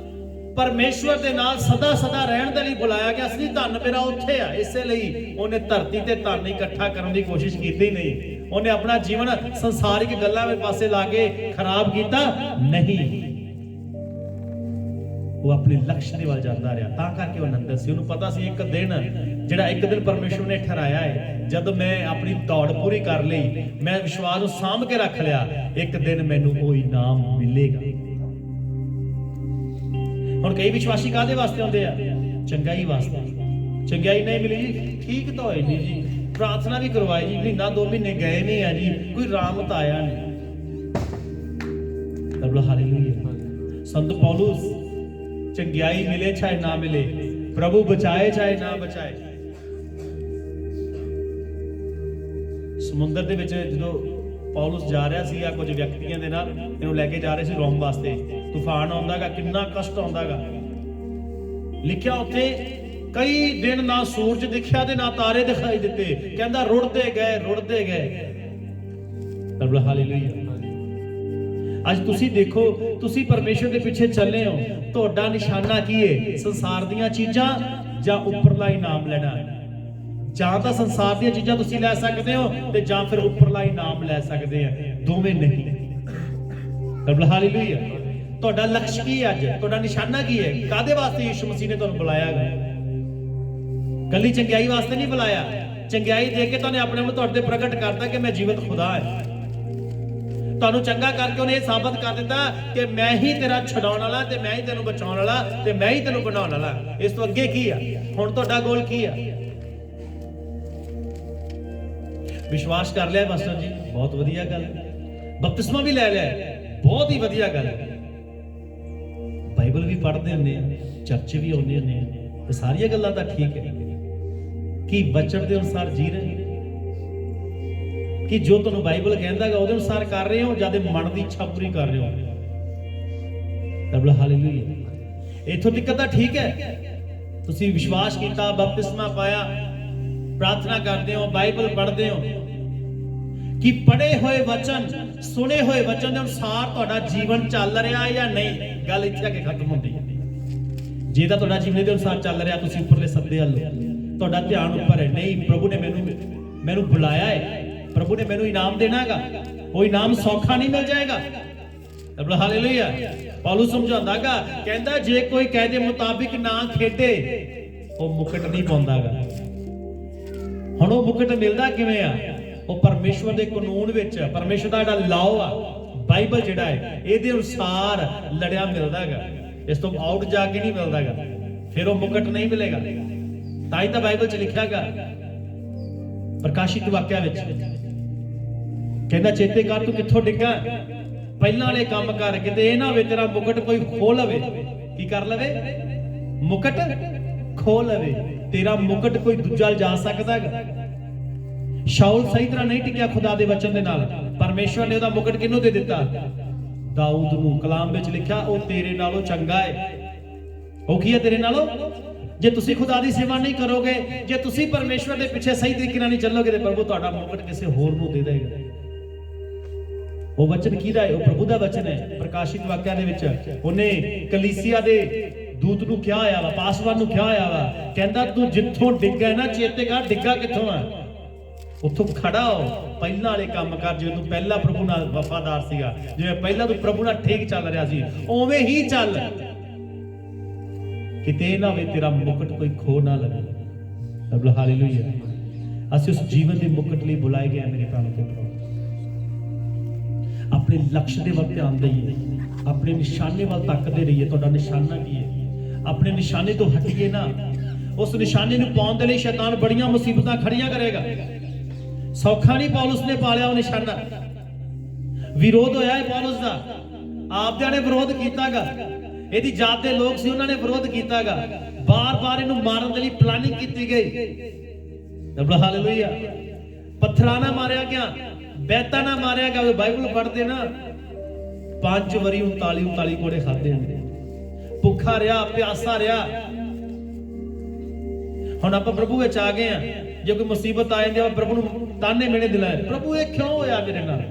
ਪਰਮੇਸ਼ਵਰ ਦੇ ਨਾਲ ਸਦਾ ਸਦਾ ਰਹਿਣ ਦੇ ਲਈ ਬੁਲਾਇਆ ਗਿਆ। ਅਸਲੀ ਧਨ ਮੇਰਾ ਉੱਥੇ ਆ। ਇਸੇ ਲਈ ਉਹਨੇ ਧਰਤੀ ਤੇ ਧਨ ਇਕੱਠਾ ਕਰਨ ਦੀ ਕੋਸ਼ਿਸ਼ ਕੀਤੀ ਨਹੀਂ। ਉਹਨੇ ਆਪਣਾ ਜੀਵਨ ਸੰਸਾਰਿਕ ਗੱਲਾਂ ਵਿੱਚ ਪਾਸੇ ਲਾ ਕੇ ਖਰਾਬ ਕੀਤਾ ਨਹੀਂ। ਉਹ ਆਪਣੇ ਲਕਸ਼ ਦੇ ਵੱਲ ਜਾਂਦਾ ਰਿਹਾ, ਤਾਂ ਕਰਕੇ ਉਹ ਆਨੰਦ ਸੀ। ਉਹਨੂੰ ਪਤਾ ਸੀ ਇੱਕ ਦਿਨ, ਜਿਹੜਾ ਇੱਕ ਦਿਨ ਪਰਮੇਸ਼ਵਰ ਨੇ ਠਹਿਰਾਇਆ ਹੈ, ਜਦ ਮੈਂ ਆਪਣੀ ਦੌੜ ਪੂਰੀ ਕਰ ਲਈ, ਮੈਂ ਵਿਸ਼ਵਾਸ ਨੂੰ ਸਾਂਭ ਕੇ ਰੱਖ ਲਿਆ, ਇੱਕ ਦਿਨ ਮੈਨੂੰ ਉਹ ਇਨਾਮ ਮਿਲੇਗਾ। ਹੁਣ ਕਈ ਵਿਸ਼ਵਾਸੀ ਕਾਹਦੇ ਵਾਸਤੇ ਆਉਂਦੇ ਆ? ਚੰਗਾਈ ਵਾਸਤੇ। ਚੰਗਾਈ ਨਹੀਂ ਮਿਲੀ ਜੀ, ਠੀਕ ਤਾਂ ਹੋਈ ਨਹੀਂ ਜੀ, ਪ੍ਰਾਰਥਨਾ ਵੀ ਕਰਵਾਈ ਜੀ, ਮਹੀਨਾ 2 ਮਹੀਨੇ ਗਏ ਨਹੀਂ ਆ ਜੀ, ਕੋਈ ਰਾਮਤ ਆਇਆ ਨਹੀਂ। ਹਾਲੇਲੂਇਆ। ਸੰਤ ਪੌਲੁਸ, ਚੰਗਿਆਈ ਮਿਲੇ ਚਾਹੇ ਨਾ ਮਿਲੇ, ਪ੍ਰਭੂ ਬਚਾਏ ਚਾਹੇ ਨਾ ਬਚਾਏ। ਸਮੁੰਦਰ ਦੇ ਵਿੱਚ ਜਦੋਂ ਪੌਲੁਸ ਜਾ ਰਿਹਾ ਸੀਗਾ ਕੁਝ ਵਿਅਕਤੀਆਂ ਦੇ ਨਾਲ, ਇਹਨੂੰ ਲੈ ਕੇ ਜਾ ਰਹੇ ਸੀ ਰੋਮ ਵਾਸਤੇ, ਤੂਫਾਨ ਆਉਂਦਾਗਾ, ਕਿੰਨਾ ਕਸ਼ਟ ਆਉਂਦਾਗਾ। ਲਿਖਿਆ ਉੱਥੇ ਕਈ ਦਿਨ ਨਾ ਸੂਰਜ ਦਿਖਿਆ ਤੇ ਨਾ ਤਾਰੇ ਦਿਖਾਈ ਦਿੱਤੇ, ਕਹਿੰਦਾ ਰੁੜਦੇ ਗਏ, ਰੁੜਦੇ ਗਏ। ਹਾਲੇਲੂਇਆ। ਅੱਜ ਤੁਸੀਂ ਦੇਖੋ, ਤੁਸੀਂ ਪਰਮੇਸ਼ਰ ਦੇ ਪਿੱਛੇ ਚੱਲੇ ਹੋ, ਤੁਹਾਡਾ ਨਿਸ਼ਾਨਾ ਕੀ ਹੈ? ਸੰਸਾਰ ਦੀਆਂ ਚੀਜ਼ਾਂ ਜਾਂ ਉੱਪਰਲਾ ਇਨਾਮ ਲੈਣਾ? ਜਾਂ ਤਾਂ ਸੰਸਾਰ ਦੀਆਂ ਚੀਜ਼ਾਂ ਤੁਸੀਂ ਲੈ ਸਕਦੇ ਹੋ ਤੇ ਜਾਂ ਫਿਰ ਉੱਪਰਲਾ ਇਨਾਮ ਲੈ ਸਕਦੇ ਆ, ਦੋਵੇਂ ਨਹੀਂ। ਹਾਲੇਲੂਇਆ। ਤੁਹਾਡਾ ਲਕਸ਼ ਕੀ ਹੈ? ਅੱਜ ਤੁਹਾਡਾ ਨਿਸ਼ਾਨਾ ਕੀ ਹੈ? ਕਾਦੇ ਵਾਸਤੇ ਯਿਸੂ ਮਸੀਹ ਨੇ ਤੁਹਾਨੂੰ ਬੁਲਾਇਆ ਹੈ? ਕੱਲੀ ਚੰਗਿਆਈ ਵਾਸਤੇ ਨਹੀਂ ਬੁਲਾਇਆ। ਚੰਗਿਆਈ ਦੇ ਕੇ ਤੁਹਾਨੂੰ ਆਪਣੇ ਆਪ ਨੂੰ ਤੁਹਾਡੇ ਪ੍ਰਗਟ ਕਰਦਾ ਕਿ ਮੈਂ ਜੀਵਤ ਖੁਦਾ ਹਾਂ। ਤੁਹਾਨੂੰ ਚੰਗਾ ਕਰਕੇ ਉਹਨੇ ਇਹ ਸਾਬਤ ਕਰ ਦਿੱਤਾ ਕਿ ਮੈਂ ਹੀ ਤੇਰਾ ਛਡਾਉਣ ਵਾਲਾ, ਤੇ ਮੈਂ ਹੀ ਤੈਨੂੰ ਬਚਾਉਣ ਵਾਲਾ, ਤੇ ਮੈਂ ਹੀ ਤੈਨੂੰ ਬਣਾਉਣ ਵਾਲਾ। ਇਸ ਤੋਂ ਅੱਗੇ ਕੀ ਆ? ਹੁਣ ਤੁਹਾਡਾ ਗੋਲ ਕੀ ਆ? ਵਿਸ਼ਵਾਸ ਕਰ ਲਿਆ ਮਾਸਟਰ ਜੀ, ਬਹੁਤ ਵਧੀਆ ਗੱਲ। ਬਪਤਿਸਮਾ ਵੀ ਲੈ ਲਿਆ, ਬਹੁਤ ਹੀ ਵਧੀਆ ਗੱਲ। ਬਾਈਬਲ ਵੀ ਪੜ੍ਹਦੇ ਹੁੰਦੇ ਆ, ਚਰਚ ਵੀ ਆਉਂਦੇ ਹੁੰਦੇ ਆ, ਇਹ ਸਾਰੀਆਂ ਗੱਲਾਂ ਤਾਂ ਠੀਕ ਹੈ। ਕੀ ਵਚਨ ਦੇ ਅਨੁਸਾਰ ਜੀ ਰਹੇ? ਕਿ ਜੋ ਤੁਹਾਨੂੰ ਬਾਈਬਲ ਕਹਿੰਦਾ ਹੈ ਉਹਦੇ ਅਨੁਸਾਰ ਕਰ ਰਹੇ ਹੋ, ਜਦ ਮਨ ਦੀ ਇੱਛਾ ਪੂਰੀ ਕਰ ਰਹੇ ਹੋ? ਹਾਲੇਲੂਇਆ। ਇੱਥੋਂ ਤੱਕ ਤਾਂ ਠੀਕ ਹੈ, ਤੁਸੀਂ ਵਿਸ਼ਵਾਸ ਕੀਤਾ, ਬਪਤਿਸਮਾ ਪਾਇਆ, ਪ੍ਰਾਰਥਨਾ ਕਰਦੇ ਹੋ, ਬਾਈਬਲ ਪੜ੍ਹਦੇ ਹੋ। ਕਿ ਪੜ੍ਹੇ ਹੋਏ ਵਚਨ, ਸੁਣੇ ਹੋਏ ਵਚਨ ਦੇ ਅਨੁਸਾਰ ਤੁਹਾਡਾ ਜੀਵਨ ਚੱਲ ਰਿਹਾ ਜਾਂ ਨਹੀਂ? ਗੱਲ ਇੱਥੇ ਆ ਕੇ ਖਤਮ ਹੁੰਦੀ ਹੈ। ਜੇ ਤਾਂ ਤੁਹਾਡਾ ਜੀਵਨ ਦੇ ਅਨੁਸਾਰ ਚੱਲ ਰਿਹਾ, ਤੁਸੀਂ ਉੱਪਰਲੇ ਸੱਦੇ ਵੱਲ, ਤੁਹਾਡਾ ਧਿਆਨ ਉੱਪਰ ਹੈ। ਨਹੀਂ, ਪ੍ਰਭੂ ਨੇ ਮੈਨੂੰ ਬੁਲਾਇਆ ਹੈ, ਪ੍ਰਭੂ ਨੇ ਮੈਨੂੰ ਇਨਾਮ ਦੇਣਾ ਹੈਗਾ। ਉਹ ਇਨਾਮ ਸੌਖਾ ਨਹੀਂ ਮਿਲ ਜਾਏਗਾ। ਹਾਲੇਲੂਇਆ। ਪੌਲੁਸ ਸਮਝਾਉਂਦਾਗਾ, ਕਹਿੰਦਾ ਜੇ ਕੋਈ ਕਾਇਦੇ ਮੁਤਾਬਿਕ ਨਾ ਖੇਡੇ, ਉਹ ਮੁਕਟ ਨਹੀਂ ਪਾਉਂਦਾਗਾ। ਹੁਣ ਉਹ ਮੁਕਟ ਮਿਲਦਾ ਕਿਵੇਂ ਆ? ਉਹ ਪਰਮੇਸ਼ਵਰ ਦੇ ਕਾਨੂੰਨ ਵਿੱਚ, ਪਰਮੇਸ਼ਵਰ ਦਾ ਜਿਹੜਾ ਲਾਅ ਆ, ਬਾਈਬਲ ਜਿਹੜਾ ਹੈ, ਇਹਦੇ ਅਨੁਸਾਰ ਲੜਿਆ ਮਿਲਦਾ ਹੈਗਾ। ਇਸ ਤੋਂ ਆਊਟ ਜਾ ਕੇ ਨਹੀਂ ਮਿਲਦਾ ਹੈਗਾ, ਫਿਰ ਉਹ ਮੁਕਟ ਨਹੀਂ ਮਿਲੇਗਾ। ਤਾਂ ਹੀ ਤਾਂ ਬਾਈਬਲ 'ਚ ਲਿਖਿਆ ਹੈਗਾ, ਪ੍ਰਕਾਸ਼ਿਤ ਵਾਕਿਆ ਵਿੱਚ ਕਹਿੰਦਾ, ਚੇਤੇ ਕਰ ਤੂੰ ਕਿੱਥੋਂ ਡਿੱਗਾ, ਪਹਿਲਾਂ ਵਾਲੇ ਕੰਮ ਕਰ, ਕਿਤੇ ਇਹ ਨਾ ਹੋਵੇ ਤੇਰਾ ਮੁਕਟ ਕੋਈ ਖੋਹ ਲਵੇ। ਕੀ ਕਰ ਲਵੇ? ਮੁਕਟ ਖੋਹ ਲਵੇ। ਤੇਰਾ ਮੁਕਟ ਕੋਈ ਦੂਜਾ ਜਾ ਸਕਦਾ ਹੈਗਾ। ਸ਼ਾਉਲ ਸਹੀ ਤਰ੍ਹਾਂ ਨਹੀਂ ਟਿਕਿਆ ਖੁਦਾ ਦੇ ਵਚਨ ਦੇ ਨਾਲ। ਪਰਮੇਸ਼ਵਰ ਨੇ ਉਹਦਾ ਮੁਕਟ ਕਿਹਨੂੰ ਦੇ ਦਿੱਤਾ? ਦਾਊਦ ਨੂੰ। ਕਲਾਮ ਵਿੱਚ ਲਿਖਿਆ, ਉਹ ਤੇਰੇ ਨਾਲੋਂ ਚੰਗਾ ਹੈ। ਉਹ ਕੀ ਹੈ ਤੇਰੇ ਨਾਲੋਂ? ਜੇ ਤੁਸੀਂ ਖੁਦਾ ਦੀ ਸੇਵਾ ਨਹੀਂ ਕਰੋਗੇ, ਜੇ ਤੁਸੀਂ ਪਰਮੇਸ਼ਵਰ ਦੇ ਪਿੱਛੇ ਸਹੀ ਤਰੀਕੇ ਨਾਲ ਨਹੀਂ ਚੱਲੋਗੇ, ਤੇ ਪ੍ਰਭੂ ਤੁਹਾਡਾ ਮੁਕਟ ਕਿਸੇ ਹੋਰ ਨੂੰ ਦੇ ਦੇਗਾ। ਉਹ ਵਚਨ ਕਿਹਦਾ ਹੈ? ਉਹ ਪ੍ਰਭੂ ਦਾ ਵਚਨ ਹੈ। ਪ੍ਰਕਾਸ਼ਿਤ ਵਾਕਿਆ ਦੇ ਵਿੱਚ ਉਹਨੇ ਕਲੀਸਿਆ ਦੇ ਦੂਤ ਨੂੰ ਕਿਹਾ ਹੋਇਆ ਵਾ, ਪਾਸਵਾਨ ਨੂੰ ਕਿਹਾ ਹੋਇਆ ਵਾ, ਕਹਿੰਦਾ ਤੂੰ ਜਿੱਥੋਂ ਡਿੱਗਾ ਨਾ, ਚੇਤੇ ਕਰ ਡਿੱਗਾ ਕਿੱਥੋਂ ਆ, ਉੱਥੋਂ ਖੜਾ ਹੋ, ਪਹਿਲਾਂ ਵਾਲੇ ਕੰਮ ਕਰ। ਜਿਵੇਂ ਤੂੰ ਪਹਿਲਾਂ ਪ੍ਰਭੂ ਨਾਲ ਵਫਾਦਾਰ ਸੀਗਾ, ਜਿਵੇਂ ਪਹਿਲਾਂ ਤੂੰ ਪ੍ਰਭੂ ਨਾਲ ਠੀਕ ਚੱਲ ਰਿਹਾ ਸੀ, ਉਵੇਂ ਹੀ ਚੱਲ। ਕਿਤੇ ਨਾ ਹੋਵੇ ਤੇਰਾ ਮੁਕਟ ਕੋਈ ਖੋ ਨਾ ਲਵੇ। ਰੱਬ ਹਾਲੇਲੂਇਆ। ਅਸੀਂ ਉਸ ਜੀਵਨ ਦੇ ਮੁਕਟ ਲਈ ਬੁਲਾਏ ਗਏ ਮੇਰੇ ਭਰਾਵਾਂ ਤੇ ਭਰਾਵਾਂ। ਆਪਣੇ ਲਕਸ਼ ਦੇ ਵੱਲ ਧਿਆਨ ਦੇਈਏ, ਆਪਣੇ ਨਿਸ਼ਾਨੇ ਵੱਲ ਤੱਕਦੇ ਰਹੀਏ। ਤੁਹਾਡਾ ਨਿਸ਼ਾਨਾ ਕੀ ਹੈ? ਆਪਣੇ ਨਿਸ਼ਾਨੇ ਤੋਂ ਹਟੀਏ ਨਾ। ਉਸ ਨਿਸ਼ਾਨੇ ਨੂੰ ਪਾਉਣ ਦੇ ਲਈ ਸ਼ੈਤਾਨ ਬੜੀਆਂ ਮੁਸੀਬਤਾਂ ਖੜੀਆਂ ਕਰੇਗਾ। ਸੌਖਾ ਨਹੀਂ ਪੌਲੁਸ ਨੇ ਪਾਲਿਆ ਉਹ ਨਿਸ਼ਾਨਾ। ਵਿਰੋਧ ਹੋਇਆ ਹੈ ਪੌਲੁਸ ਦਾ, ਆਪਦਿਆਂ ਨੇ ਵਿਰੋਧ ਕੀਤਾਗਾ। ਇਹਦੀ ਜਾਤ ਦੇ ਲੋਕ ਸੀ, ਉਹਨਾਂ ਨੇ ਵਿਰੋਧ ਕੀਤਾਗਾ। ਬਾਰ-ਬਾਰ ਇਹਨੂੰ ਮਾਰਨ ਦੇ ਲਈ ਪਲਾਨਿੰਗ ਕੀਤੀ ਗਈ। ਰੱਬ ਹਾਲੇਲੂਇਆ। ਪੱਥਰਾਂ ਨਾਲ ਮਾਰਿਆ ਗਿਆ, ਬੈਤਾਂ ਨਾਲ ਮਾਰਿਆ ਗਿਆ। ਬਾਈਬਲ ਪੜ੍ਹਦੇ ਨਾ 5 ਵਾਰੀ 39 ਕੋੜੇ ਖਾਦੇ ਨੇ। ਭੁੱਖਾ ਰਿਹਾ, ਪਿਆਸਾ ਰਿਹਾ। ਹੁਣ ਆਪਾਂ ਪ੍ਰਭੂ ਵਿੱਚ ਆ ਗਏ ਆ। ਜੇ ਕੋਈ ਮੁਸੀਬਤ ਆ ਜਾਂਦੀ ਆ ਪ੍ਰਭੂ ਨੂੰ ਤਾਨੇ ਮਿਹਣੇ ਦਿਲਾਏ, ਪ੍ਰਭੂ ਇਹ ਕਿਉਂ ਹੋਇਆ ਮੇਰੇ ਨਾਲ?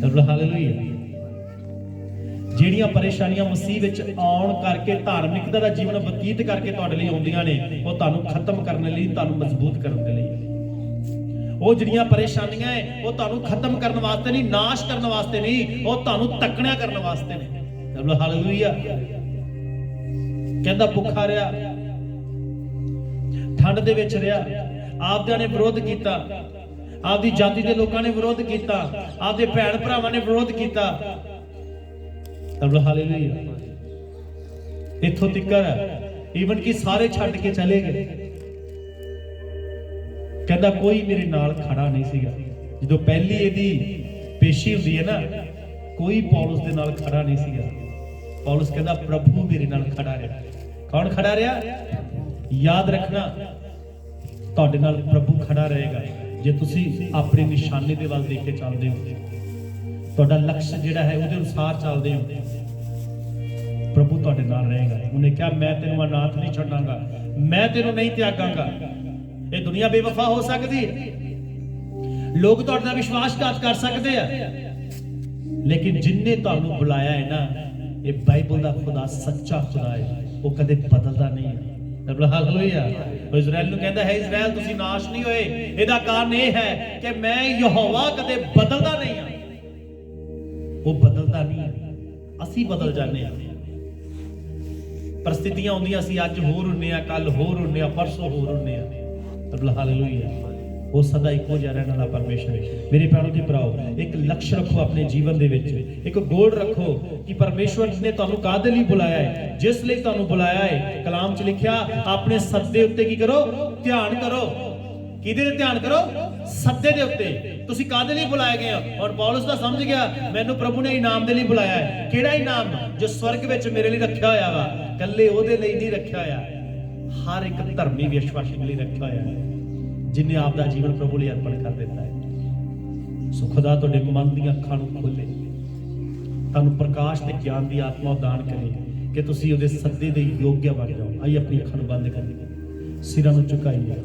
ਰੱਬ ਹਾਲੇਲੂਇਆ। ਜਿਹੜੀਆਂ ਪਰੇਸ਼ਾਨੀਆਂ ਮਸੀਹ ਵਿੱਚ ਆਉਣ ਕਰਕੇ, ਧਾਰਮਿਕਤਾ ਦਾ ਜੀਵਨ ਬਤੀਤ ਕਰਕੇ ਤੁਹਾਡੇ ਲਈ ਆਉਂਦੀਆਂ ਨੇ, ਉਹ ਤੁਹਾਨੂੰ ਖਤਮ ਕਰਨ ਲਈ, ਤੁਹਾਨੂੰ ਮਜ਼ਬੂਤ ਕਰਨ ਦੇ ਲਈ। ਉਹ ਜਿਹੜੀਆਂ ਪਰੇਸ਼ਾਨੀਆਂ ਹੈ ਉਹ ਤੁਹਾਨੂੰ ਖਤਮ ਕਰਨ ਵਾਸਤੇ ਨਹੀਂ, ਨਾਸ਼ ਕਰਨ ਵਾਸਤੇ ਨਹੀਂ, ਉਹ ਤੁਹਾਨੂੰ ਤੱਕਣਿਆ ਕਰਨ ਵਾਸਤੇ ਨੇ। ਰੱਬ ਹਾਲੇਲੂਇਆ। ਕਹਿੰਦਾ ਭੁੱਖਾ ਰਿਹਾ, ਠੰਡ ਦੇ ਵਿੱਚ ਰਿਹਾ, ਆਪਦਿਆਂ ਨੇ ਵਿਰੋਧ ਕੀਤਾ, ਆਪਦੀ ਜਾਤੀ ਦੇ ਲੋਕਾਂ ਨੇ ਵਿਰੋਧ ਕੀਤਾ, ਆਪਦੇ ਭੈਣ ਭਰਾਵਾਂ ਨੇ ਵਿਰੋਧ ਕੀਤਾ। ਰੱਬ ਹਾਲੇਲੂਇਆ। ਇੱਥੋਂ ਤੀਕਰ ਈਵਨ ਕਿ ਸਾਰੇ ਛੱਡ ਕੇ ਚਲੇ ਗਏ। ਕਹਿੰਦਾ ਕੋਈ ਮੇਰੇ ਨਾਲ ਖੜਾ ਨਹੀਂ ਸੀਗਾ। ਜਦੋਂ ਪਹਿਲੀ ਇਹਦੀ ਪੇਸ਼ੀ ਹੁੰਦੀ ਹੈ ਨਾ, ਕੋਈ ਪੌਲੁਸ ਦੇ ਨਾਲ ਖੜਾ ਨਹੀਂ ਸੀਗਾ। ਪੌਲੁਸ ਕਹਿੰਦਾ ਪ੍ਰਭੂ ਮੇਰੇ ਨਾਲ ਖੜਾ ਰਿਹਾ। ਕੌਣ ਖੜਾ ਰਿਹਾ? ਯਾਦ ਰੱਖਣਾ, ਤੁਹਾਡੇ ਨਾਲ ਪ੍ਰਭੂ ਖੜਾ ਰਹੇਗਾ ਜੇ ਤੁਸੀਂ ਆਪਣੇ ਨਿਸ਼ਾਨੇ ਦੇ ਵੱਲ ਦੇਖ ਕੇ ਚੱਲਦੇ ਹੋ। ਤੁਹਾਡਾ ਲਕਸ਼ ਜਿਹੜਾ ਹੈ ਉਹਦੇ ਅਨੁਸਾਰ ਚੱਲਦੇ ਹੋ, ਪ੍ਰਭੂ ਤੁਹਾਡੇ ਨਾਲ ਰਹੇਗਾ। ਉਹਨੇ ਕਿਹਾ ਮੈਂ ਤੈਨੂੰ ਅਨਾਥ ਨਹੀਂ ਛੱਡਾਂਗਾ, ਮੈਂ ਤੈਨੂੰ ਨਹੀਂ ਤਿਆਗਾਂਗਾ। ਇਹ ਦੁਨੀਆ ਬੇਵਫਾ ਹੋ ਸਕਦੀ ਹੈ, ਲੋਕ ਤੁਹਾਡੇ ਨਾਲ ਵਿਸ਼ਵਾਸਘਾਤ ਕਰ ਸਕਦੇ ਆ, ਲੇਕਿਨ ਜਿਨਨੇ ਤੁਹਾਨੂੰ ਬੁਲਾਇਆ ਹੈ ਨਾ, ਇਹ ਬਾਈਬਲ ਦਾ ਖੁਦਾ ਸੱਚਾ ਖੁਦਾ ਹੈ, ਉਹ ਕਦੇ ਬਦਲਦਾ ਨਹੀਂ ਹੈ। ਰੱਬ ਹਾਲੇਲੂਇਆ। ਉਹ ਇਜ਼ਰਾਈਲ ਨੂੰ ਕਹਿੰਦਾ ਹੈ, ਇਜ਼ਰਾਈਲ ਤੁਸੀਂ ਨਾਸ਼ ਨਹੀਂ ਹੋਏ, ਇਹਦਾ ਕਾਰਨ ਇਹ ਹੈ ਕਿ ਮੈਂ ਯਹੋਵਾ ਕਦੇ ਬਦਲਦਾ ਨਹੀਂ ਹਾਂ। ਉਹ ਬਦਲਦਾ ਨਹੀਂ ਹੈ, ਅਸੀਂ ਬਦਲ ਜਾਂਦੇ ਹਾਂ। परिस्थितियां आउंदियां सी, अज होर हुन्ने आ, कल होर हुन्ने आ, परसों होर हुन्ने आ। रब हालेलुया। वो सदा इको जिहा रहने वाला परमेश्वर है। मेरे भैणों ते भराओ, एक लक्ष्य रखो अपने जीवन दे विच, एक गोल रखो कि परमेश्वर ने तुहानू काहदे लई बुलाया है, जिस लई तुहानू बुलाया है। कलाम च लिखिया अपने सद्दे उत्ते की करो, ध्यान करो। किहदे ते ध्यान करो? सद्दे दे उत्ते। ਤੁਸੀਂ ਕਾਹਦੇ ਲਈ ਬੁਲਾਏ ਗਏ ਹੋ? ਔਰ ਪੌਲੁਸ ਤਾਂ ਸਮਝ ਗਿਆ, ਮੈਨੂੰ ਪ੍ਰਭੂ ਨੇ ਇਨਾਮ ਦੇ ਲਈ ਬੁਲਾਇਆ ਹੈ। ਕਿਹੜਾ ਇਨਾਮ? ਜੋ ਸਵਰਗ ਵਿੱਚ ਮੇਰੇ ਲਈ ਰੱਖਿਆ ਹੋਇਆ ਵਾ। ਕੱਲੇ ਉਹਦੇ ਲਈ ਨਹੀਂ ਰੱਖਿਆ ਹੋਇਆ, ਹਰ ਇੱਕ ਧਰਮੀ ਵਿਸ਼ਵਾਸੀ ਲਈ ਰੱਖਿਆ ਹੋਇਆ ਹੈ, ਜਿਨੇ ਆਪ ਦਾ ਜੀਵਨ ਪ੍ਰਭੂ ਲਈ ਅਰਪਣ ਕਰ ਦਿੱਤਾ ਹੈ। ਸੋ ਖੁਦਾ ਤੁਹਾਡੇ ਮਨ ਦੀਆਂ ਅੱਖਾਂ ਨੂੰ ਖੋਲੇ, ਤੁਹਾਨੂੰ ਪ੍ਰਕਾਸ਼ ਤੇ ਗਿਆਨ ਦੀ ਆਤਮਾ ਦਾਨ ਕਰੇ ਕਿ ਤੁਸੀਂ ਉਹਦੇ ਸੱਦੇ ਦੇ ਯੋਗ ਬਣ ਜਾਓ। ਆਈ ਆਪਣੀ ਅੱਖਾਂ ਨੂੰ ਬੰਦ ਕਰੀਏ, ਸਿਰਾਂ ਨੂੰ ਝੁਕਾਈਏ।